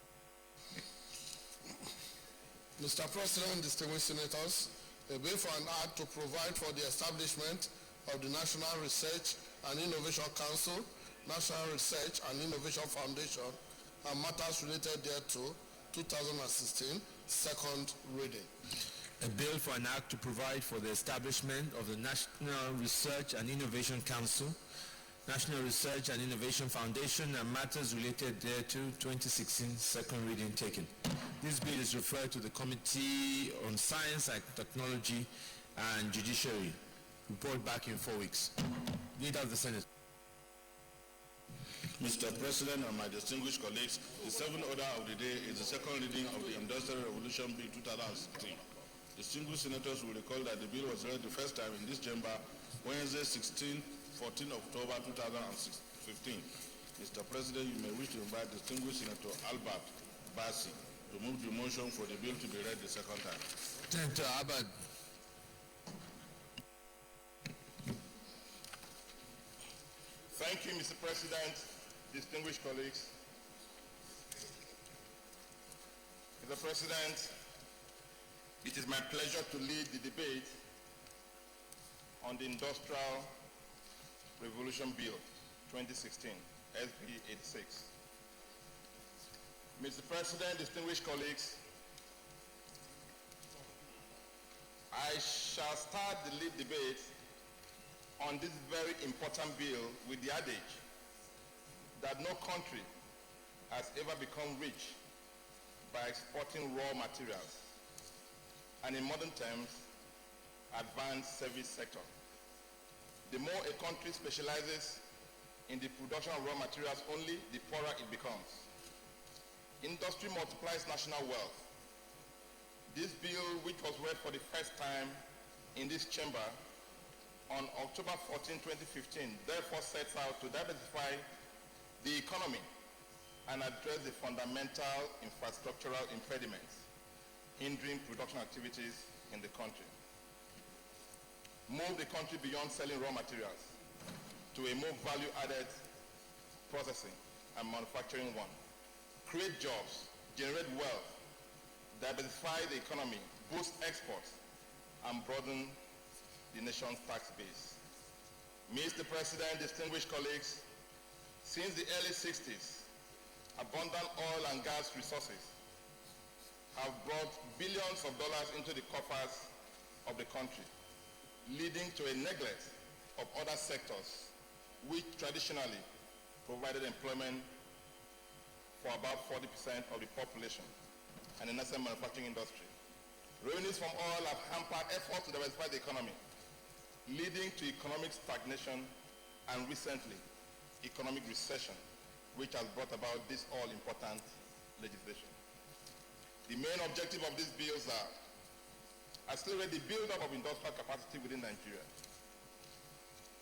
Mr. President, distinguished senators, a bill for an act to provide for the establishment of the National Research and Innovation Council, National Research and Innovation Foundation, and matters related thereto, 2016, second reading. A bill for an act to provide for the establishment of the National Research and Innovation Council, National Research and Innovation Foundation, and matters related thereto, 2016, second reading taken. This bill is referred to the Committee on Science and Technology and Judiciary. Report back in 4 weeks. Leader of the Senate. Mr. President and my distinguished colleagues, the seventh order of the day is the second reading of the Industrial Revolution Bill 2016. Distinguished senators will recall that the bill was read the first time in this chamber Wednesday, 14 October 2015. Mr. President, you may wish to invite distinguished Senator Albert Bassi to move the motion for the bill to be read the second time. Senator Albert. Thank you, Mr. President, distinguished colleagues. Mr. President, it is my pleasure to lead the debate on the Industrial Revolution Bill 2016, SB 86. Mr. President, distinguished colleagues, I shall start the lead debate on this very important bill with the adage that no country has ever become rich by exporting raw materials, and in modern terms, advanced service sector. The more a country specializes in the production of raw materials only, the poorer it becomes. Industry multiplies national wealth. This bill, which was read for the first time in this chamber on October 14, 2015, therefore sets out to diversify the economy and address the fundamental infrastructural impediments hindering production activities in the country. Move the country beyond selling raw materials to a more value-added processing and manufacturing one. Create jobs, generate wealth, diversify the economy, boost exports, and broaden the nation's tax base. Mr. President, distinguished colleagues, since the early 60s, abundant oil and gas resources have brought billions of dollars into the coffers of the country, leading to a neglect of other sectors which traditionally provided employment for about 40% of the population and the national manufacturing industry. Revenues from oil have hampered efforts to diversify the economy, leading to economic stagnation and recently economic recession, which has brought about this all-important legislation. The main objective of these bills are accelerate the build-up of industrial capacity within Nigeria,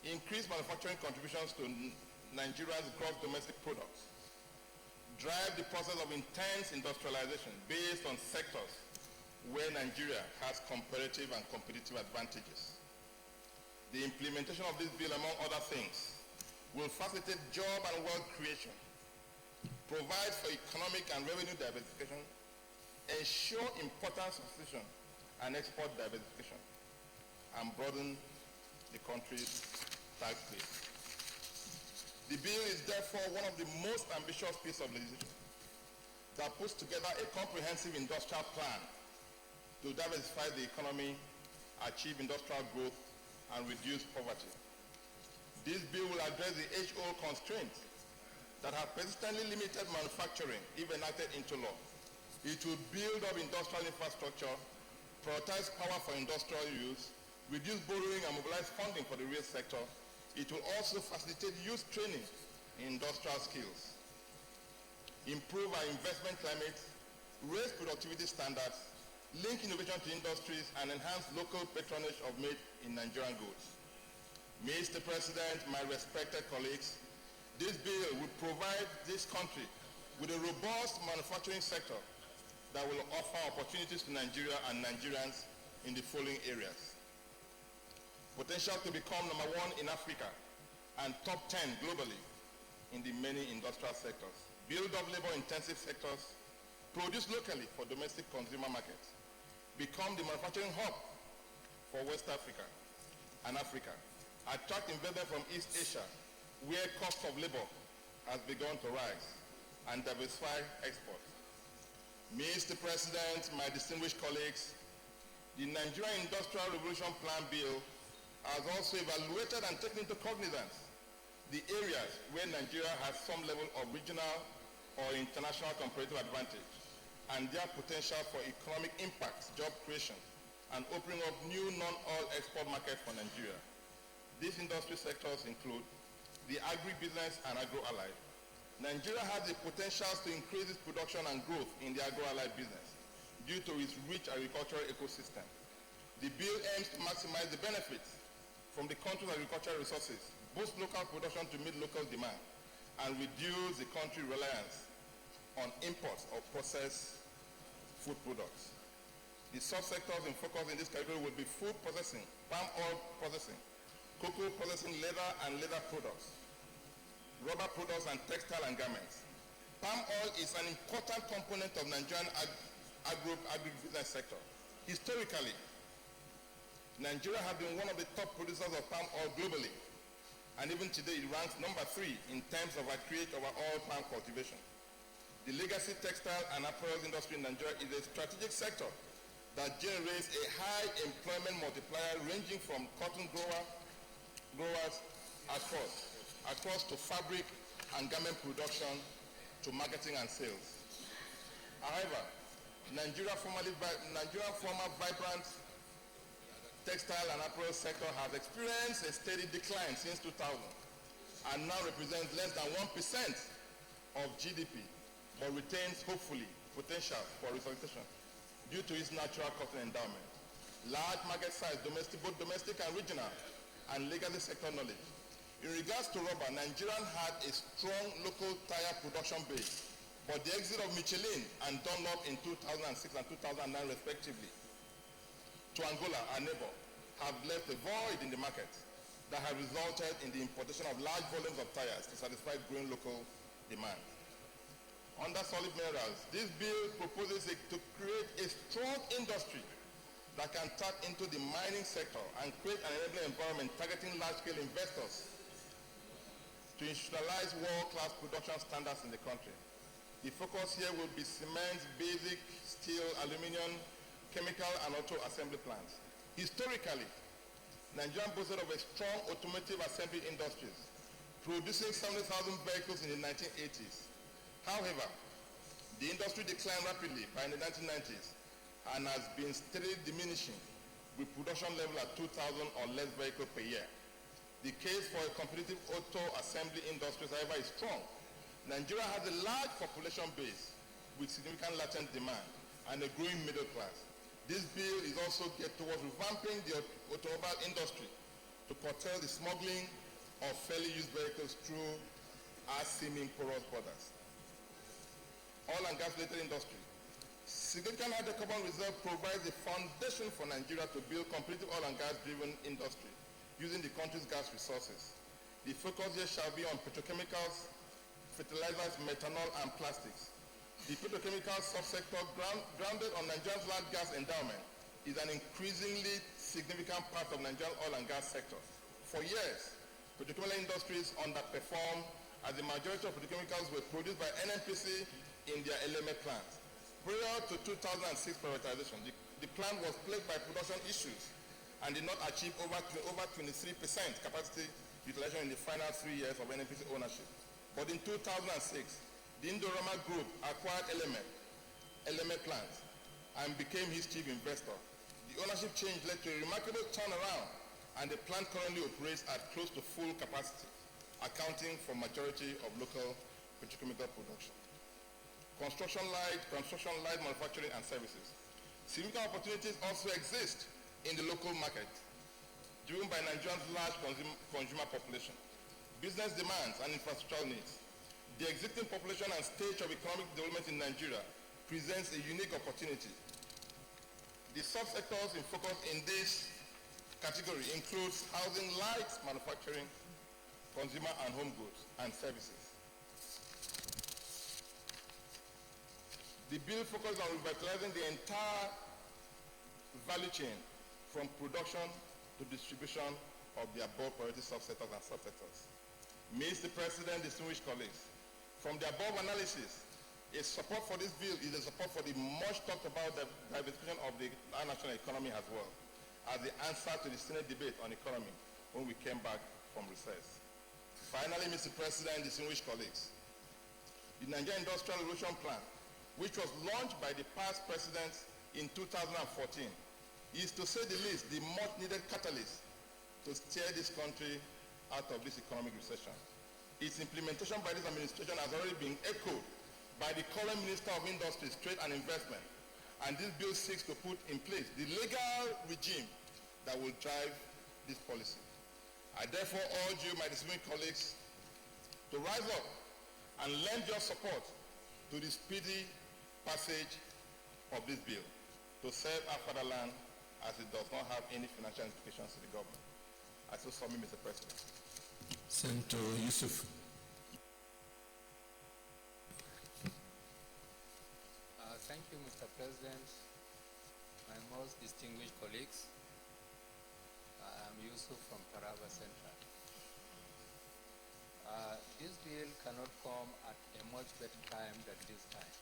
increase manufacturing contributions to Nigeria's gross domestic products, drive the process of intense industrialization based on sectors where Nigeria has comparative and competitive advantages. The implementation of this bill, among other things, will facilitate job and wealth creation, provide for economic and revenue diversification, ensure important substitution and export diversification, and broaden the country's tax base. The bill is therefore one of the most ambitious pieces of legislation that puts together a comprehensive industrial plan to diversify the economy, achieve industrial growth, and reduce poverty. This bill will address the age-old constraints that have persistently limited manufacturing if enacted into law. It will build up industrial infrastructure, prioritize power for industrial use, reduce borrowing and mobilize funding for the real sector. It will also facilitate youth training in industrial skills, improve our investment climate, raise productivity standards, link innovation to industries, and enhance local patronage of made-in-Nigerian goods. Mr. President, my respected colleagues, this bill will provide this country with a robust manufacturing sector that will offer opportunities to Nigeria and Nigerians in the following areas. Potential to become #1 in Africa and top 10 globally in the many industrial sectors. Build up labor-intensive sectors, produce locally for domestic consumer markets. Become the manufacturing hub for West Africa and Africa. Attract investment from East Asia, where cost of labor has begun to rise, and diversify exports. Mr. President, my distinguished colleagues, the Nigerian Industrial Revolution Plan Bill has also evaluated and taken into cognizance the areas where Nigeria has some level of regional or international comparative advantage and their potential for economic impact, job creation, and opening up new non-oil export markets for Nigeria. These industry sectors include the agribusiness and agro-allied. Nigeria has the potentials to increase its production and growth in the agro-allied business due to its rich agricultural ecosystem. The bill aims to maximize the benefits from the country's agricultural resources, boost local production to meet local demand, and reduce the country's reliance on imports of processed food products. The subsectors in focus in this category will be food processing, palm oil processing, cocoa processing, leather and leather products, rubber products, and textile and garments. Palm oil is an important component of Nigerian agribusiness sector. Historically, Nigeria has been one of the top producers of palm oil globally, and even today it ranks #3 in terms of accurate overall palm cultivation. The legacy textile and apparel industry in Nigeria is a strategic sector that generates a high employment multiplier ranging from cotton growers across to fabric and garment production to marketing and sales. However, Nigeria former vibrant textile and apparel sector has experienced a steady decline since 2000 and now represents less than 1% of GDP, but retains, hopefully, potential for resuscitation due to its natural cotton endowment, large market size, both domestic and regional, and legacy sector knowledge. In regards to rubber, Nigeria had a strong local tire production base, but the exit of Michelin and Dunlop in 2006 and 2009 respectively to Angola, our neighbor, have left a void in the market that has resulted in the importation of large volumes of tires to satisfy growing local demand. Under solid minerals, this bill proposes to create a strong industry that can tap into the mining sector and create an enabling environment targeting large-scale investors to institutionalize world-class production standards in the country. The focus here will be cement, basic, steel, aluminum, chemical, and auto assembly plants. Historically, Nigeria boasted of a strong automotive assembly industries, producing 70,000 vehicles in the 1980s. However, The industry declined rapidly by the 1990s and has been steadily diminishing, with production level at 2,000 or less vehicles per year. The case for a competitive auto assembly industry, however, is strong. Nigeria has a large population base with significant latent demand and a growing middle class. This bill is also geared towards revamping the automobile industry to curtail the smuggling of fairly used vehicles through our seeming porous borders. Oil and gas-related industry. Significant hydrocarbon reserve provides the foundation for Nigeria to build competitive oil and gas-driven industry using the country's gas resources. The focus here shall be on petrochemicals, fertilizers, methanol, and plastics. The petrochemical subsector, grounded on Nigeria's large gas endowment, is an increasingly significant part of Nigerian oil and gas sector. For years, petrochemical industries underperformed as the majority of petrochemicals were produced by NNPC in their LMA plants. Prior to 2006 privatization, the plant was plagued by production issues and did not achieve over 23% capacity utilization in the final 3 years of NNPC ownership. But in 2006, the Indorama Group acquired LMA plants and became his chief investor. The ownership change led to a remarkable turnaround, and the plant currently operates at close to full capacity, accounting for majority of local petrochemical production. Construction light manufacturing and services. Significant opportunities also exist in the local market, driven by Nigeria's large consumer population, business demands and infrastructural needs. The existing population and stage of economic development in Nigeria presents a unique opportunity. The subsectors in focus in this category includes housing, light manufacturing, consumer and home goods, and services. The bill focuses on revitalizing the entire value chain from production to distribution of the above priority subsectors and subsectors. Mr. President, distinguished colleagues, from the above analysis, a support for this bill is a support for the much talked about diversification of the national economy as well, as the answer to the Senate debate on economy when we came back from recess. Finally, Mr. President, distinguished colleagues, the Nigerian Industrial Revolution Plan, which was launched by the past presidents in 2014, is, to say the least, the much needed catalyst to steer this country out of this economic recession. Its implementation by this administration has already been echoed by the current Minister of Industries, Trade and Investment, and this bill seeks to put in place the legal regime that will drive this policy. I therefore urge you, my distinguished colleagues, to rise up and lend your support to the speedy passage of this bill to serve our fatherland, as it does not have any financial implications to the government. I so submit, Mr. President. Senator Yusuf. Thank you, Mr. President, my most distinguished colleagues. I'm Yusuf from Taraba Central. This bill cannot come at a much better time than this time.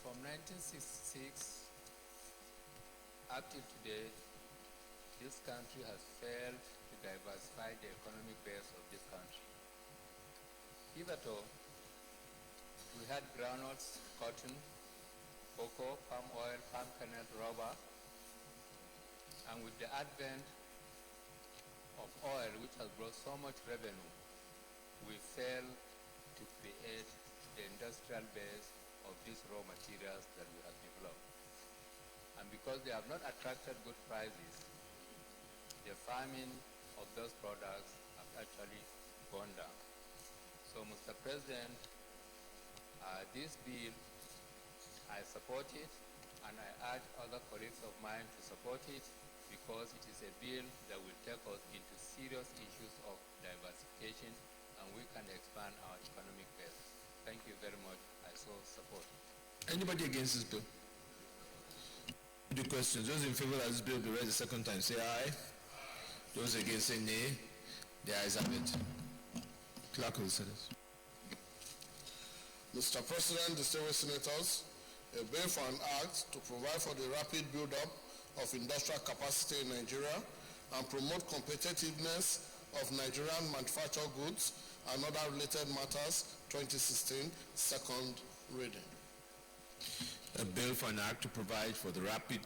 From 1966 up till today, this country has failed to diversify the economic base of this country. Hitherto, we had groundnuts, cotton, cocoa, palm oil, palm kernel, rubber, and with the advent of oil, which has brought so much revenue, we failed to create the industrial base of these raw materials that we have developed. And because they have not attracted good prices, the farming of those products have actually gone down. So, Mr. President, this bill, I support it, and I urge other colleagues of mine to support it, because it is a bill that will take us into serious issues of diversification, and we can expand our economic base. Thank you very much. I so support. Anybody against this bill? The questions. Those in favor of this bill be read the second time, say aye. Those against, say nay. The ayes have it. Clerk will say this. Mr. President, distinguished senators, a bill for an act to provide for the rapid build-up of industrial capacity in Nigeria and promote competitiveness of Nigerian manufactured goods and other related matters, 2016, second reading. A bill for an act to provide for the rapid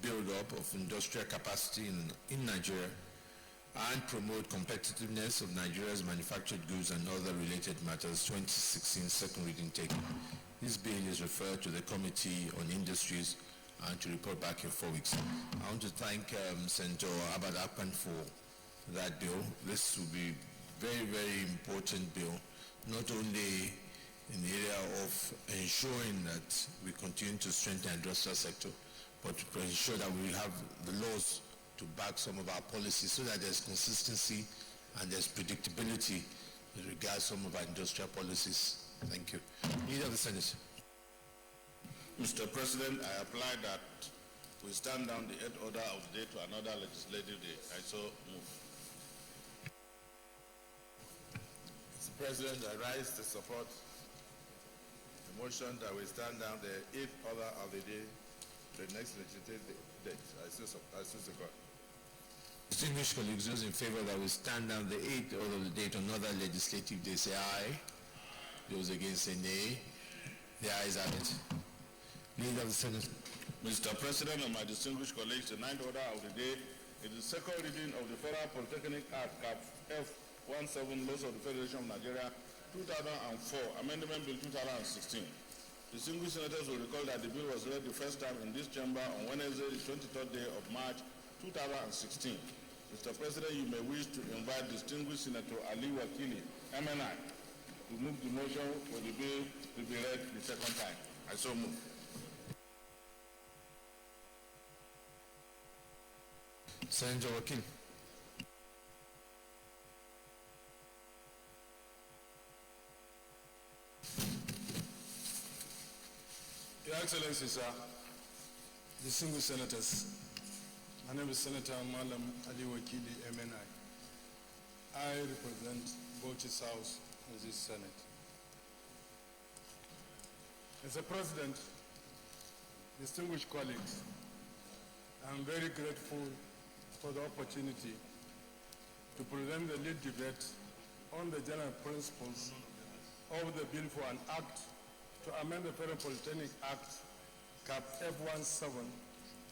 build-up of industrial capacity in Nigeria and promote competitiveness of Nigeria's manufactured goods and other related matters, 2016, second reading taken. This bill is referred to the Committee on Industries and to report back in 4 weeks. I want to thank Senator Abad Akpan for that bill. This will be very, very important bill, not only in the area of ensuring that we continue to strengthen the industrial sector, but to ensure that we will have the laws to back some of our policies so that there's consistency and there's predictability with regards to some of our industrial policies. Thank you. Leader of the Senate. Mr. President, I apply that we stand down the 8th order of the day to another legislative day. I so move. Mr. President, I rise to support the motion that we stand down the 8th order of the day to the next legislative date. I so support. Distinguished colleagues, those in favor that we stand down the 8th order of the day to another legislative day, say aye. Those against, say nay. The ayes have it. Leader of the Senate. Mr. President and my distinguished colleagues, the 9th order of the day is the second reading of the Federal Polytechnic Act, Cap F17, Laws of the Federation of Nigeria, 2004, Amendment Bill 2016. Distinguished senators will recall that the bill was read the first time in this chamber on Wednesday, the 23rd day of March, 2016. Mr. President, you may wish to invite distinguished Senator Ali Wakili, MNI, to move the motion for the bill to be read the second time. I so move. Senator Wakil. Your Excellency, sir, distinguished senators, my name is Senator Malam Ali Wakili, MNI. I represent Bauchi South in this Senate. Mr. President, distinguished colleagues, I am very grateful for the opportunity to present the lead debate on the general principles of the bill for an act to amend the Federal Polytechnic Act, Cap F17,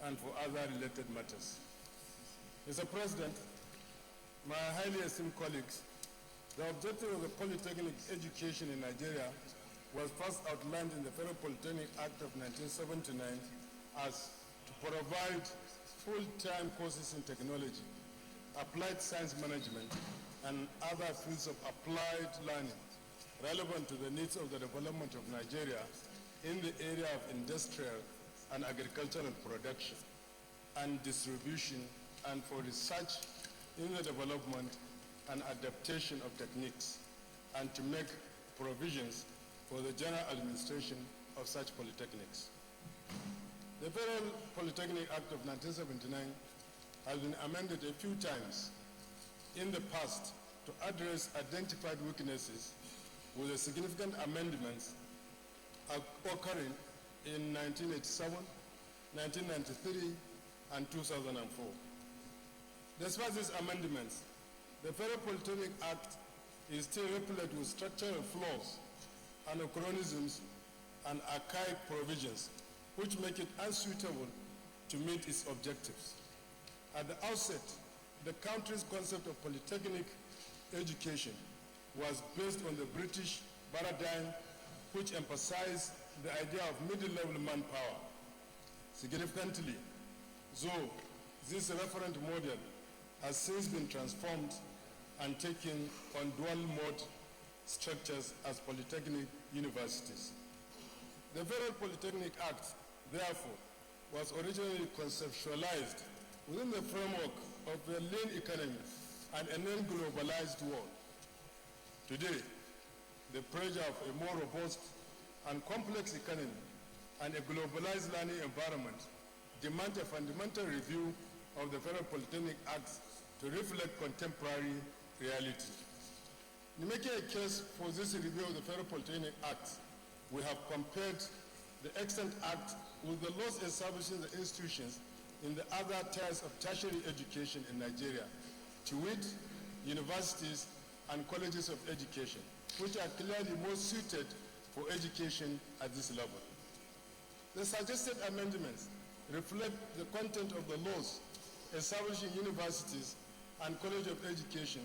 and for other related matters. Mr. President, my highly esteemed colleagues, the objective of the polytechnic education in Nigeria was first outlined in the Federal Polytechnic Act of 1979 as to provide full-time courses in technology, applied science management, and other fields of applied learning relevant to the needs of the development of Nigeria in the area of industrial and agricultural production and distribution, and for research in the development and adaptation of techniques, and to make provisions for the general administration of such polytechnics. The Federal Polytechnic Act of 1979 has been amended a few times in the past to address identified weaknesses, with the significant amendments occurring in 1987, 1993, and 2004. Despite these amendments, the Federal Polytechnic Act is still replete with structural flaws, anachronisms, and archaic provisions, which make it unsuitable to meet its objectives. At the outset, the country's concept of polytechnic education was based on the British paradigm, which emphasized the idea of middle-level manpower. Significantly, though, this referent model has since been transformed and taken on dual-mode structures as polytechnic universities. The Federal Polytechnic Act, therefore, was originally conceptualized within the framework of a lean economy and a non-globalized world. Today, the pressure of a more robust and complex economy and a globalized learning environment demand a fundamental review of the Federal Polytechnic Act to reflect contemporary reality. In making a case for this review of the Federal Polytechnic Act, we have compared the extant act with the laws establishing the institutions in the other tiers of tertiary education in Nigeria, to wit, universities and colleges of education, which are clearly more suited for education at this level. The suggested amendments reflect the content of the laws establishing universities and college of education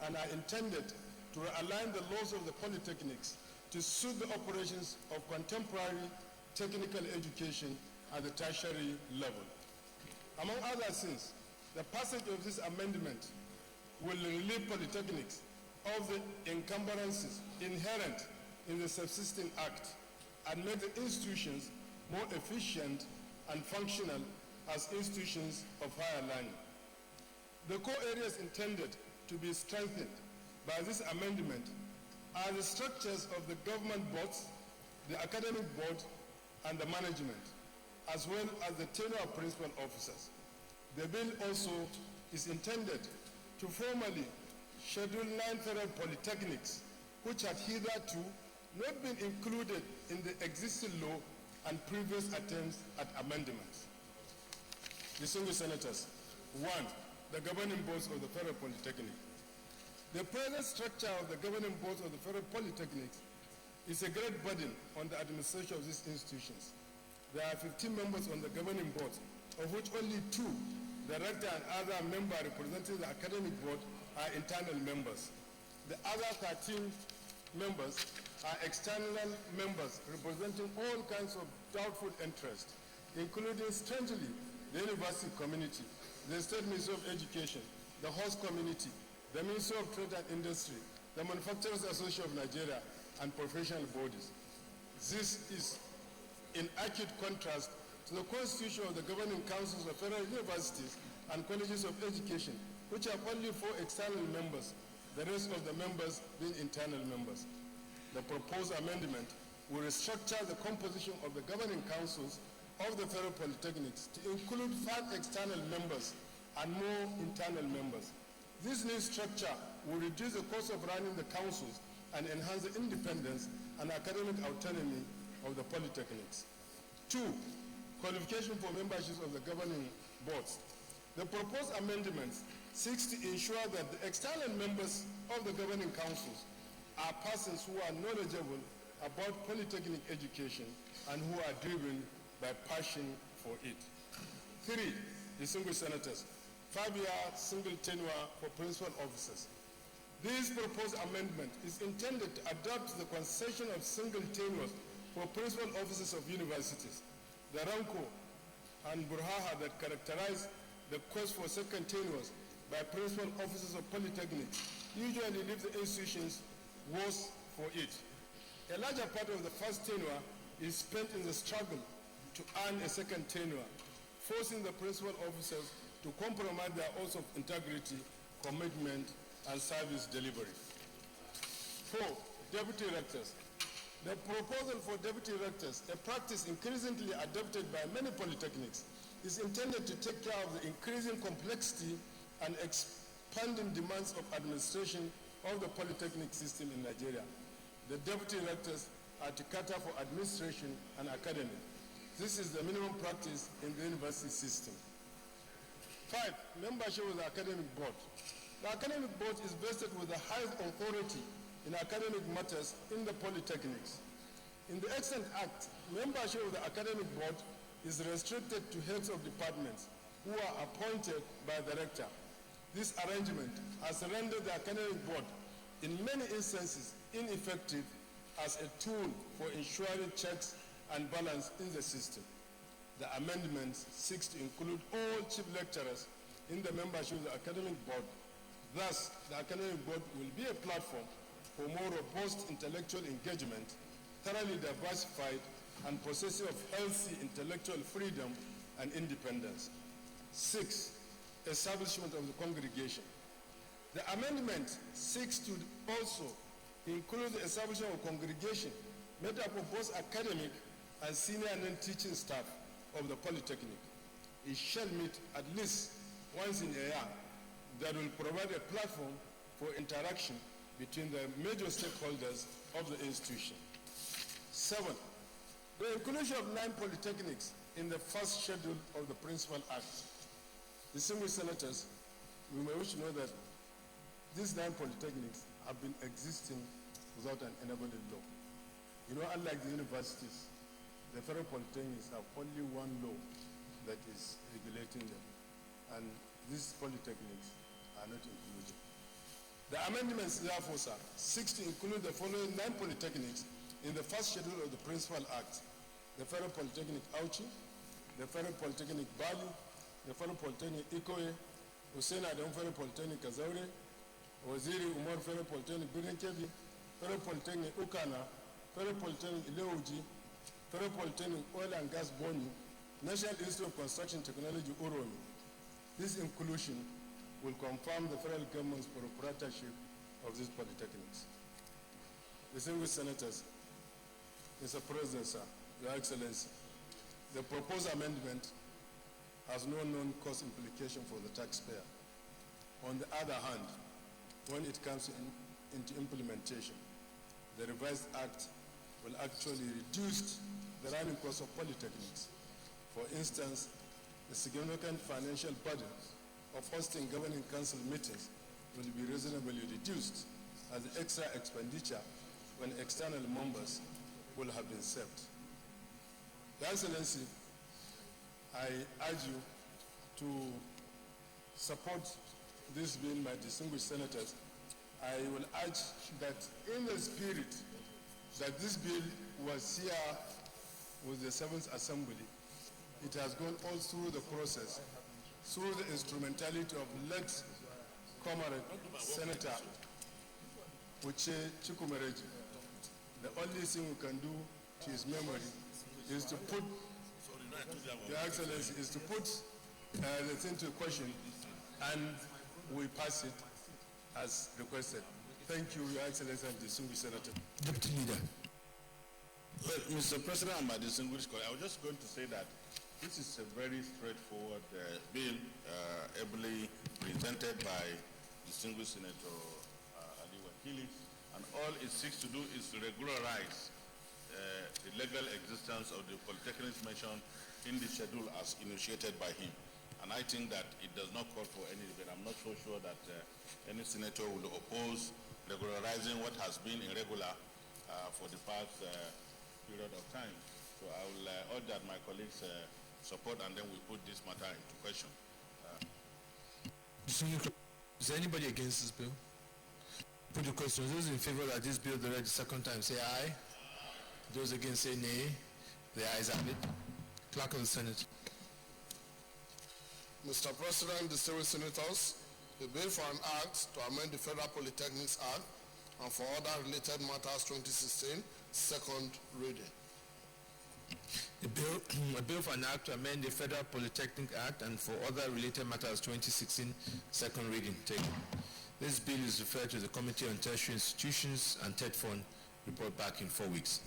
and are intended to align the laws of the polytechnics to suit the operations of contemporary technical education at the tertiary level. Among other things, the passage of this amendment will relieve polytechnics of the encumbrances inherent in the Subsisting Act and make the institutions more efficient and functional as institutions of higher learning. The core areas intended to be strengthened by this amendment are the structures of the government boards, the academic board, and the management, as well as the tenure of principal officers. The bill also is intended to formally schedule 9 federal polytechnics, which had hitherto not been included in the existing law and previous attempts at amendments. Distinguished Senators, 1. The governing boards of the federal polytechnic. The present structure of the governing boards of the federal polytechnics is a great burden on the administration of these institutions. There are 15 members on the governing board, of which only 2, the rector and other member representing the academic board, are internal members. The other 13 members are external members representing all kinds of doubtful interests, including, strangely, the university community, the State Ministry of Education, the host community, the Ministry of Trade and Industry, the Manufacturers Association of Nigeria, and professional bodies. This is in acute contrast to the constitution of the governing councils of federal universities and colleges of education, which have only 4 external members, the rest of the members being internal members. The proposed amendment will restructure the composition of the governing councils of the federal polytechnics to include 5 external members and more internal members. This new structure will reduce the cost of running the councils and enhance the independence and academic autonomy of the polytechnics. 2. Qualification for memberships of the governing boards. The proposed amendments seeks to ensure that the external members of the governing councils are persons who are knowledgeable about polytechnic education and who are driven by passion for it. 3. Distinguished Senators, 5-year single tenure for principal officers. This proposed amendment is intended to adapt the concession of single tenures for principal officers of universities. The ranco and burhaha that characterize the quest for second tenures by principal officers of polytechnics usually leave the institutions worse for it. A larger part of the first tenure is spent in the struggle to earn a second tenure, forcing the principal officers to compromise their oaths of integrity, commitment, and service delivery. 4. Deputy rectors. The proposal for deputy rectors, a practice increasingly adopted by many polytechnics, is intended to take care of the increasing complexity and expanding demands of administration of the polytechnic system in Nigeria. The deputy rectors are to cater for administration and academic. This is the minimum practice in the university system. 5. Membership of the academic board. The academic board is vested with the highest authority in academic matters in the polytechnics. In the Excellent Act, membership of the academic board is restricted to heads of departments who are appointed by the rector. This arrangement has rendered the academic board, in many instances, ineffective as a tool for ensuring checks and balance in the system. The amendment seeks to include all chief lecturers in the membership of the academic board. Thus, the academic board will be a platform for more robust intellectual engagement, thoroughly diversified, and possessive of healthy intellectual freedom and independence. 6. Establishment of the congregation. The amendment seeks to also include the establishment of a congregation made up of both academic and senior non-teaching staff of the polytechnic. It shall meet at least once in a year that will provide a platform for interaction between the major stakeholders of the institution. 7. The inclusion of 9 polytechnics in the first schedule of the Principal Act. Distinguished Senators, we may wish to know that these 9 polytechnics have been existing without an enabling law. You know, unlike the universities, the federal polytechnics have only one law that is regulating them, and these polytechnics are not included. The amendments, therefore, sir, seeks to include the following 9 polytechnics in the first schedule of the Principal Act: the Federal Polytechnic Auchi, the Federal Polytechnic Bali, the Federal Polytechnic Ikoye, Hussein Adam Federal Polytechnic Kazaure, Waziri Umar Federal Polytechnic Birninkebi, Federal Polytechnic Ukana, Federal Polytechnic Ileuji, Federal Polytechnic Oil and Gas Boni, National Institute of Construction Technology Uromi. This inclusion will confirm the federal government's proprietorship of these polytechnics. Distinguished senators, Mr. President, sir, Your Excellency, the proposed amendment has no known cost implication for the taxpayer. On the other hand, when it comes into implementation, the revised act will actually reduce the running cost of polytechnics. For instance, the significant financial burden of hosting governing council meetings will be reasonably reduced as the extra expenditure when external members will have been saved. Your Excellency, I urge you to support this bill, my distinguished senators. I will urge that in the spirit that this bill was here with the 7th Assembly, it has gone all through the process, through the instrumentality of late comrade Senator Uche Chikumereji. The only thing we can do to his memory is to put, Your Excellency, is to put the thing to question, and we pass it as requested. Thank you, Your Excellency, and distinguished Senator. Deputy Leader. Well, Mr. President and my distinguished colleague, I was just going to say that this is a very straightforward bill, ably presented by distinguished Senator Ali Wakili, and all it seeks to do is to regularize the legal existence of the polytechnics mentioned in the schedule as initiated by him. And I think that it does not call for any debate. I'm not so sure that any senator will oppose regularizing what has been irregular for the past period of time. So I will urge that my colleagues support, and then we put this matter into question. Is there anybody against this bill? Put the question. Those in favor that this bill be read the second time, say aye. Those against, say nay. The ayes have it. Clerk of the Senate. Mr. President, distinguished senators, the bill for an act to amend the Federal Polytechnics Act and for other related matters 2016, second reading. A bill for an act to amend the Federal Polytechnic Act and for other related matters 2016, second reading. Taken. This bill is referred to the Committee on Tertiary Institutions and TED Fund. Report back in 4 weeks.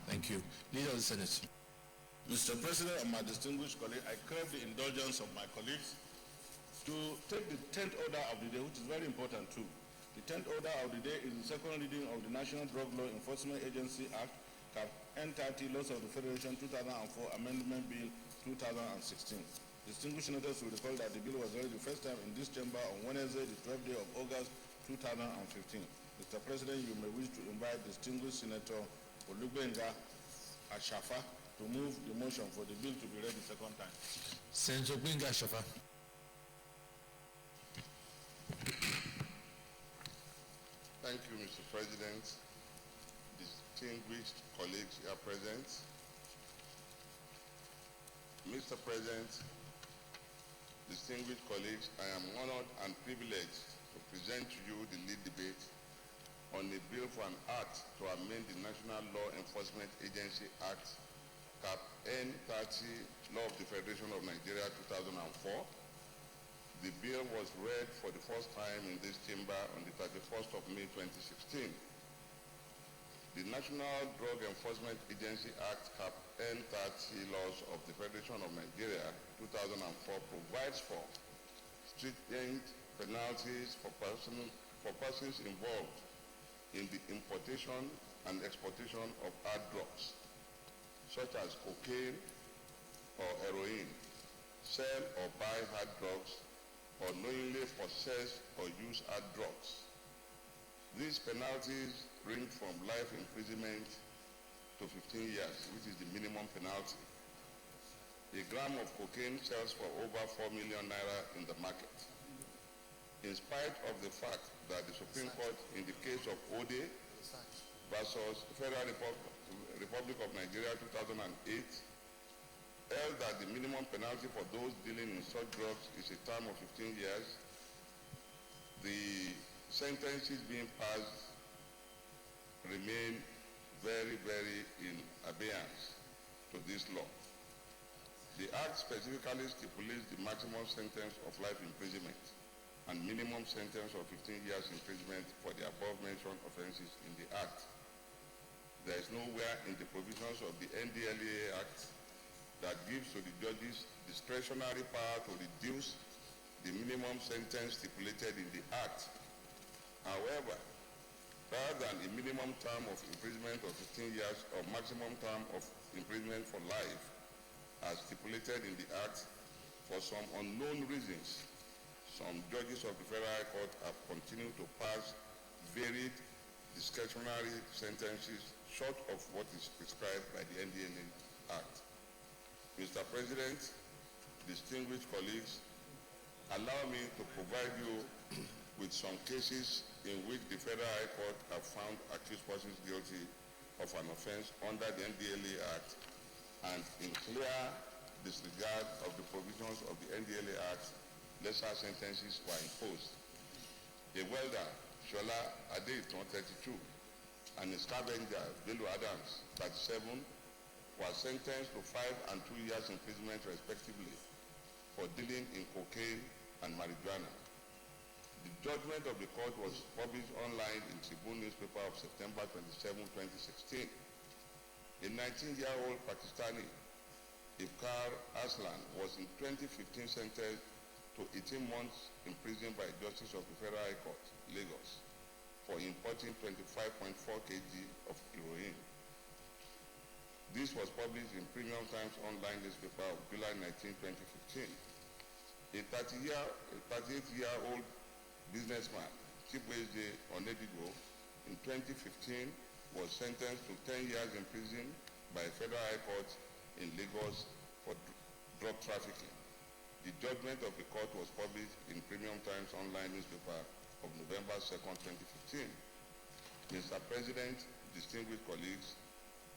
Thank you. Leader of the Senate. Mr. President and my distinguished colleague, I crave the indulgence of my colleagues to take the 10th order of the day, which is very important too. The 10th order of the day is the second reading of the National Drug Law Enforcement Agency Act, N30, Laws of the Federation 2004, Amendment Bill 2016. Distinguished senators will recall that the bill was read the first time in this chamber on Wednesday, the 12th day of August 2015. Mr. President, you may wish to invite distinguished Senator Olugbenga Ashafa to move the motion for the bill to be read the second time. Senator Olugbenga Ashafa. Thank you, Mr. President. Distinguished colleagues here present. Mr. President, distinguished colleagues, I am honored and privileged to present to you the lead debate on the bill for an act to amend the National Law Enforcement Agency Act, Cap N30, Law of the Federation of Nigeria 2004. The bill was read for the first time in this chamber on the 31st of May 2016. The National Drug Enforcement Agency Act, Cap N30, Laws of the Federation of Nigeria 2004 provides for stringent penalties for persons involved in the importation and exportation of hard drugs, such as cocaine or heroin, sell or buy hard drugs, or knowingly possess or use hard drugs. These penalties range from life imprisonment to 15 years, which is the minimum penalty. A gram of cocaine sells for over 4 million naira in the market. In spite of the fact that the Supreme Court, in the case of Ode versus Federal Republic of Nigeria 2008, held that the minimum penalty for those dealing in such drugs is a term of 15 years, the sentences being passed remain very, very in abeyance to this law. The Act specifically stipulates the maximum sentence of life imprisonment and minimum sentence of 15 years imprisonment for the above-mentioned offenses in the Act. There is nowhere in the provisions of the NDLEA Act that gives to the judges discretionary power to reduce the minimum sentence stipulated in the Act. However, rather than a minimum term of imprisonment of 15 years or maximum term of imprisonment for life, as stipulated in the Act, for some unknown reasons, some judges of the Federal High Court have continued to pass varied discretionary sentences short of what is prescribed by the NDLEA Act. Mr. President, distinguished colleagues, allow me to provide you with some cases in which the Federal High Court have found accused persons guilty of an offense under the NDLEA Act, and in clear disregard of the provisions of the NDLEA Act, lesser sentences were imposed. A welder, Shola Adeiton, 32, and a scavenger, Bello Adams, 37, was sentenced to 5 and 2 years imprisonment respectively for dealing in cocaine and marijuana. The judgment of the court was published online in Tribune newspaper of September 27, 2016. A 19-year-old Pakistani, Ifkar Aslan, was in 2015 sentenced to 18 months in prison by Justice of the Federal High Court, Lagos, for importing 25.4 kg of heroin. This was published in Premium Times online newspaper of July 19, 2015. A 38-year-old businessman, Chibueze Onedigo, in 2015 was sentenced to 10 years in prison by Federal High Court in Lagos for drug trafficking. The judgment of the court was published in Premium Times online newspaper of November 2nd, 2015. Mr. President, distinguished colleagues,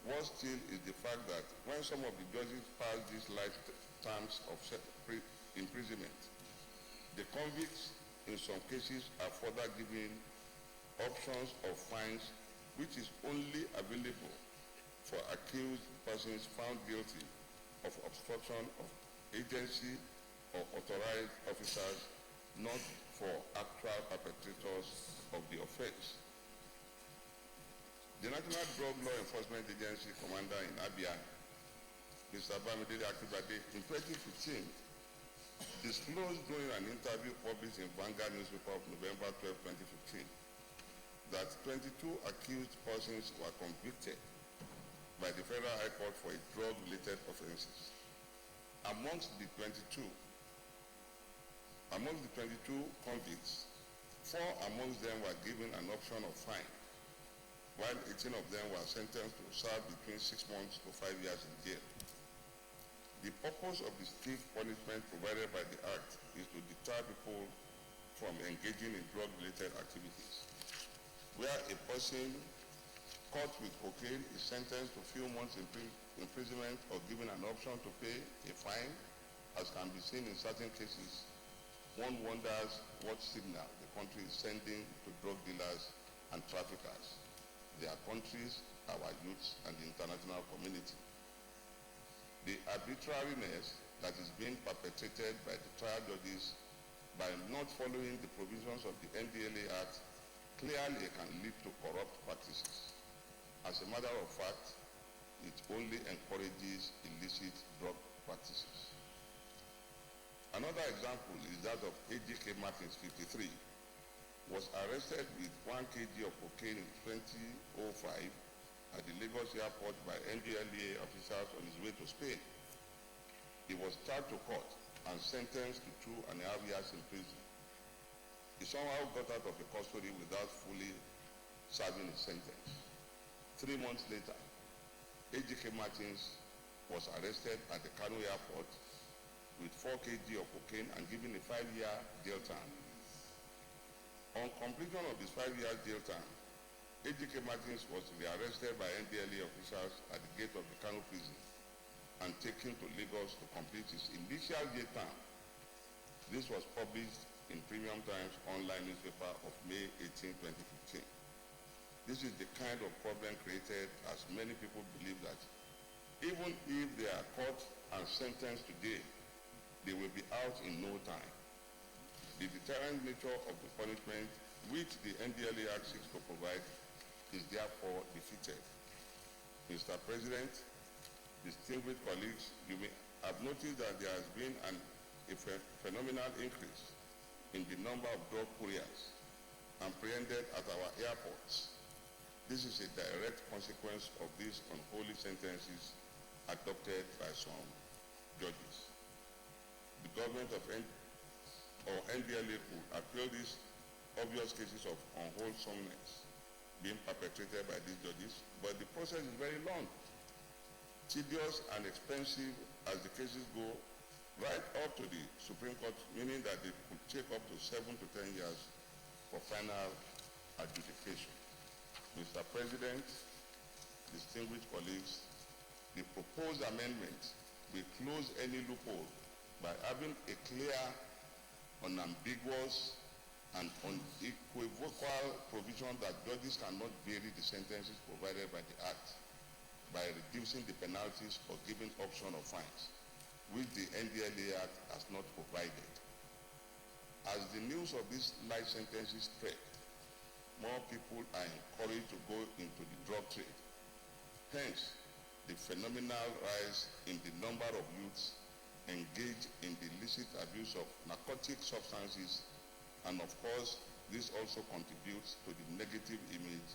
what still is the fact that when some of the judges pass these life terms of imprisonment, the convicts in some cases are further given options of fines which is only available for accused persons found guilty of obstruction of agency or authorized officers, not for actual perpetrators of the offense. The National Drug Law Enforcement Agency Commander in Abia, Mr. Bamidele Akibade, in 2015, disclosed during an interview published in Vanguard newspaper of November 12, 2015, that 22 accused persons were convicted by the Federal High Court for drug-related offenses. Amongst the 22 convicts, 4 amongst them were given an option of fine, while 18 of them were sentenced to serve between 6 months to 5 years in jail. The purpose of the stiff punishment provided by the Act is to deter people from engaging in drug-related activities. Where a person caught with cocaine is sentenced to a few months imprisonment or given an option to pay a fine, as can be seen in certain cases, one wonders what signal the country is sending to drug dealers and traffickers, their countries, our youths, and the international community. The arbitrariness that is being perpetrated by the trial judges by not following the provisions of the NDLEA Act clearly can lead to corrupt practices. As a matter of fact, it only encourages illicit drug practices. Another example is that of AJK Martins, 53, was arrested with 1 kg of cocaine in 2005 at the Lagos airport by NDLEA officers on his way to Spain. He was charged to court and sentenced to 2.5 years in prison. He somehow got out of the custody without fully serving his sentence. 3 months later, AGK Martins was arrested at the Kano airport with 4 kg of cocaine and given a 5-year jail term. On completion of his 5-year jail term, AGK Martins was rearrested by NDLA officials at the gate of the Kano prison and taken to Lagos to complete his initial jail term. This was published in Premium Times online newspaper of May 18, 2015. This is the kind of problem created, as many people believe that even if they are caught and sentenced today, they will be out in no time. The deterrent nature of the punishment which the NDLA Act seeks to provide is therefore defeated. Mr. President, distinguished colleagues, you may have noticed that there has been a phenomenal increase in the number of drug couriers apprehended at our airports. This is a direct consequence of these unholy sentences adopted by some judges. The government of NDLA could appeal these obvious cases of unwholesomeness being perpetrated by these judges, but the process is very long, tedious and expensive as the cases go right up to the Supreme Court, meaning that they could take up to 7 to 10 years for final adjudication. Mr. President, distinguished colleagues, the proposed amendment will close any loophole by having a clear, unambiguous, and unequivocal provision that judges cannot vary the sentences provided by the Act by reducing the penalties or giving option of fines, which the NDLA Act has not provided. As the news of these life sentences spread, more people are encouraged to go into the drug trade. Hence, the phenomenal rise in the number of youths engaged in the illicit abuse of narcotic substances, and of course, this also contributes to the negative image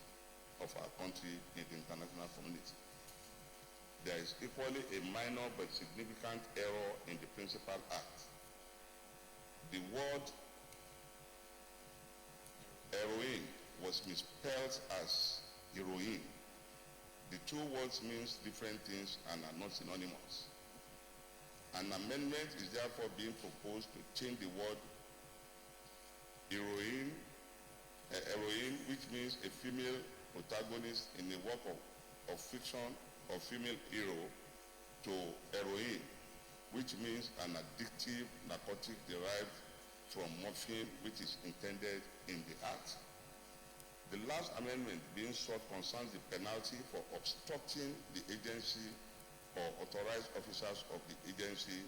of our country in the international community. There is equally a minor but significant error in the Principal Act. The word heroin was misspelled as heroin. The two words mean different things and are not synonymous. An amendment is therefore being proposed to change the word heroine, which means a female protagonist in a work of fiction or female hero, to heroin, which means an addictive narcotic derived from morphine, which is intended in the Act. The last amendment being sought concerns the penalty for obstructing the agency or authorized officers of the agency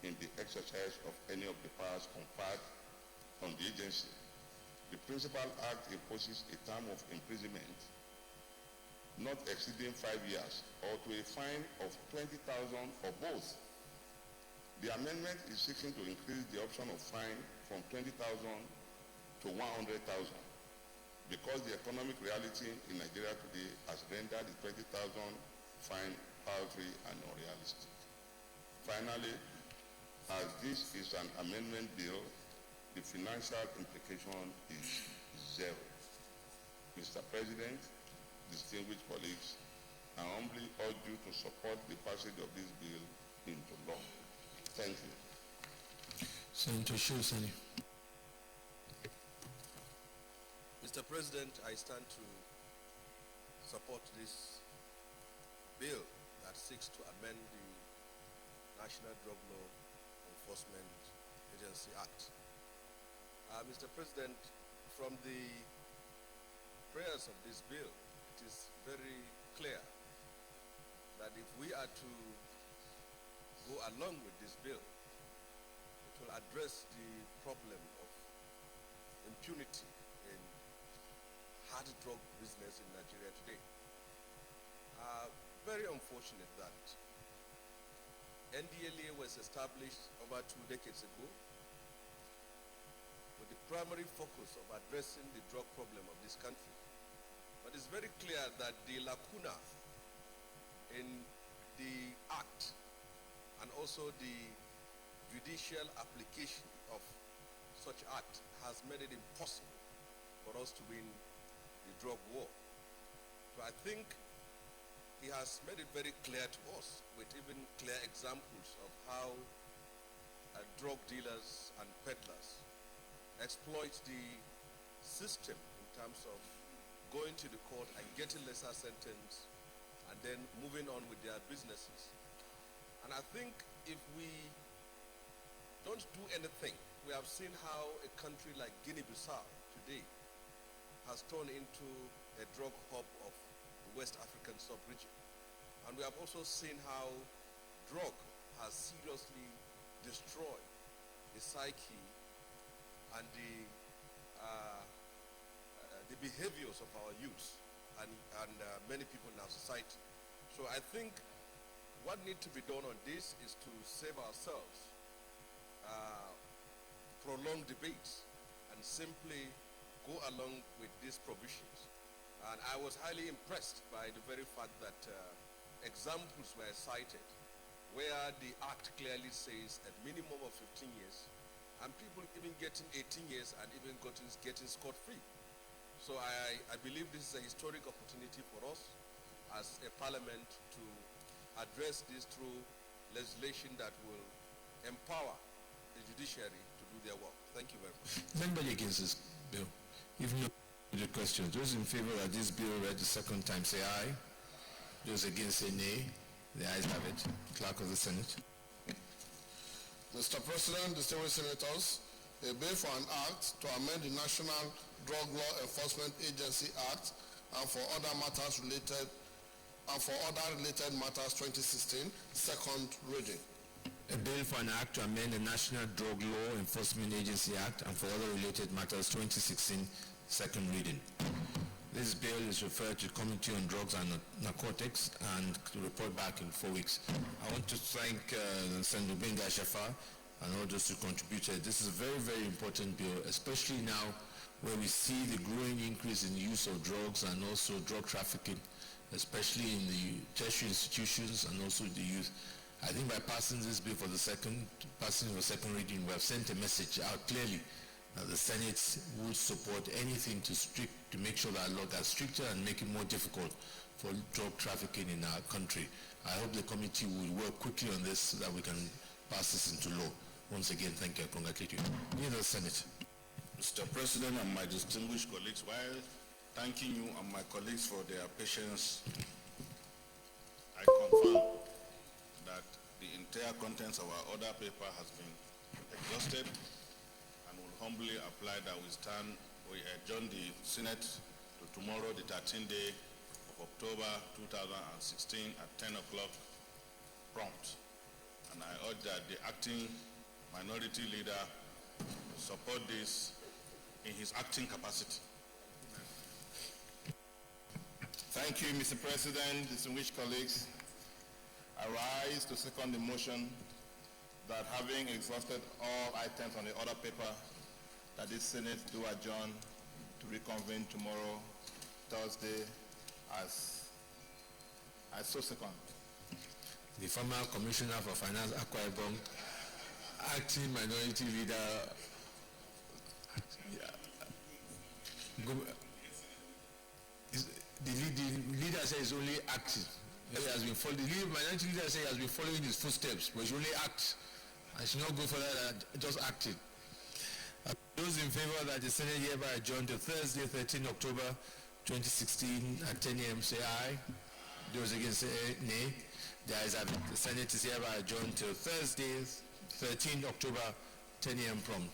in the exercise of any of the powers conferred on the agency. The Principal Act imposes a term of imprisonment not exceeding 5 years or to a fine of 20,000 or both. The amendment is seeking to increase the option of fine from 20,000 to 100,000 because the economic reality in Nigeria today has rendered the 20,000 fine paltry and unrealistic. Finally, as this is an amendment bill, the financial implication is zero. Mr. President, distinguished colleagues, I humbly urge you to support the passage of this bill into law. Thank you. Senator Shulsani. Mr. President, I stand to support this bill that seeks to amend the National Drug Law Enforcement Agency Act. Mr. President, from the prayers of this bill, it is very clear that if we are to go along with this bill, it will address the problem of impunity in hard drug business in Nigeria today. Very unfortunate that NDLA was established over 2 decades ago with the primary focus of addressing the drug problem of this country. But it's very clear that the lacuna in the act and also the judicial application of such act has made it impossible for us to win the the drug war. So I think he has made it very clear to us, with even clear examples of how drug dealers and peddlers exploit the system in terms of going to the court and getting lesser sentence and then moving on with their businesses. And I think if we don't do anything, we have seen how a country like Guinea-Bissau today has turned into a drug hub of the West African sub-region. And we have also seen how drug has seriously destroyed the psyche and the behaviors of our youth and many people in our society. So I think what needs to be done on this is to save ourselves prolonged debates and simply go along with these provisions. And I was highly impressed by the very fact that examples were cited where the act clearly says a minimum of 15 years and people even getting 18 years and even getting scot-free. So I believe this is a historic opportunity for us as a parliament to address this through legislation that will empower the judiciary to do their work. Thank you very much. Is anybody against this bill? If no, the question. Those in favor of this bill read the second time say aye. Those against say nay. The ayes have it. Clerk of the Senate. Mr. President, distinguished senators, a bill for an act to amend the National Drug Law Enforcement Agency Act and for other related matters 2016, second reading. A bill for an act to amend the National Drug Law Enforcement Agency Act and for other related matters 2016, second reading. This bill is referred to the Committee on Drugs and Narcotics and to report back in 4 weeks. I want to thank Senator Benga Shafa and all those who contributed. This is a very, very important bill, especially now where we see the growing increase in the use of drugs and also drug trafficking, especially in the tertiary institutions and also the youth. I think by passing this bill for the second reading, we have sent a message out clearly that the Senate would support anything to make sure that our law gets stricter and make it more difficult for drug trafficking in our country. I hope the committee will work quickly on this so that we can pass this into law. Once again, thank you. I congratulate you. Near the Senate. Mr. President and my distinguished colleagues, while thanking you and my colleagues for their patience, I confirm that the entire contents of our order paper has been exhausted and will humbly apply that we adjourn the Senate to tomorrow, the 13th day of October 2016 at 10 o'clock prompt. And I urge that the acting minority leader support this in his acting capacity. Thank you, Mr. President, distinguished colleagues. I rise to second the motion that having exhausted all items on the order paper, that this Senate do adjourn to reconvene tomorrow, Thursday, as I so second. The former Commissioner for Finance, Akwa Ibom, acting minority leader, the leader says he's only acting. He has been following. The minority leader says he has been following his footsteps, but he only acts. I should not go further than just acting. Those in favor that the Senate hereby adjourn to Thursday, 13 October 2016 at 10 a.m. say aye. Those against say nay. The ayes have it. The Senate is hereby adjourned to Thursday, 13 October, 10 a.m. prompt.